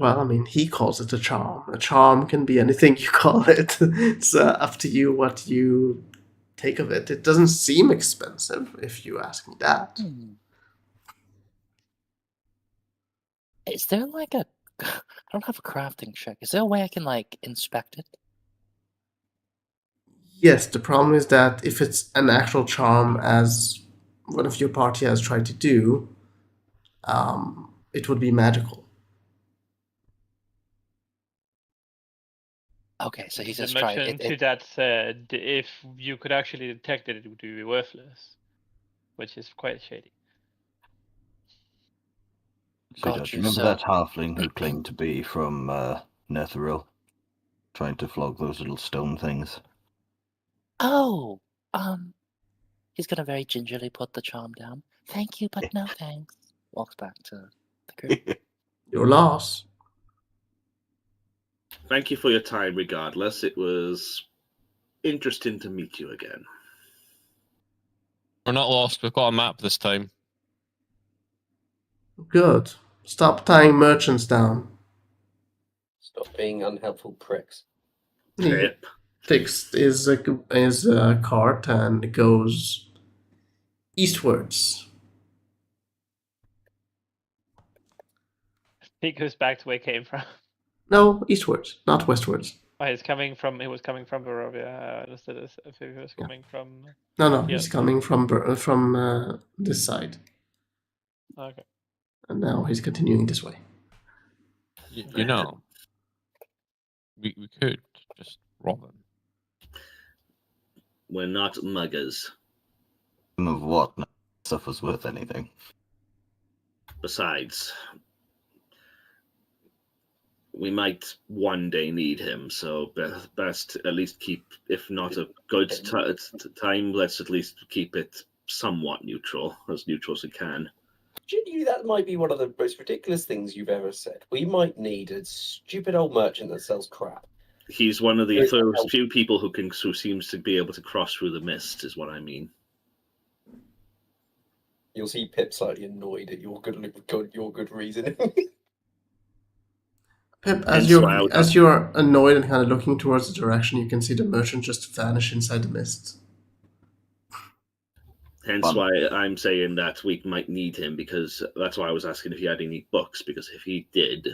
Well, I mean, he calls it a charm. A charm can be anything you call it. It's up to you what you take of it. It doesn't seem expensive, if you ask me that. Is there like a? I don't have a crafting check. Is there a way I can like inspect it? Yes, the problem is that if it's an actual charm, as one of your party has tried to do, it would be magical. Okay, so he's The just trying. merchant to that said, if you could actually detect it, it would be worthless, which is quite shady. Sweetheart, Got do you, you remember sir. that halfling who claimed to be from Netheril, trying to flog those little stone things? Oh, he's gonna very gingerly put the charm down. Thank you, but no thanks. Walks back to the group. Your loss. Thank you for your time regardless. It was interesting to meet you again. We're not lost. We've got a map this time. Good. Stop tying merchants down. Stop being unhelpful pricks. He Yep. takes his cart and goes eastwards. He goes back to where he came from. No, eastwards, not westwards. Oh, he was coming from Barovia. I understood this. If he was coming from. No, Yeah. he's coming from this side, Okay. and now he's continuing this way. You know, we could just rob him. We're not muggers. Of what? No stuff was worth anything. Besides, we might one day need him, so best at least keep, if not a good time, let's at least keep it somewhat neutral as we can. You, that might be one of the most ridiculous things you've ever said. We might need a stupid old merchant that sells crap. He's one of the first few people who seems to be able to cross through the mist, is what I mean. You'll see Pip slightly annoyed at your good reasoning. Pip, Hence as you're annoyed and kind of looking towards the direction, you can see the merchant just vanish inside the mist. Hence Fun. why I'm saying that we might need him, because that's why I was asking if he had any books, because if he did,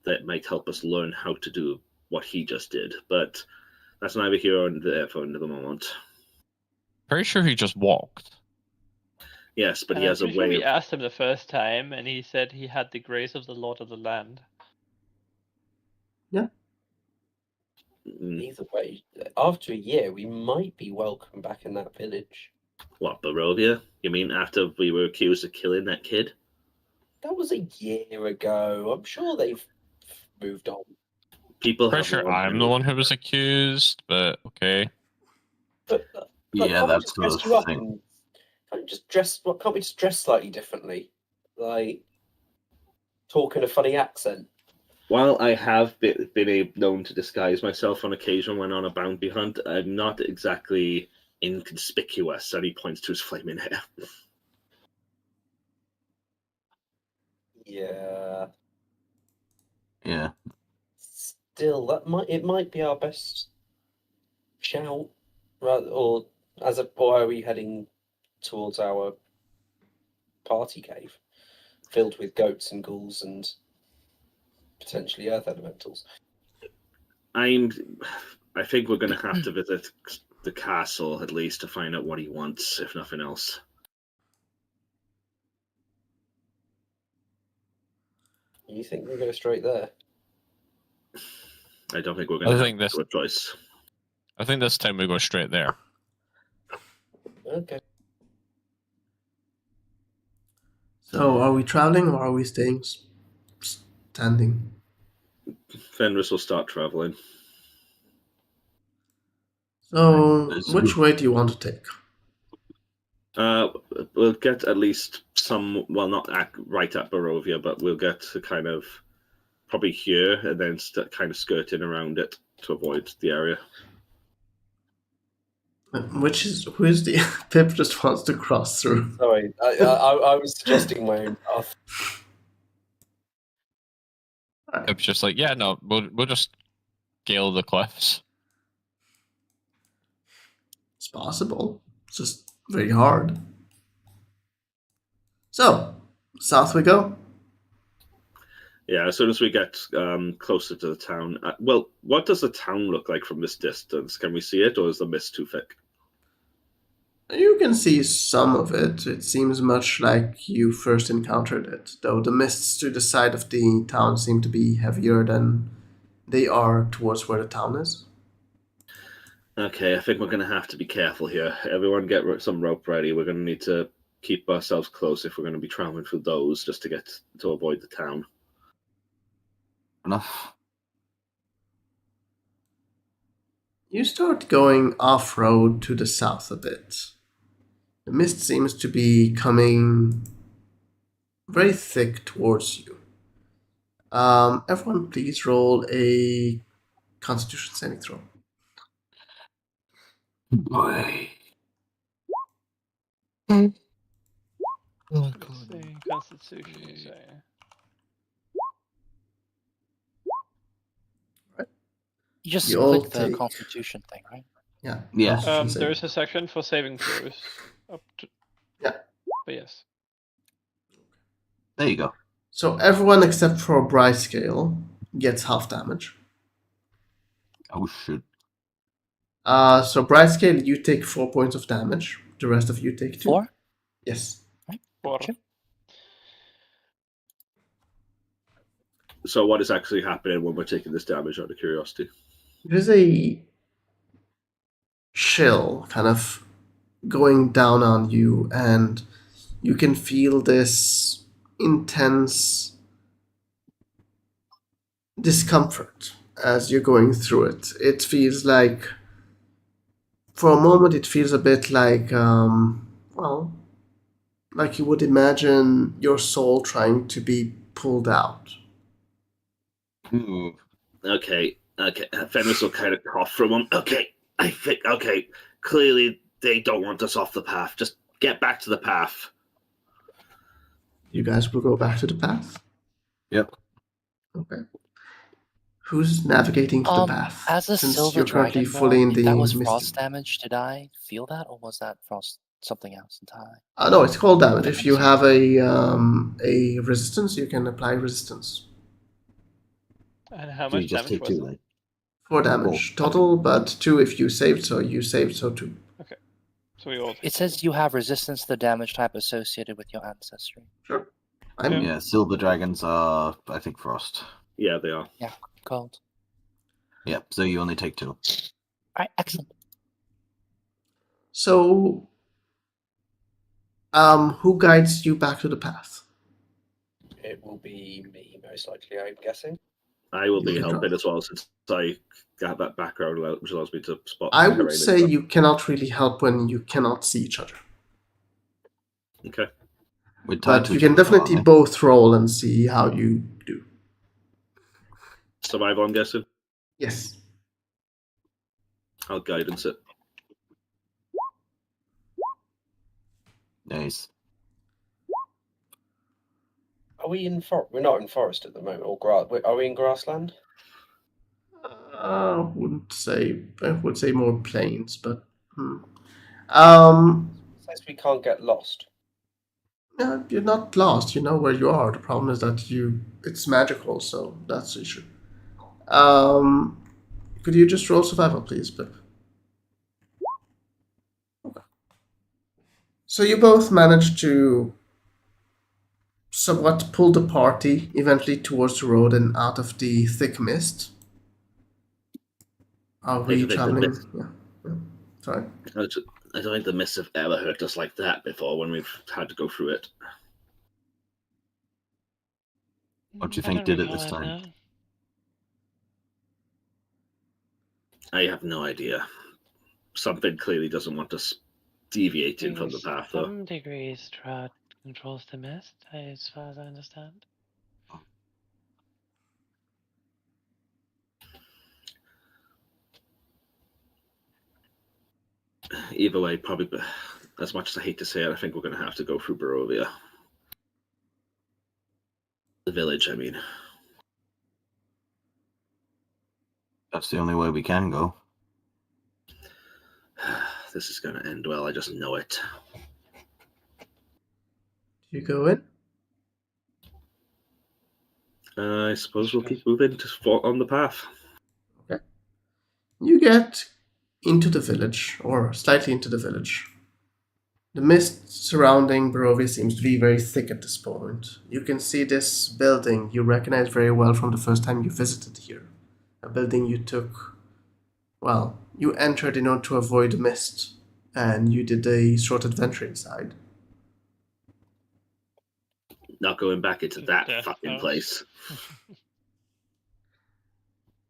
that might help us learn how to do what he just did. But that's neither here nor there for the moment. Pretty sure he just walked. Yes, but And he has a way we of... asked him the first time, and he said he had the grace of the Lord of the Land. Yeah. Either way, after a year, we might be welcome back in that village. What, Barovia? You mean after we were accused of killing that kid? That was a year ago. I'm sure they've moved on. People Pretty have sure learned I'm the one who was accused, but okay. But Yeah, can't we that's just the dress you up thing. and can't we just dress slightly differently? Like talk in a funny accent. While I have been known to disguise myself on occasion when on a bounty hunt, I'm not exactly inconspicuous. And he points to his flaming hair. Yeah. Yeah. Still, it might be our best shout, right? Or are we heading towards our party cave, filled with goats and ghouls and potentially earth elementals? I think we're going to have to visit the castle at least to find out what he wants, if nothing else. You think we'll go straight there? I don't think we're going to have a choice. I think this time we go straight there. Okay. So, are we traveling or are we staying standing? Fenris will start traveling. So, which way do you want to take? We'll get at least some, well, not right at Barovia, but we'll get to kind of probably here and then kind of skirting around it to avoid the area. Who is the Pip just wants to cross through? Sorry, I was suggesting my own path. It was just like, yeah, no, we'll just scale the cliffs. It's possible. It's just very hard. So, south we go. Yeah, as soon as we get closer to the town. Well, what does the town look like from this distance? Can we see it, or is the mist too thick? You can see some of it. It seems much like you first encountered it, though the mists to the side of the town seem to be heavier than they are towards where the town is. Okay, I think we're going to have to be careful here. Everyone get some rope ready. We're going to need to keep ourselves close if we're going to be traveling through those just to avoid the town. Enough. You start going off-road to the south a bit. The mist seems to be coming very thick towards you. Everyone, please roll a Constitution saving throw. Boy. Constitution, so You just You all click the take- Constitution thing, right? Yeah. Yeah. Constitution saving. there is a section for saving throws. Up to... Yeah. But yes. There you go. So everyone except for Bright Scale gets half damage. Oh shit. So Bright Scale, you take 4 points of damage. The rest of you take 2. 4? Yes. Four. Gotcha. So what is actually happening when we're taking this damage, out of curiosity? There's a chill kind of going down on you, and you can feel this intense discomfort as you're going through it. It feels like, for a moment, it feels a bit like, like you would imagine your soul trying to be pulled out. Ooh. Okay. Fenris will kind of cough for a moment. Okay, I think, clearly they don't want us off the path. Just get back to the path. You guys will go back to the path? Yep. Okay. Who's navigating to the path? As a Since silver you're currently dragon, fully in if the that was mist. frost damage, did I feel that, or was that frost something else entirely? No, it's cold damage. If you have a resistance, you can apply resistance. And how So you much just damage take was 2 it? then. 4 damage Cool. total, but 2 if you saved, so you saved, so 2. So we all. It says you have resistance to the damage type associated with your ancestry. Sure. Yeah, silver dragons are, I think, frost. Yeah, they are. Cold. Yep, so you only take 2. Alright, excellent. So, who guides you back to the path? It will be me, most likely, I'm guessing. I will be You can helping try. as well, since I have that background, which allows me to spot I terrain would and say stuff. you cannot really help when you cannot see each other. Okay. We're tied But to you each can other, definitely aren't we? both roll and see how you do. Survival, I'm guessing. Yes. I'll guidance it. Nice. Are we in forest? We're not in forest at the moment, or grass. Are we in grassland? I would say more plains, but Says we can't get lost. no, you're not lost. You know where you are. The problem is that it's magical, so that's the issue. Could you just roll survival, please, Pip? Okay. So you both managed to somewhat pull the party eventually towards the road and out of the thick mist. Are we think the traveling? mist- Yeah. Sorry. I don't think the mists have ever hurt us like that before when we've had to go through it. What do you I think don't did it recall this it, time? no. I have no idea. Something clearly doesn't want us deviating from the To path, though. some degree, Strahd controls the mist, as far as I understand. either way, probably, as much as I hate to say it, I think we're going to have to go through Barovia. The village, I mean. That's the only way we can go. This is going to end well, I just know it. Do you go in? I suppose we'll keep moving on the path. Okay. You get into the village, or slightly into the village. The mist surrounding Barovia seems to be very thick at this point. You can see this building you recognize very well from the first time you visited here. A building you took, well, you entered in order to avoid the mist, and you did a short adventure inside. Not going back into that Death fucking house. place.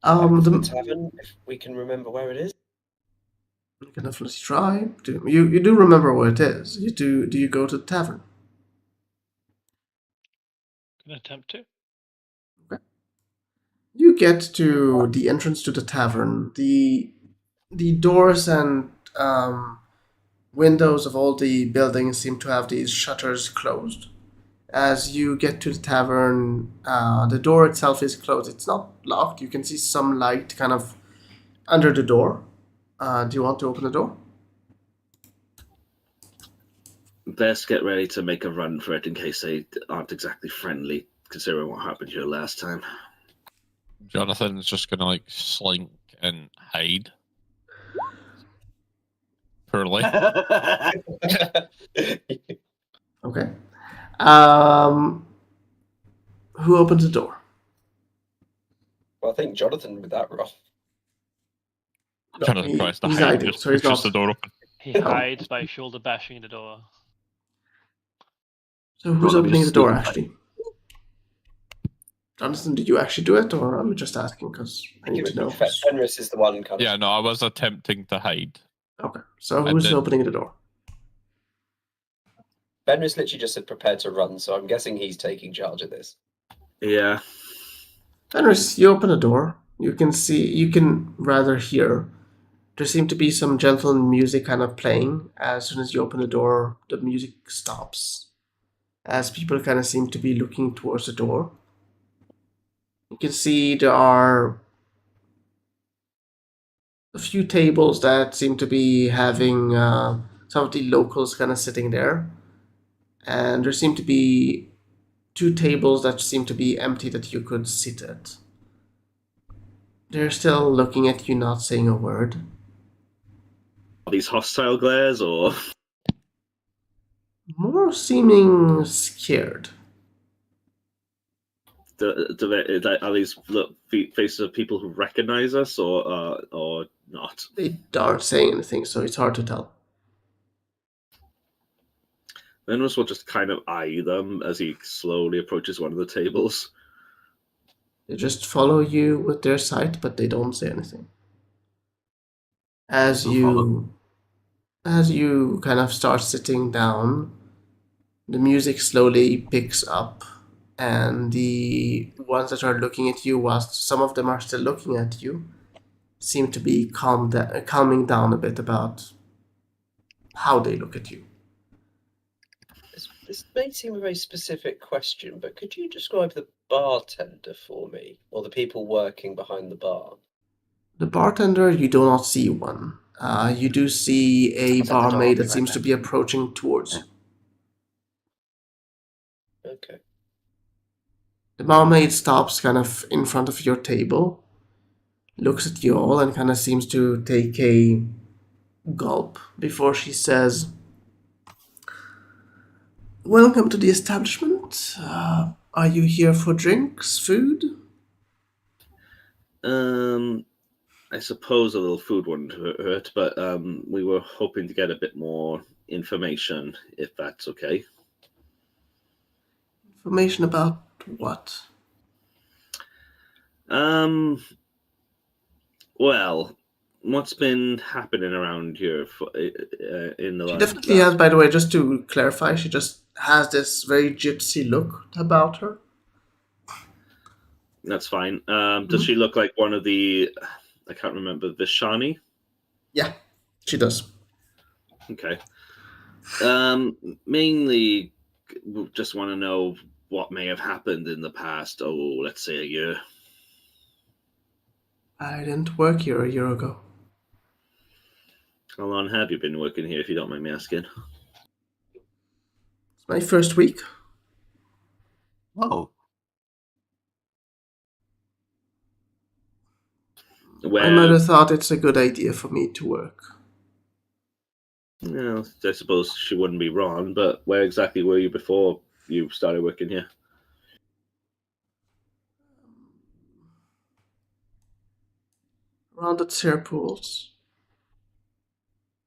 The The, tavern, if we can remember where it is. you can definitely try. You do remember where it is. Do you go to the tavern? Can attempt to. You get to the entrance to the tavern. The doors and windows of all the buildings seem to have these shutters closed. As you get to the tavern, the door itself is closed. It's not locked. You can see some light kind of under the door. Do you want to open the door? Best get ready to make a run for it in case they aren't exactly friendly, considering what happened here last time. Jonathan's just gonna like slink and hide. Poorly. Okay. Who opens the door? Well, I think Jonathan with that roll. No, Jonathan tries to he's hide, hiding, just so he's pushes not. the door open. He hides by shoulder bashing the door. So who's Wanna be opening the door, sneaky. actually? Jonathan, did you actually do it, or I'm just asking because I need to know? Fenris is the one kind of. Yeah, no, I was attempting to hide. Okay, so I who's did. opening the door? Fenris literally just said prepare to run, so I'm guessing he's taking charge of this. Yeah. Fenris, you open the door. You can rather hear. There seem to be some gentle music kind of playing. As soon as you open the door, the music stops. As people kind of seem to be looking towards the door. You can see there are a few tables that seem to be having some of the locals kind of sitting there. And there seem to be 2 tables that seem to be empty that you could sit at. They're still looking at you, not saying a word. Are these hostile glares or? More seeming scared. Are these faces of people who recognize us or not? They aren't saying anything, so it's hard to tell. Venus will just kind of eye them as he slowly approaches one of the tables. They just follow you with their sight, but they don't say anything. As you kind of start sitting down, the music slowly picks up, and the ones that are looking at you, whilst some of them are still looking at you, seem to be calming down a bit about how they look at you. This may seem a very specific question, but could you describe the bartender for me, or the people working behind the bar? The bartender, you do not see one. You do see a I'll set the door, barmaid I'll that be seems right to be approaching towards you. Okay. The barmaid stops kind of in front of your table, looks at you all, and kind of seems to take a gulp before she says, "Welcome to the establishment. Are you here for drinks, food?" I suppose a little food wouldn't hurt, but we were hoping to get a bit more information, if that's okay. Information about what? Well, what's been happening around here in the She last? definitely has, by the way, just to clarify, she just has this very gypsy look about her. That's fine. Does she look like one of the? I can't remember. Vishani? Yeah, she does. Okay. Mainly, just want to know what may have happened in the past. Oh, let's say a year. I didn't work here a year ago. How long have you been working here, if you don't mind me asking? It's my first week. Oh, My Where? mother thought it's a good idea for me to work. Well, I suppose she wouldn't be wrong, but where exactly were you before you started working here? Around the Tsir pools.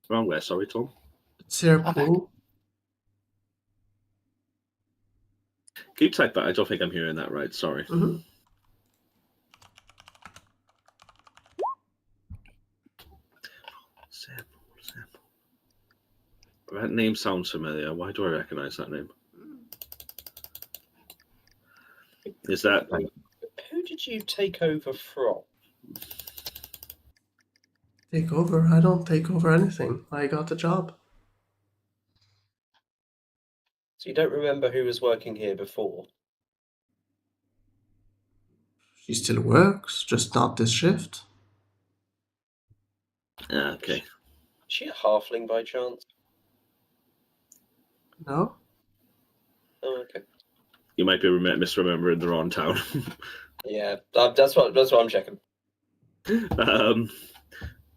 Wrong where? Sorry, Tom. Tsir I'm back. pool. Can you type that? I don't think I'm hearing that right. Sorry. Mm-hmm. Sample. That name sounds familiar. Why do I recognize that name? Is that Who did you take over from? Take over? I don't take over anything. I got the job. So you don't remember who was working here before? She still works, just not this shift. okay? Is she a halfling by chance? No? Oh, okay. You might be misremembering the wrong town. Yeah, that's what I'm checking.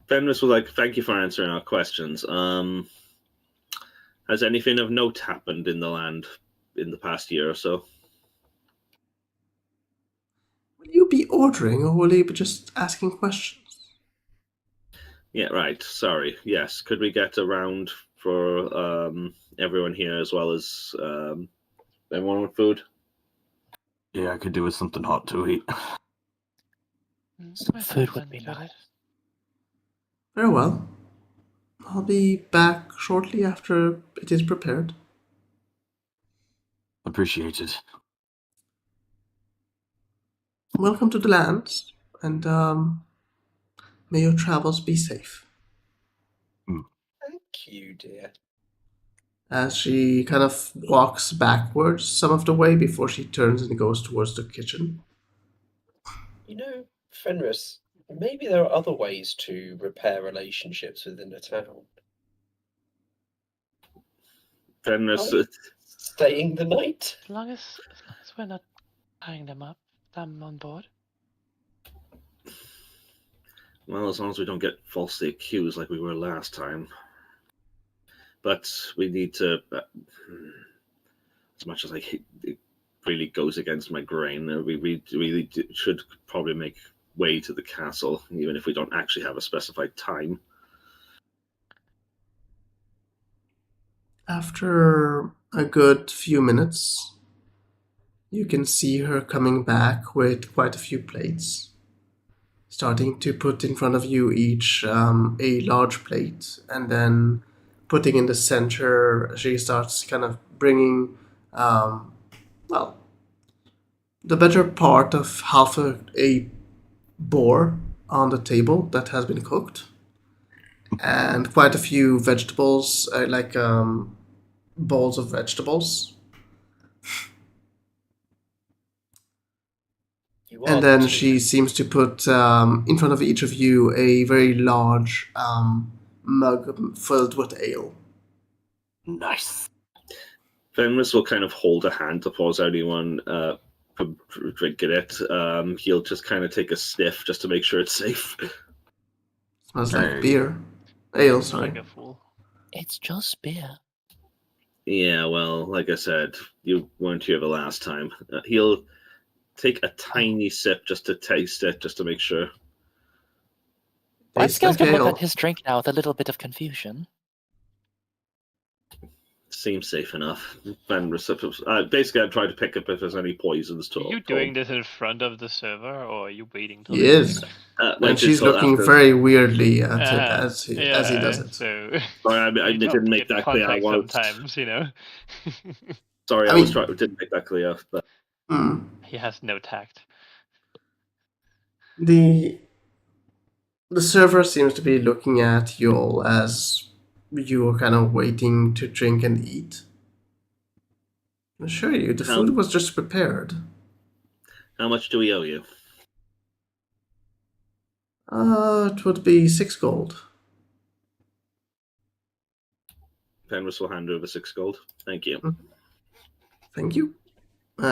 Fenris was like, "Thank you for answering our questions. Has anything of note happened in the land in the past year or so?" Will you be ordering or will you be just asking questions? Yeah, right. Sorry. Yes. Could we get around for everyone here as well as everyone with food? yeah, I could do with something hot to eat. Some food would be Enjoy nice. it. Very well. I'll be back shortly after it is prepared. Appreciated. Welcome to the lands, and may your travels be safe. Thank you, dear. As she kind of walks backwards some of the way before she turns and goes towards the kitchen. You know, Fenris, maybe there are other ways to repair relationships within a town. Fenris, Staying the night? As long as we're not tying them up, I'm on board. well, as long as we don't get falsely accused like we were last time. But we need to, as much as I hate, it really goes against my grain. We really should probably make way to the castle, even if we don't actually have a specified time. After a good few minutes, you can see her coming back with quite a few plates, starting to put in front of you each a large plate, and then putting in the center. She starts kind of bringing, well, the better part of half a boar on the table that has been cooked, and quite a few vegetables, like bowls of vegetables. You And are then too. she seems to put in front of each of you a very large mug filled with ale. Nice. Fenris will kind of hold a hand to pause anyone from drinking it. He'll just kind of take a sniff just to make sure it's safe. Smells Hey. like beer. Ale, Like sorry. a fool. It's just beer. Yeah, well, like I said, you weren't here the last time. He'll take a tiny sip just to taste it, just to make sure. Brightscale's like gonna look ale. at his drink now with a little bit of confusion. Seems safe enough. Basically, I'm trying to pick up if there's any poisons to Are you doing this in front of the server, or are you waiting till He the is. I And did she's so looking after. very weirdly at it Uh-huh. as he does it. So Sorry, I you didn't don't make get that clear. I contact was sometimes, you know. sorry. I I was mean- trying. Didn't make that clear. But He has no tact. The server seems to be looking at you all as you were kind of waiting to drink and eat. I assure you, the food was just prepared. How much do we owe you? It would be 6 gold. Fenris will hand over 6 gold. Thank you. Thank you.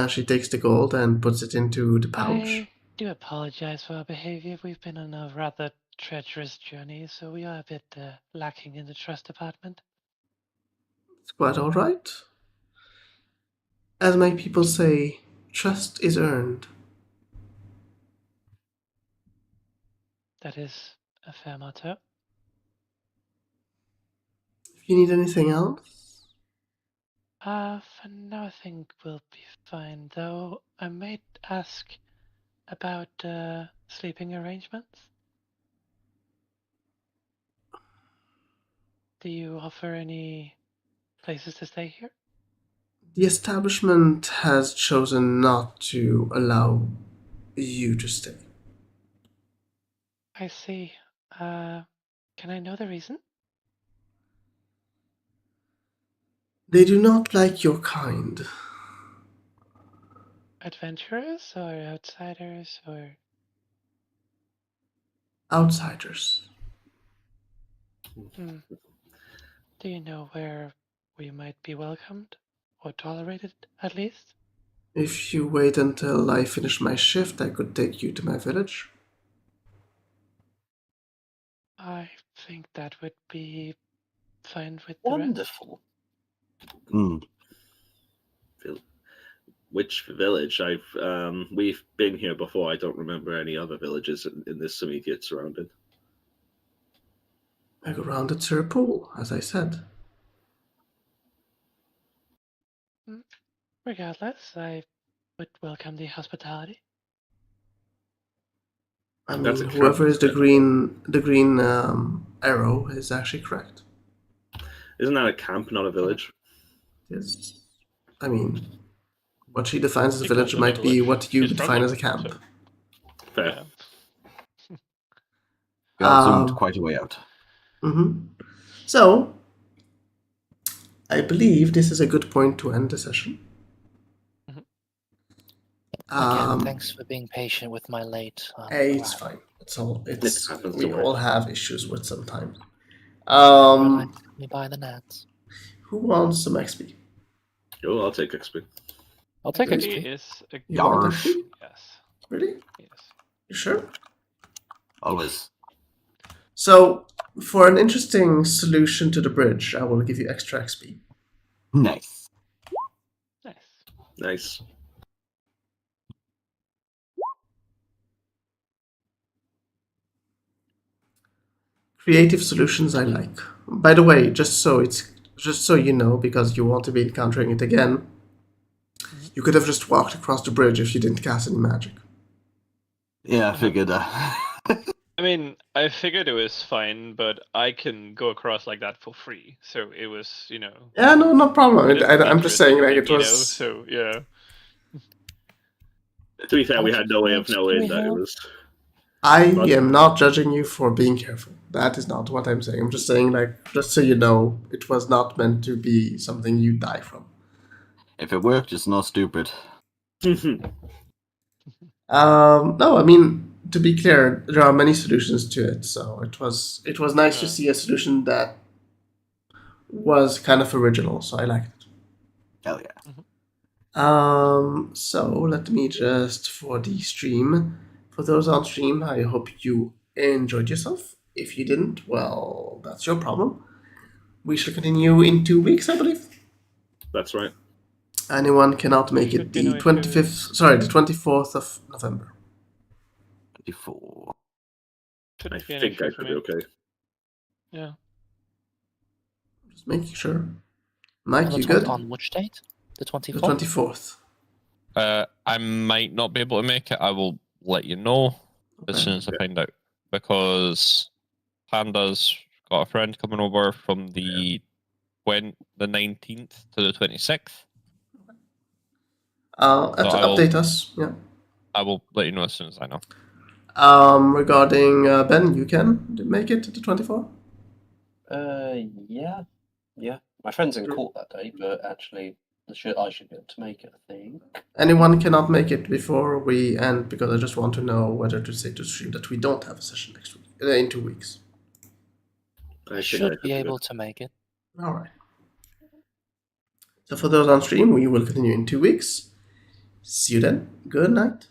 She takes the gold and puts it into the pouch. I do apologize for our behavior. We've been on a rather treacherous journey, so we are a bit lacking in the trust department. It's quite all right. As my people say, trust is earned. That is a fair motto. If you need anything else, For now, I think we'll be fine, though I might ask about sleeping arrangements. Do you offer any places to stay here? the establishment has chosen not to allow you to stay. I see. Can I know the reason? They do not like your kind. Adventurers or outsiders or... Outsiders. Hmm. Do you know where we might be welcomed? Or tolerated, at least? If you wait until I finish my shift, I could take you to my village. I think that would be fine with the rest. Wonderful. Mm. Which village? We've been here before. I don't remember any other villages in this immediate surrounding. I go round at Sir Pool, as I said. Regardless, I would welcome the hospitality. I mean, That's a whoever is the camp. green arrow is actually correct. Isn't that a camp, not a village? Yes. I mean, what she defines as a It village comes might in a be village. what you It's define friendly, as a camp. so- Fair. Yeah. We all zoomed Um, quite a way out. So, I believe this is a good point to end the session. Again, thanks for being patient with my late. Hey, it's fine. It happens, we don't worry. all have issues with sometimes. Relax me by the gnats. Who wants some XP? Oh, I'll take XP. I'll take Really? XP. Is a You want Yarsh. XP? yes. Really? Yes. You sure? Always. So, for an interesting solution to the bridge, I will give you extra XP. Nice. Nice. Nice. Creative solutions I like. By the way, just so you know, because you want to be encountering it again, you could have just walked across the bridge if you didn't cast any magic. Yeah, I figured. I mean, I figured it was fine, but I can go across like that for free. So it was, Yeah, no problem. it is I'm just saying, like, interesting, it was. So yeah. To be fair, How we much had no way of experience do we knowing that it have? was. I am not judging you for being careful. That is not what I'm saying. I'm just saying, like, just so you know, it was not meant to be something you die from. If it worked, it's not stupid. No, I mean, to be clear, there are many solutions to it. So it was nice to Yeah. see a solution that was kind of original. So I liked it. Hell yeah. So let me just, for the stream, for those on stream, I hope you enjoyed yourself. If you didn't, well, that's your problem. We shall continue in 2 weeks, I believe. That's right. Anyone cannot make it Should the continue in 2 25th, sorry, the 24th of November. 24. Should I be an think issue I for should me. be okay. Yeah. Just making sure. Mike, On the you good? On which date? The The 24th? 24th. I might not be able to make it. I will let you know as Okay. soon as I find out, because Panda's got a friend coming over from the 19th to the 26th. Update us. Yeah. I will let you know as soon as I know. Regarding Ben, you can make it to the 24th? Yeah. My friend's in court that day, but actually, I should be able to make it. I think. Anyone cannot make it before we end because I just want to know whether to say to stream that we don't have a session next week in 2 weeks. I Should be able to make it. All right. So for those on stream, we will continue in 2 weeks. See you then. Good night.